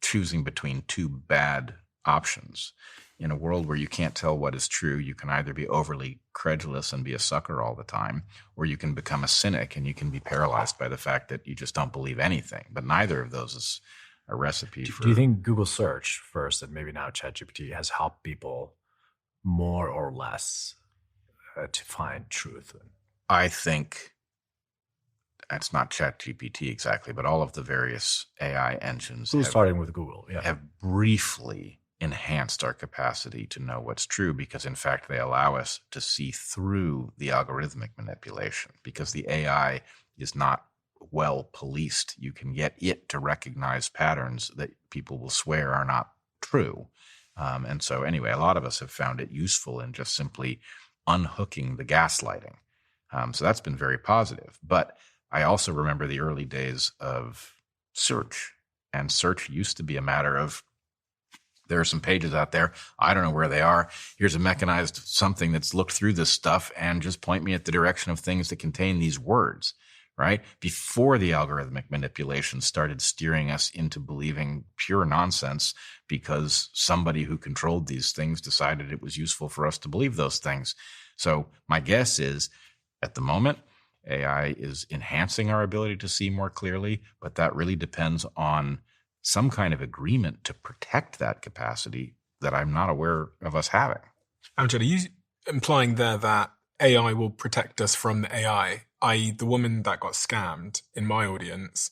choosing between two bad options. In a world where you can't tell what is true, you can either be overly credulous and be a sucker all the time, or you can become a cynic and you can be paralyzed by the fact that you just don't believe anything. But neither of those is a recipe for... Do you think Google search first, and maybe now ChatGPT, has helped people more or less to find truth? I think it's not ChatGPT exactly, but all of the various AI engines starting with Google, have briefly enhanced our capacity to know what's true, because in fact they allow us to see through the algorithmic manipulation, because the AI is not well policed. You can get it to recognize patterns that people will swear are not true. And so anyway, a lot of us have found it useful in just simply unhooking the gaslighting. So that's been very positive. But I also remember the early days of search, and search used to be a matter of, there are some pages out there, I don't know where they are. Here's a mechanized something that's looked through this stuff and just point me at the direction of things that contain these words, right? Before the algorithmic manipulation started steering us into believing pure nonsense because somebody who controlled these things decided it was useful for us to believe those things. So my guess is, at the moment, AI is enhancing our ability to see more clearly, but that really depends on some kind of agreement to protect that capacity that I'm not aware of us having. Amjad, are you implying there that AI will protect us from the AI, i.e. the woman that got scammed in my audience,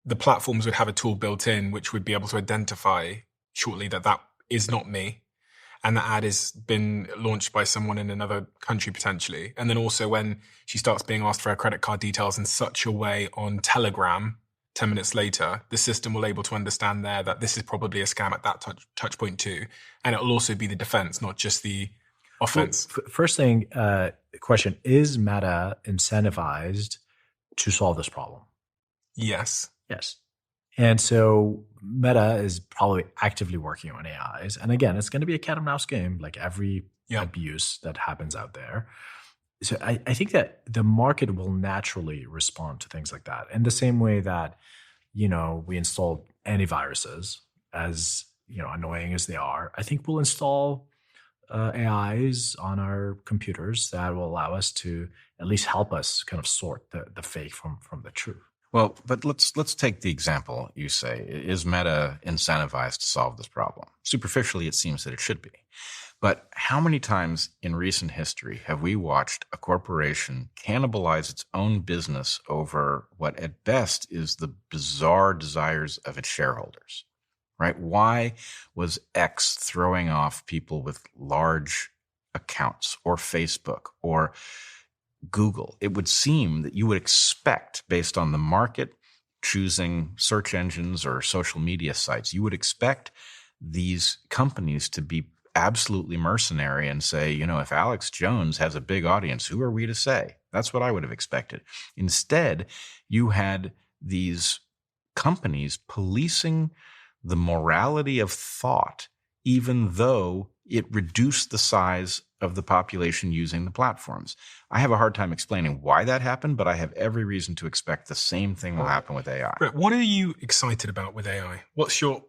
the platforms would have a tool built in which would be able to identify shortly that that is not me, and the ad has been launched by someone in another country potentially. And then also when she starts being asked for her credit card details in such a way on Telegram, 10 minutes later, the system will able to understand there that this is probably a scam at that touch point too. And it will also be the defense, not just the offense. Well, first thing, question, is Meta incentivized to solve this problem? Yes. Yes. And so Meta is probably actively working on AIs. And again, it's going to be a cat and mouse game, like every abuse that happens out there. So I think that the market will naturally respond to things like that. In the same way that, we installed antiviruses, as, annoying as they are, I think we'll install AIs on our computers that will allow us to at least help us kind of sort the fake from the true. Well, but let's take the example you say. Is Meta incentivized to solve this problem? Superficially, it seems that it should be. But how many times in recent history have we watched a corporation cannibalize its own business over what at best is the bizarre desires of its shareholders? right? Why was X throwing off people with large accounts, or Facebook or Google? It would seem that you would expect, based on the market choosing search engines or social media sites, you would expect these companies to be absolutely mercenary and say, if Alex Jones has a big audience, who are we to say? That's what I would have expected. Instead, you had these companies policing the morality of thought, even though it reduced the size of the population using the platforms. I have a hard time explaining why that happened, but I have every reason to expect the same thing will happen with AI. Bret, what are you excited about with AI? What's your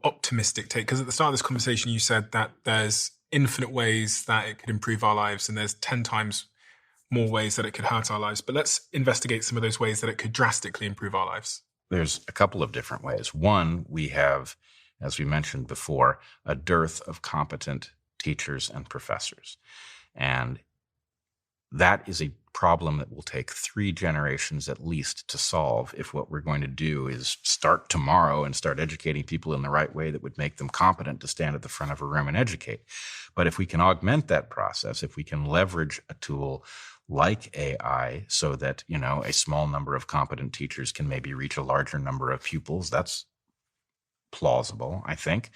optimistic take? Because at the start of this conversation, you said that there's infinite ways that it could improve our lives, and there's 10 times more ways that it could hurt our lives. But let's investigate some of those ways that it could drastically improve our lives. There's a couple of different ways. One, we have, as we mentioned before, a dearth of competent teachers and professors. And that is a problem that will take 3 generations at least to solve if what we're going to do is start tomorrow and start educating people in the right way that would make them competent to stand at the front of a room and educate. But if we can augment that process, if we can leverage a tool like AI so that, a small number of competent teachers can maybe reach a larger number of pupils, that's plausible, I think.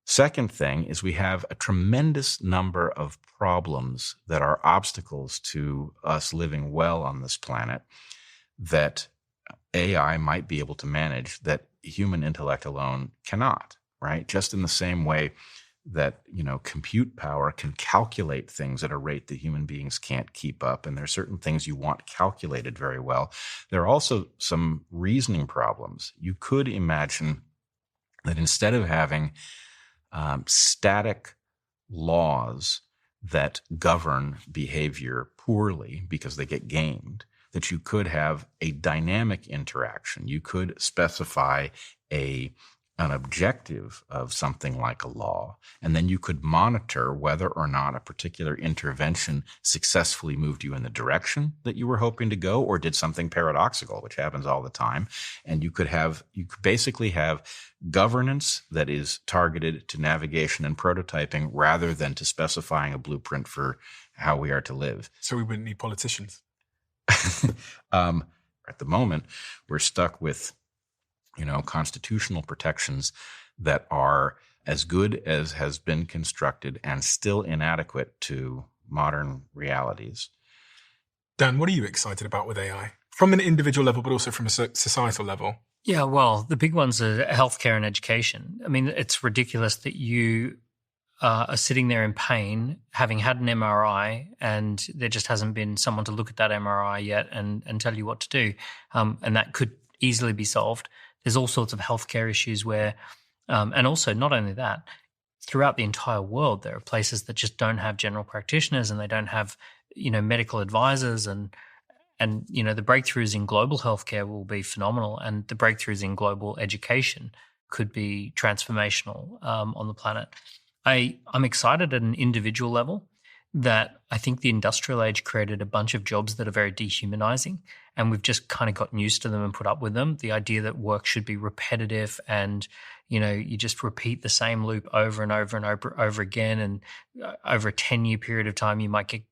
Second thing is we have a tremendous number of problems that are obstacles to us living well on this planet that AI might be able to manage that human intellect alone cannot, right? Just in the same way that, compute power can calculate things at a rate that human beings can't keep up. And there are certain things you want calculated very well. There are also some reasoning problems. You could imagine that instead of having static laws that govern behavior poorly because they get gamed, that you could have a dynamic interaction. You could specify an objective of something like a law, and then you could monitor whether or not a particular intervention successfully moved you in the direction that you were hoping to go or did something paradoxical, which happens all the time. And you could basically have governance that is targeted to navigation and prototyping rather than to specifying a blueprint for how we are to live. So we wouldn't need politicians. At the moment, we're stuck with constitutional protections that are as good as has been constructed and still inadequate to modern realities. Dan, what are you excited about with AI? From an individual level, but also from a societal level? Yeah, well, the big ones are healthcare and education. I mean, it's ridiculous that you are sitting there in pain, having had an MRI, and there just hasn't been someone to look at that MRI yet and tell you what to do. And that could easily be solved. There's all sorts of healthcare issues where, and also not only that, throughout the entire world, there are places that just don't have general practitioners and they don't have, medical advisors and the breakthroughs in global healthcare will be phenomenal, and the breakthroughs in global education could be transformational on the planet. I'm excited at an individual level that I think the industrial age created a bunch of jobs that are very dehumanizing, and we've just kind of gotten used to them and put up with them. The idea that work should be repetitive and, you just repeat the same loop over and over and over again, and over a 10-year period of time, you might get,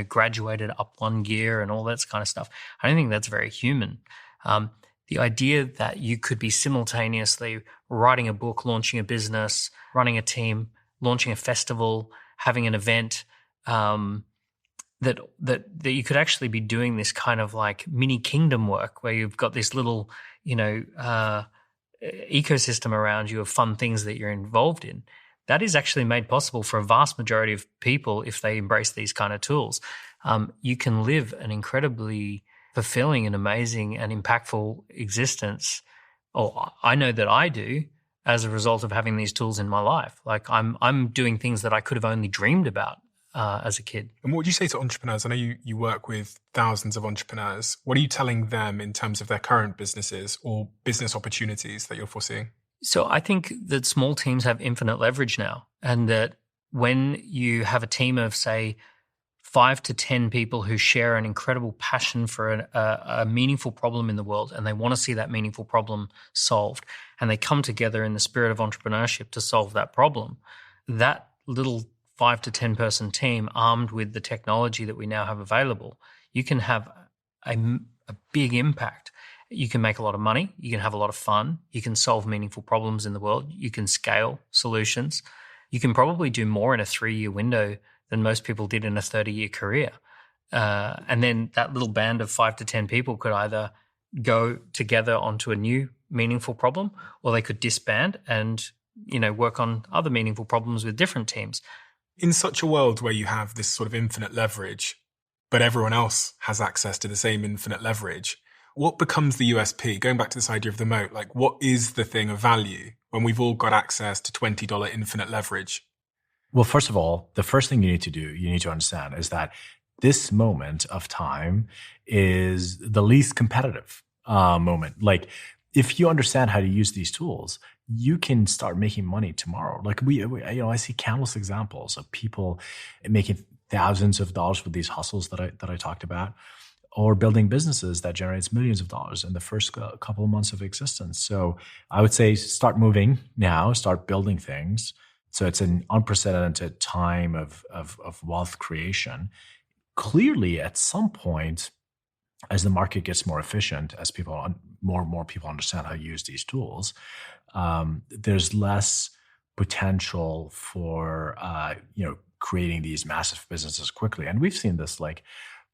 graduated up one gear and all that kind of stuff. I don't think that's very human. The idea that you could be simultaneously writing a book, launching a business, running a team, launching a festival, having an event, that you could actually be doing this kind of like mini kingdom work where you've got this little, ecosystem around you of fun things that you're involved in. That is actually made possible for a vast majority of people if they embrace these kind of tools. You can live an incredibly fulfilling and amazing and impactful existence, or I know that I do, as a result of having these tools in my life. Like I'm doing things that I could have only dreamed about as a kid. And what would you say to entrepreneurs? I know you work with thousands of entrepreneurs. What are you telling them in terms of their current businesses or business opportunities that you're foreseeing? So I think that small teams have infinite leverage now, and that when you have a team of, say, 5 to 10 people who share an incredible passion for a meaningful problem in the world, and they want to see that meaningful problem solved, and they come together in the spirit of entrepreneurship to solve that problem, that little 5 to 10 person team, armed with the technology that we now have available, you can have a big impact. You can make a lot of money. You can have a lot of fun. You can solve meaningful problems in the world. You can scale solutions. You can probably do more in a 3-year window than most people did in a 30-year career. And then that little band of 5 to 10 people could either go together onto a new meaningful problem, or they could disband and, work on other meaningful problems with different teams. In such a world where you have this sort of infinite leverage, but everyone else has access to the same infinite leverage, what becomes the USP? Going back to this idea of the moat, like what is the thing of value when we've all got access to $20 infinite leverage? Well, first of all, the first thing you need to understand is that this moment of time is the least competitive moment. Like, if you understand how to use these tools, you can start making money tomorrow. Like I see countless examples of people making thousands of dollars with these hustles that I talked about, or building businesses that generates millions of dollars in the first couple of months of existence. So I would say start moving now, start building things. So it's an unprecedented time of wealth creation. Clearly, at some point, as the market gets more efficient, as more and more people understand how to use these tools, there's less potential for creating these massive businesses quickly. And we've seen this, like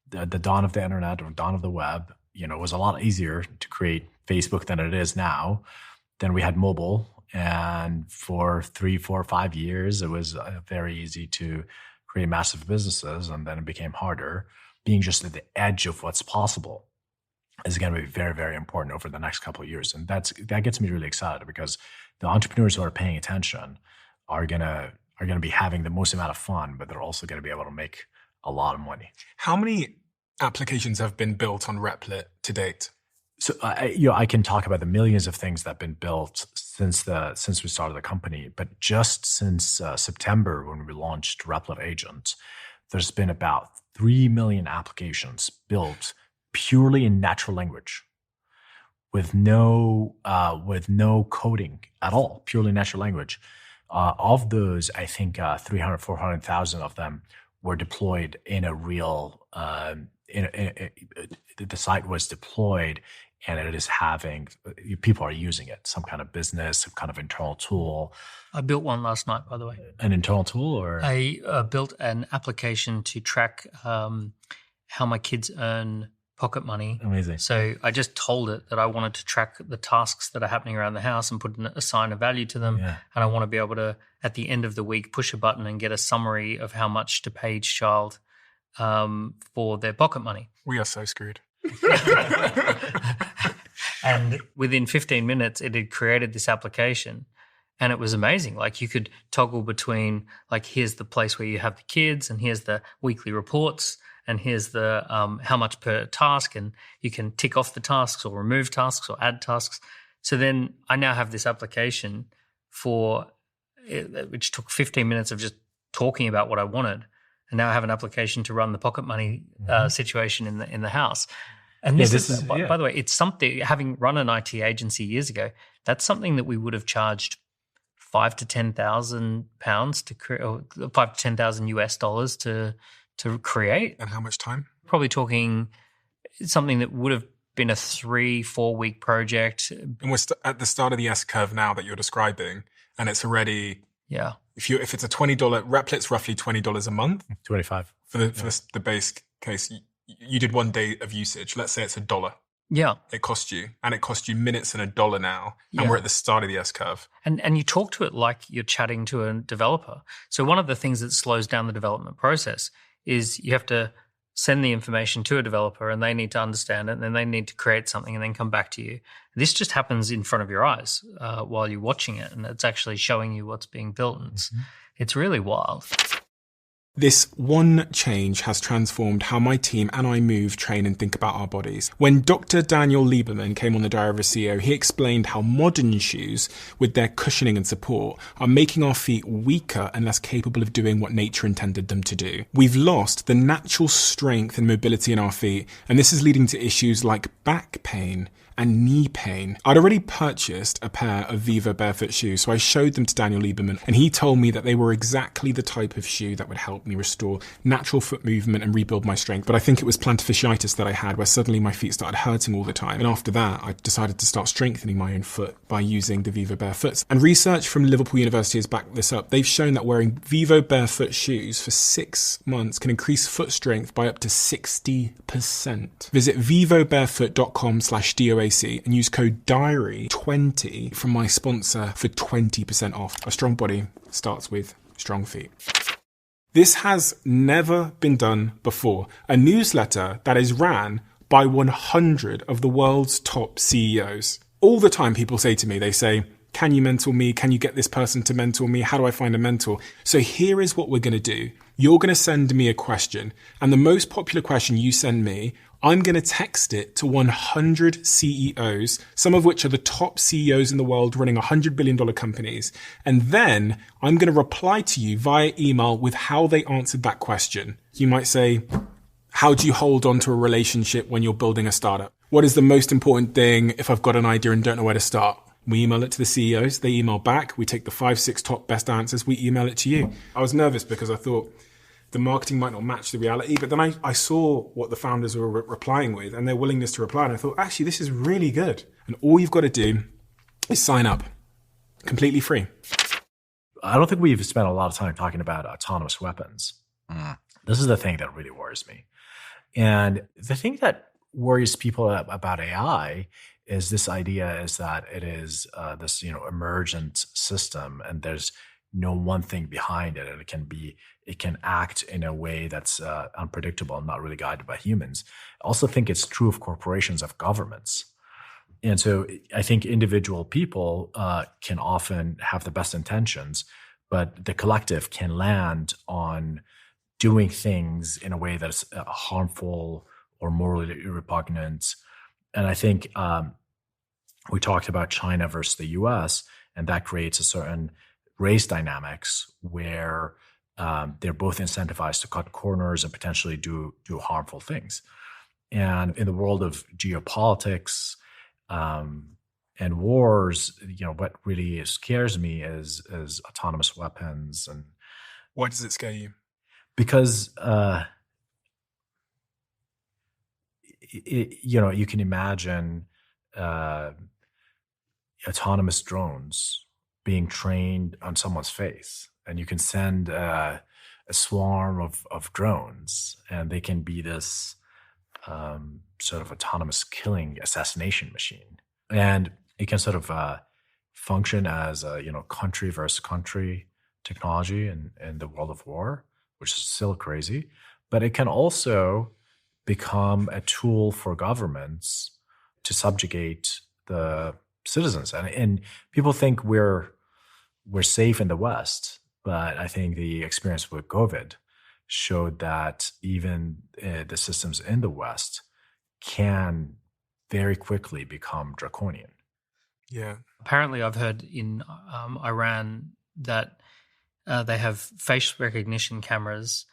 the dawn of the internet or dawn of the web. It was a lot easier to create Facebook than it is now. Then we had mobile. And for 3, 4, 5 years, it was very easy to create massive businesses, and then it became harder. Being just at the edge of what's possible is going to be very, very important over the next couple of years. And that gets me really excited, because the entrepreneurs who are paying attention are going to be having the most amount of fun, but they're also going to be able to make a lot of money. How many applications have been built on Replit to date? So I can talk about the millions of things that have been built since we started the company, but just since September, when we launched Replit Agent, there's been about 3 million applications built purely in natural language, with no coding at all, purely natural language. Of those, I think 300, 400,000 of them were deployed in a real. The site was deployed, and it is people are using it, some kind of business, some kind of internal tool. I built one last night, by the way. An internal tool, or? I built an application to track how my kids earn pocket money. Amazing. So I just told it that I wanted to track the tasks that are happening around the house and assign a value to them. Yeah. And I want to be able to, at the end of the week, push a button and get a summary of how much to pay each child for their pocket money. We are so screwed. And within 15 minutes, it had created this application, and it was amazing. Like, you could toggle between, like, here's the place where you have the kids, and here's the weekly reports, and here's the how much per task, and you can tick off the tasks or remove tasks or add tasks. So then I now have this application which took 15 minutes of just talking about what I wanted. And now I have an application to run the pocket money situation in the house. And by the way, it's something, having run an IT agency years ago, that's something that we would have charged £5,000 to £10,000 to create, or $5,000 to $10,000 US to create. And how much time? Probably talking something that would have been a 3-4 week project. And we're at the start of the S curve now that you're describing, and it's already. Yeah. If it's a $20, Replit's roughly $20 a month. 25 for the base case. You did 1 day of usage. Let's say it's $1. Yeah. It cost you minutes and $1 now. And we're at the start of the S curve. And you talk to it like you're chatting to a developer. So one of the things that slows down the development process is you have to send the information to a developer, and they need to understand it, and then they need to create something and then come back to you. This just happens in front of your eyes while you're watching it, and it's actually showing you what's being built. And it's really wild. This one change has transformed how my team and I move, train, and think about our bodies. When Dr. Daniel Lieberman came on the Diary of a CEO, he explained how modern shoes, with their cushioning and support, are making our feet weaker and less capable of doing what nature intended them to do. We've lost the natural strength and mobility in our feet, and this is leading to issues like back pain and knee pain. I'd already purchased a pair of Vivo barefoot shoes, so I showed them to Daniel Lieberman, and he told me that they were exactly the type of shoe that would help me restore natural foot movement and rebuild my strength. But I think it was plantar fasciitis that I had, where suddenly my feet started hurting all the time. And after that, I decided to start strengthening my own foot by using the Vivo barefoots. And research from Liverpool University has backed this up. They've shown that wearing Vivo barefoot shoes for 6 months can increase foot strength by up to 60%. Visit vivobarefoot.com/DOAC and use code DIARY20 from my sponsor for 20% off. A strong body starts with strong feet. This has never been done before. A newsletter that is ran by 100 of the world's top CEOs. All the time people say to me, they say, can you mentor me? Can you get this person to mentor me? How do I find a mentor? So here is what we're going to do. You're going to send me a question, and the most popular question you send me, I'm going to text it to 100 CEOs, some of which are the top CEOs in the world running $100 billion companies. And then I'm going to reply to you via email with how they answered that question. You might say, how do you hold on to a relationship when you're building a startup? What is the most important thing if I've got an idea and don't know where to start? We email it to the CEOs. They email back. We take the 5-6 top best answers. We email it to you. I was nervous because I thought the marketing might not match the reality. But then I saw what the founders were replying with and their willingness to reply. And I thought, actually, this is really good. And all you've got to do is sign up. Completely free. I don't think we've spent a lot of time talking about autonomous weapons. This is the thing that really worries me. And the thing that worries people about AI is this idea is that it is this emergent system, and there's no one thing behind it, and it can act in a way that's unpredictable and not really guided by humans. I also think it's true of corporations, of governments. And so I think individual people can often have the best intentions, but the collective can land on doing things in a way that's harmful or morally repugnant. And I think we talked about China versus the US, and that creates a certain race dynamics where they're both incentivized to cut corners and potentially do harmful things. And in the world of geopolitics and wars, what really scares me is autonomous weapons. And why does it scare you? Because you can imagine autonomous drones being trained on someone's face, and you can send a swarm of drones, and they can be this sort of autonomous killing assassination machine, and it can sort of function as a country versus country technology in the world of war, which is still crazy. But it can also become a tool for governments to subjugate the citizens. And people think we're safe in the West, but I think the experience with COVID showed that even the systems in the West can very quickly become draconian. Yeah. Apparently, I've heard in Iran that they have face recognition cameras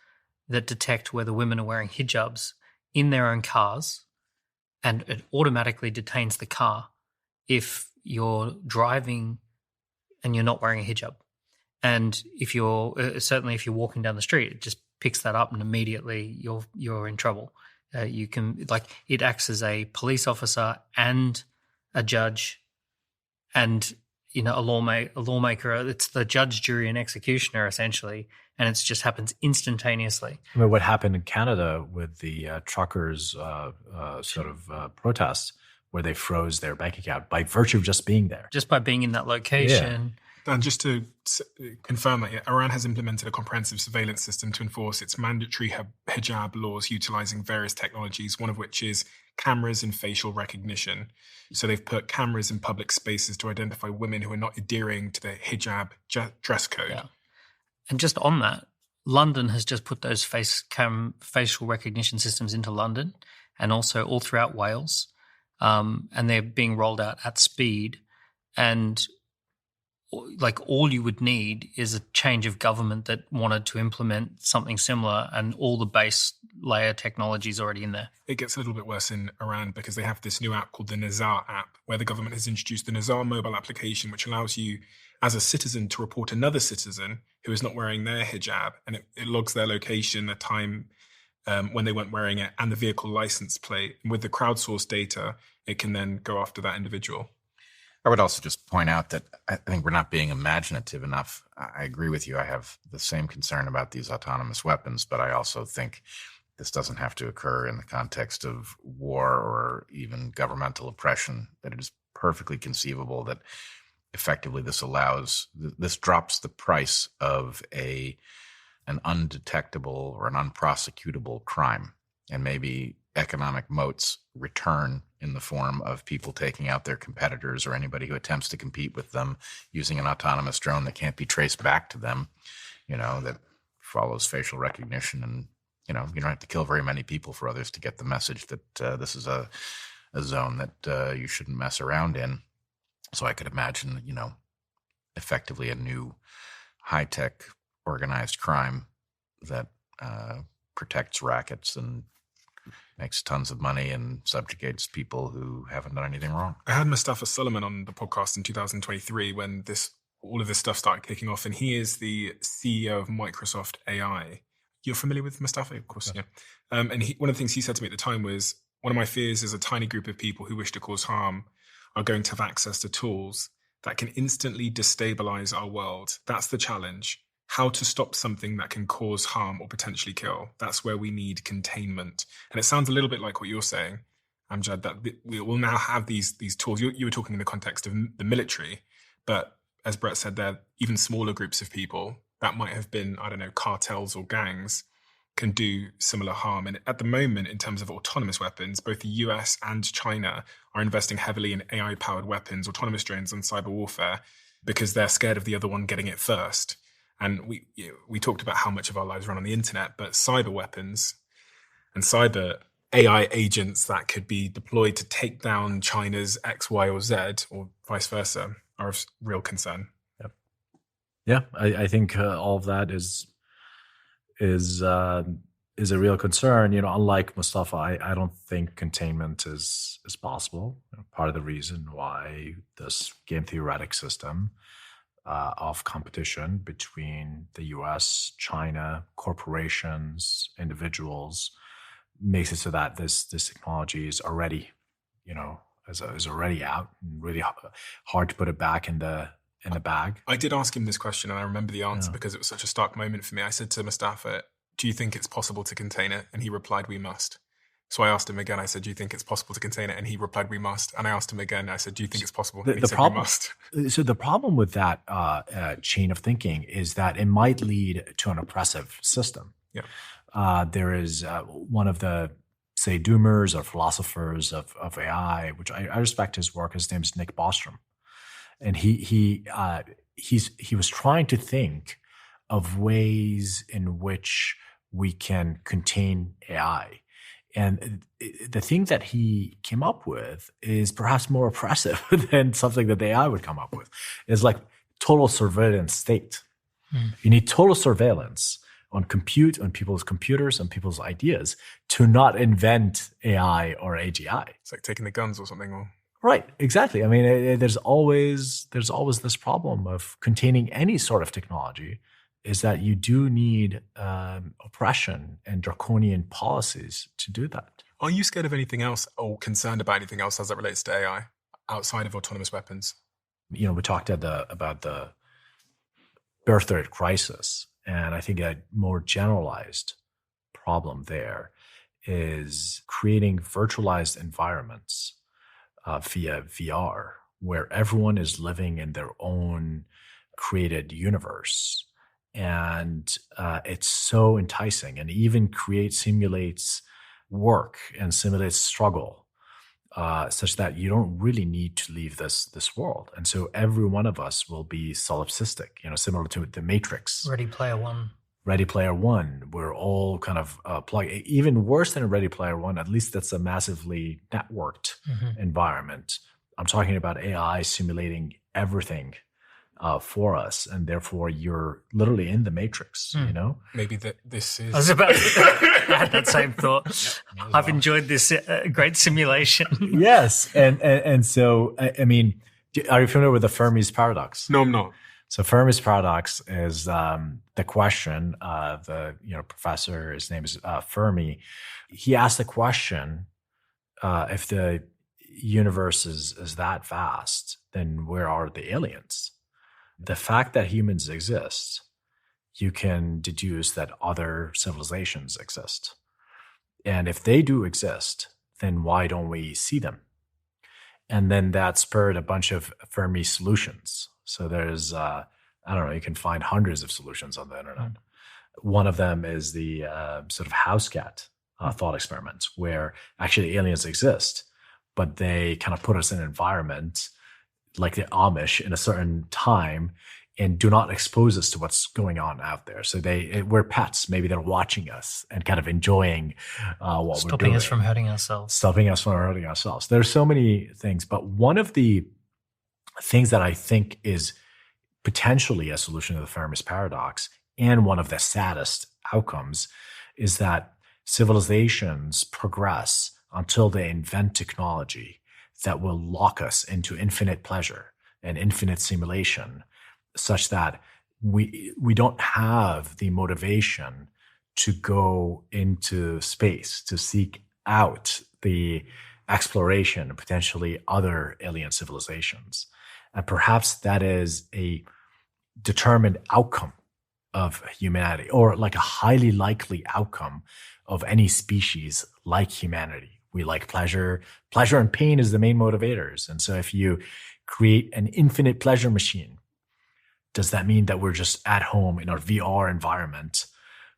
that detect whether women are wearing hijabs in their own cars, and it automatically detains the car if you're driving and you're not wearing a hijab. And if you're certainly if you're walking down the street, it just picks that up and immediately you're in trouble. You can it acts as a police officer and a judge and a lawmaker. It's the judge, jury, and executioner essentially, and it just happens instantaneously. I mean, what happened in Canada with the truckers' protest, where they froze their bank account by virtue of just being there, just by being in that location. Yeah. And just to confirm that, Iran has implemented a comprehensive surveillance system to enforce its mandatory hijab laws utilizing various technologies, one of which is cameras and facial recognition. So they've put cameras in public spaces to identify women who are not adhering to the hijab dress code. Yeah. And just on that, London has just put those facial recognition systems into London and also all throughout Wales. And they're being rolled out at speed. And like all you would need is a change of government that wanted to implement something similar, and all the base layer technology is already in there. It gets a little bit worse in Iran because they have this new app called the Nazar app, where the government has introduced the Nazar mobile application, which allows you as a citizen to report another citizen who is not wearing their hijab, and it logs their location, the time when they weren't wearing it, and the vehicle license plate. And with the crowdsourced data, it can then go after that individual. I would also just point out that I think we're not being imaginative enough. I agree with you. I have the same concern about these autonomous weapons, but I also think this doesn't have to occur in the context of war or even governmental oppression, that it is perfectly conceivable that effectively this drops the price of an undetectable or an unprosecutable crime, and maybe economic moats return in the form of people taking out their competitors or anybody who attempts to compete with them using an autonomous drone that can't be traced back to them, that follows facial recognition. And, you don't have to kill very many people for others to get the message that this is a zone that you shouldn't mess around in. So I could imagine, effectively a new high-tech organized crime that protects rackets and makes tons of money and subjugates people who haven't done anything wrong. I had Mustafa Suleyman on the podcast in 2023 when all of this stuff started kicking off, and he is the CEO of Microsoft AI. You're familiar with Mustafa? Of course, yeah. And one of the things he said to me at the time was, one of my fears is a tiny group of people who wish to cause harm are going to have access to tools that can instantly destabilize our world. That's the challenge. How to stop something that can cause harm or potentially kill. That's where we need containment. And it sounds a little bit like what you're saying, Amjad, that we will now have these tools. You were talking in the context of the military, but as Bret said, there are even smaller groups of people that might have been, cartels or gangs, can do similar harm. And at the moment, in terms of autonomous weapons, both the US and China are investing heavily in AI-powered weapons, autonomous drones, and cyber warfare because they're scared of the other one getting it first. And we talked about how much of our lives run on the internet, but cyber weapons and cyber AI agents that could be deployed to take down China's X, Y, or Z, or vice versa, are of real concern. Yep. Yeah, I think all of that is a real concern. Unlike Mustafa, I don't think containment is possible. Part of the reason why this game theoretic system of competition between the US, China, corporations, individuals makes it so that this technology is already, is already out, and really hard to put it back in the bag. I did ask him this question, and I remember the answer because it was such a stark moment for me. I said to Mustafa, do you think it's possible to contain it? And he replied, we must. So I asked him again, I said, do you think it's possible to contain it? And he replied, we must. And I asked him again, I said, do you think it's possible? And he said, we must. So the problem with that chain of thinking is that it might lead to an oppressive system. Yeah. There is one of the, say, doomers or philosophers of AI, which I respect his work. His name is Nick Bostrom. And he was trying to think of ways in which we can contain AI. And the thing that he came up with is perhaps more oppressive than something that the AI would come up with. It's like total surveillance state. You need total surveillance on people's computers, and people's ideas to not invent AI or AGI. It's like taking the guns or something. Right, exactly. I mean, there's always this problem of containing any sort of technology, is that you do need oppression and draconian policies to do that. Are you scared of anything else or concerned about anything else as it relates to AI outside of autonomous weapons? We talked about the birth rate crisis, and I think a more generalized problem there is creating virtualized environments via VR, where everyone is living in their own created universe. And it's so enticing, and even simulates work and simulates struggle, such that you don't really need to leave this world. And so every one of us will be solipsistic, similar to the Matrix. Ready Player One. Ready Player One. We're all kind of plugged. Even worse than Ready Player One, at least that's a massively networked environment. I'm talking about AI simulating everything for us, and therefore you're literally in the matrix. You know, maybe this is. I was about to I had that same thought. I've enjoyed this great simulation. Yes, and so I mean, are you familiar with the Fermi's paradox? No, I'm not. So Fermi's paradox is the question. The professor, his name is Fermi. He asked the question: if the universe is that vast, then where are the aliens? The fact that humans exist, you can deduce that other civilizations exist. And if they do exist, then why don't we see them? And then that spurred a bunch of Fermi solutions. So there's, I don't know, you can find hundreds of solutions on the internet. One of them is the sort of house cat thought experiment, where actually aliens exist, but they kind of put us in an environment like the Amish in a certain time and do not expose us to what's going on out there. So we're pets. Maybe they're watching us and kind of enjoying what we're doing. Stopping us from hurting ourselves. Stopping us from hurting ourselves. There's so many things, but one of the things that I think is potentially a solution to the Fermi's paradox, and one of the saddest outcomes, is that civilizations progress until they invent technology that will lock us into infinite pleasure and infinite simulation, such that we don't have the motivation to go into space to seek out the exploration of potentially other alien civilizations. And perhaps that is a determined outcome of humanity, or like a highly likely outcome of any species like humanity. We like pleasure. Pleasure and pain is the main motivators. And so if you create an infinite pleasure machine, does that mean that we're just at home in our VR environment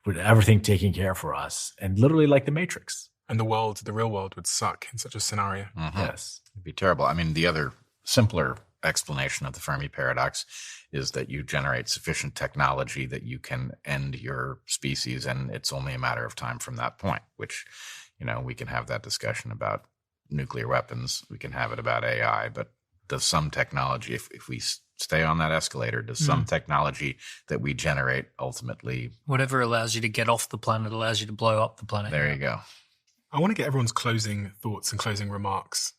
with everything taken care for us, and literally like the Matrix? And the real world would suck in such a scenario. Yes. It'd be terrible. I mean, the other simpler explanation of the Fermi paradox is that you generate sufficient technology that you can end your species, and it's only a matter of time from that point, which, we can have that discussion about nuclear weapons. We can have it about AI, but does some technology, if we stay on that escalator, does some technology that we generate ultimately... Whatever allows you to get off the planet allows you to blow up the planet. There you go. I want to get everyone's closing thoughts and closing remarks.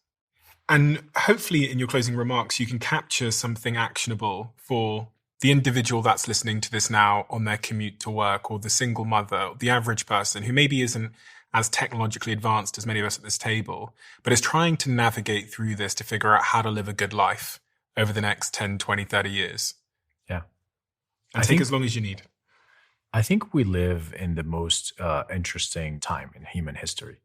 And hopefully in your closing remarks, you can capture something actionable for the individual that's listening to this now on their commute to work, or the single mother, or the average person who maybe isn't as technologically advanced as many of us at this table, but is trying to navigate through this to figure out how to live a good life over the next 10, 20, 30 years. Yeah. And take as long as you need. I think we live in the most interesting time in human history.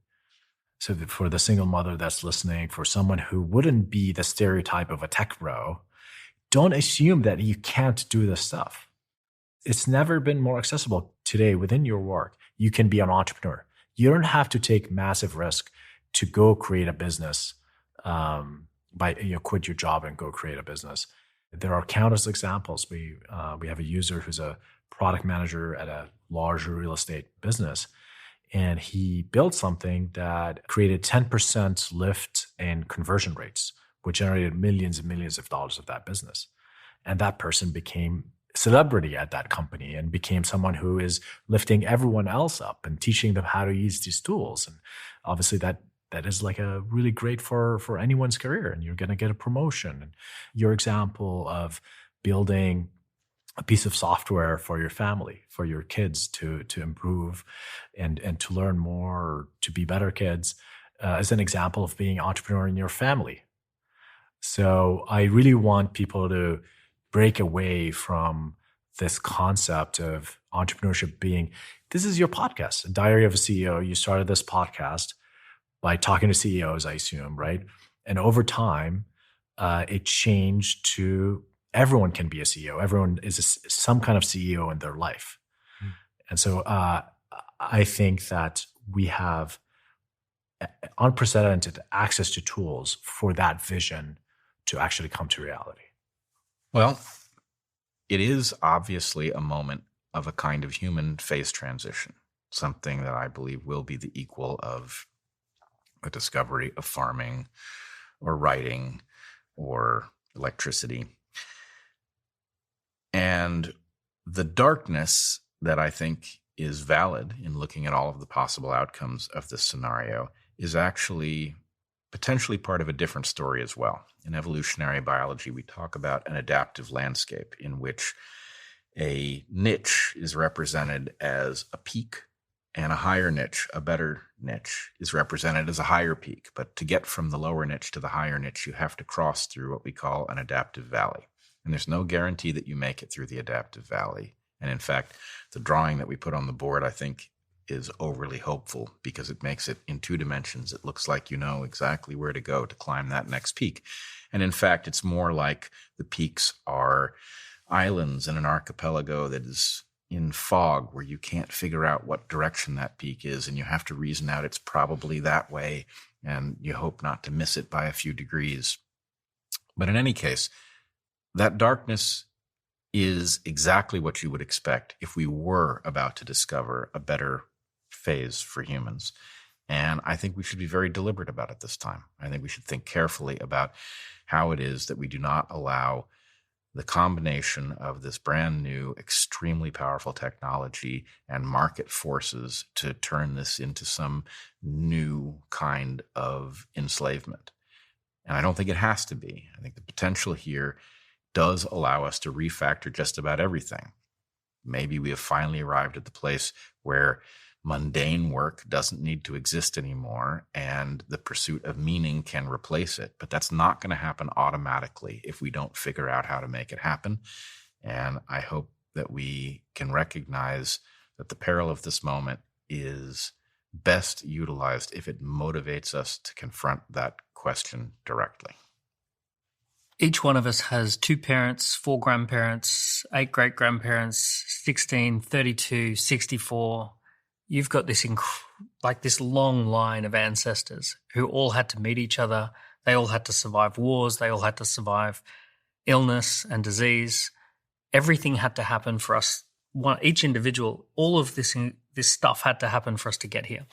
So for the single mother that's listening, for someone who wouldn't be the stereotype of a tech bro, don't assume that you can't do this stuff. It's never been more accessible. Today, within your work, you can be an entrepreneur. You don't have to take massive risk to go create a business, quit your job and go create a business. There are countless examples. We have a user who's a product manager at a large real estate business, and he built something that created 10% lift in conversion rates, which generated millions and millions of dollars of that business. And that person became celebrity at that company and became someone who is lifting everyone else up and teaching them how to use these tools. And obviously that is like a really great for anyone's career, and you're going to get a promotion. And your example of building a piece of software for your family, for your kids to improve and to learn more, or to be better kids, is an example of being an entrepreneur in your family. So I really want people to break away from this concept of entrepreneurship being, this is your podcast, Diary of a CEO. You started this podcast by talking to CEOs, I assume, right? And over time, it changed to everyone can be a CEO. Everyone is some kind of CEO in their life. And so I think that we have unprecedented access to tools for that vision to actually come to reality. Well, it is obviously a moment of a kind of human phase transition, something that I believe will be the equal of a discovery of farming or writing or electricity. And the darkness that I think is valid in looking at all of the possible outcomes of this scenario is actually potentially part of a different story as well. In evolutionary biology, we talk about an adaptive landscape in which a niche is represented as a peak, and a higher niche, a better niche, is represented as a higher peak. But to get from the lower niche to the higher niche, you have to cross through what we call an adaptive valley. And there's no guarantee that you make it through the adaptive valley. And in fact, the drawing that we put on the board, I think, is overly hopeful because it makes it in 2 dimensions. It looks like you know exactly where to go to climb that next peak. And in fact, it's more like the peaks are islands in an archipelago that is in fog where you can't figure out what direction that peak is, and you have to reason out it's probably that way, and you hope not to miss it by a few degrees. But in any case, that darkness is exactly what you would expect if we were about to discover a better phase for humans. And I think we should be very deliberate about it this time. I think we should think carefully about how it is that we do not allow the combination of this brand new, extremely powerful technology and market forces to turn this into some new kind of enslavement. And I don't think it has to be. I think the potential here does allow us to refactor just about everything. Maybe we have finally arrived at the place where mundane work doesn't need to exist anymore and the pursuit of meaning can replace it. But that's not going to happen automatically if we don't figure out how to make it happen. And I hope that we can recognize that the peril of this moment is best utilized if it motivates us to confront that question directly. Each one of us has 2 parents, 4 grandparents, 8 great-grandparents, 16, 32, 64. You've got this this long line of ancestors who all had to meet each other. They all had to survive wars. They all had to survive illness and disease. Everything had to happen for us. Each individual, all of this stuff had to happen for us to get here.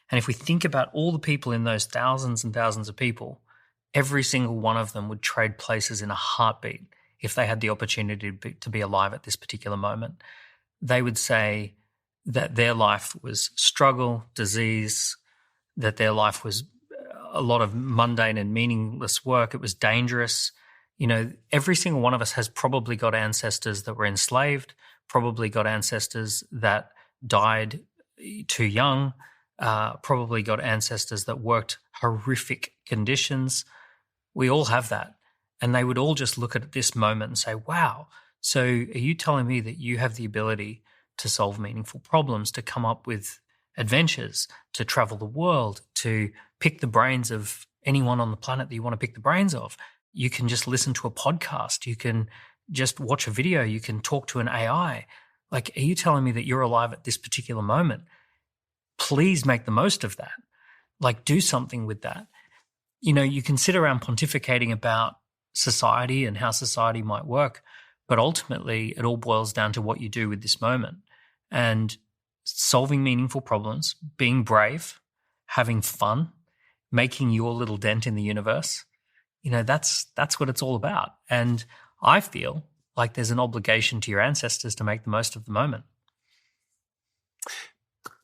And if we think about all the people in those thousands and thousands of people, every single one of them would trade places in a heartbeat if they had the opportunity to be alive at this particular moment. They would say that their life was struggle, disease, that their life was a lot of mundane and meaningless work. It was dangerous. You know, every single one of us has probably got ancestors that were enslaved, probably got ancestors that died too young, probably got ancestors that worked horrific conditions. We all have that. And they would all just look at this moment and say, wow, so are you telling me that you have the ability to solve meaningful problems, to come up with adventures, to travel the world, to pick the brains of anyone on the planet that you want to pick the brains of? You can just listen to a podcast. You can just watch a video. You can talk to an AI. Like, are you telling me that you're alive at this particular moment? Please make the most of that. Like, do something with that. You know, you can sit around pontificating about society and how society might work, but ultimately it all boils down to what you do with this moment. And solving meaningful problems, being brave, having fun, making your little dent in the universe, you know, that's what it's all about. And I feel like there's an obligation to your ancestors to make the most of the moment.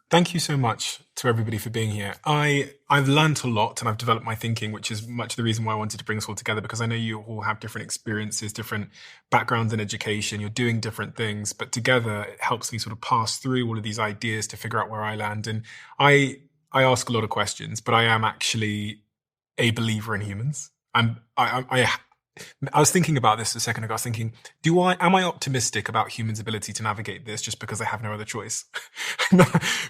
Thank you so much to everybody for being here. I've learned a lot and I've developed my thinking, which is much the reason why I wanted to bring us all together, because I know you all have different experiences, different backgrounds in education, you're doing different things, but together it helps me sort of pass through all of these ideas to figure out where I land. And I ask a lot of questions, but I am actually a believer in humans. I was thinking about this a second ago. I was thinking, am I optimistic about humans' ability to navigate this just because I have no other choice?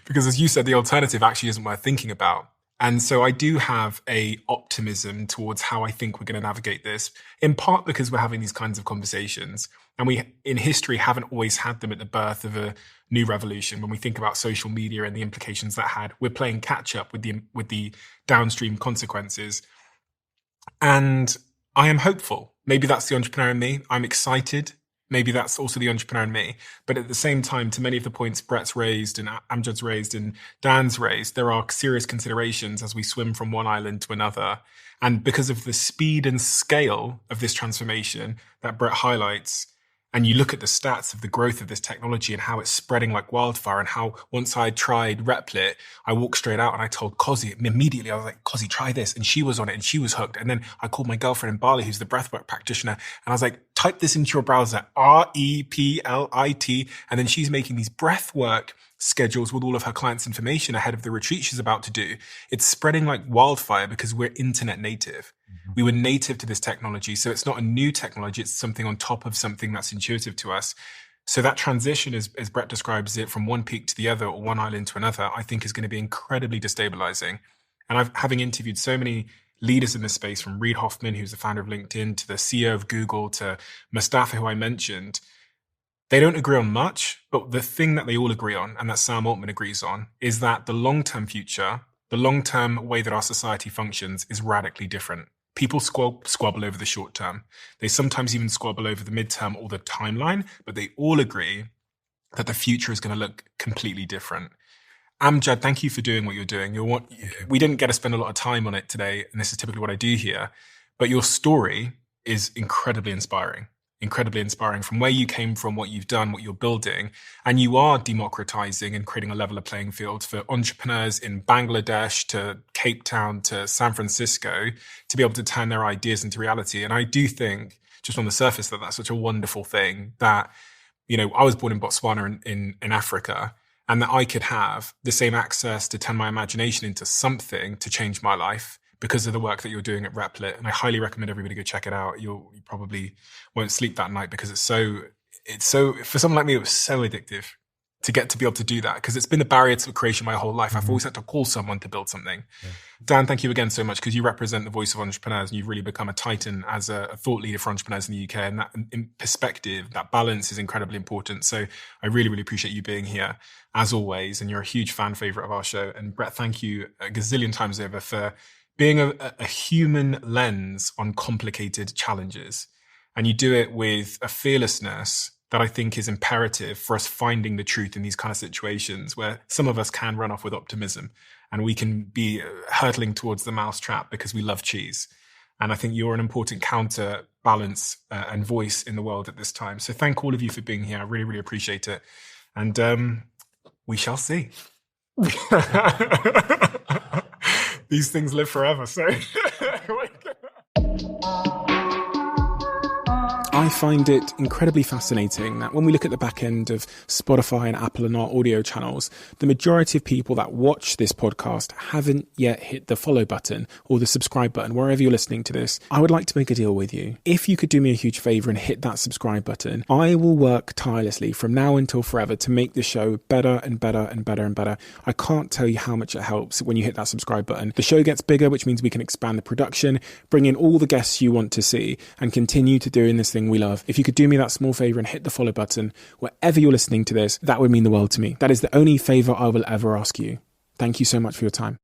Because as you said, the alternative actually isn't worth thinking about. And so I do have a optimism towards how I think we're going to navigate this, in part because we're having these kinds of conversations. And we, in history, haven't always had them at the birth of a new revolution. When we think about social media and the implications that had, we're playing catch up with the downstream consequences. And I am hopeful. Maybe that's the entrepreneur in me. I'm excited maybe that's also the entrepreneur in me. But at the same time, to many of the points Bret's raised and Amjad's raised and Dan's raised, there are serious considerations as we swim from one island to another. And because of the speed and scale of this transformation that Bret highlights, and you look at the stats of the growth of this technology and how it's spreading like wildfire, and how once I tried Replit, I walked straight out and I told Kozi immediately, I was like, Kozi, try this. And she was on it and she was hooked. And then I called my girlfriend in Bali, who's the breathwork practitioner. And I was like, type this into your browser, REPLIT. And then she's making these breathwork schedules with all of her clients' information ahead of the retreat she's about to do. It's spreading like wildfire because we're internet native. Mm-hmm. We were native to this technology. So it's not a new technology. It's something on top of something that's intuitive to us. So that transition, as Bret describes it, from one peak to the other or one island to another, I think is going to be incredibly destabilizing. And having interviewed so many leaders in this space, from Reid Hoffman, who's the founder of LinkedIn, to the CEO of Google, to Mustafa, who I mentioned, they don't agree on much, but the thing that they all agree on, and that Sam Altman agrees on, is that the long-term future, the long-term way that our society functions is radically different. People squabble over the short term. They sometimes even squabble over the midterm or the timeline, but they all agree that the future is going to look completely different. Amjad, thank you for doing what you're doing. We didn't get to spend a lot of time on it today, and this is typically what I do here, but your story is incredibly inspiring from where you came from, what you've done, what you're building. And you are democratizing and creating a level of playing field for entrepreneurs in Bangladesh to Cape Town to San Francisco to be able to turn their ideas into reality. And I do think, just on the surface, that that's such a wonderful thing that, I was born in Botswana in Africa, and that I could have the same access to turn my imagination into something to change my life because of the work that you're doing at Replit. And I highly recommend everybody go check it out. You probably won't sleep that night because it's so, for someone like me, it was so addictive to get to be able to do that, because it's been the barrier to creation my whole life. I've always had to call someone to build something. Yeah. Dan, thank you again so much, because you represent the voice of entrepreneurs and you've really become a titan as a thought leader for entrepreneurs in the UK. And that in perspective, that balance is incredibly important. So I really, really appreciate you being here as always. And you're a huge fan favorite of our show. And Bret, thank you a gazillion times over for being a human lens on complicated challenges. And you do it with a fearlessness that I think is imperative for us finding the truth in these kind of situations where some of us can run off with optimism and we can be hurtling towards the mousetrap because we love cheese. And I think you're an important counterbalance and voice in the world at this time. So thank all of you for being here. I really, really appreciate it. And we shall see. These things live forever, so. I find it incredibly fascinating that when we look at the back end of Spotify and Apple and our audio channels, the majority of people that watch this podcast haven't yet hit the follow button or the subscribe button, wherever you're listening to this. I would like to make a deal with you. If you could do me a huge favor and hit that subscribe button, I will work tirelessly from now until forever to make the show better and better and better and better. I can't tell you how much it helps when you hit that subscribe button. The show gets bigger, which means we can expand the production, bring in all the guests you want to see, and continue to doing this thing we love. If you could do me that small favor and hit the follow button wherever you're listening to this, that would mean the world to me. That is the only favor I will ever ask you. Thank you so much for your time.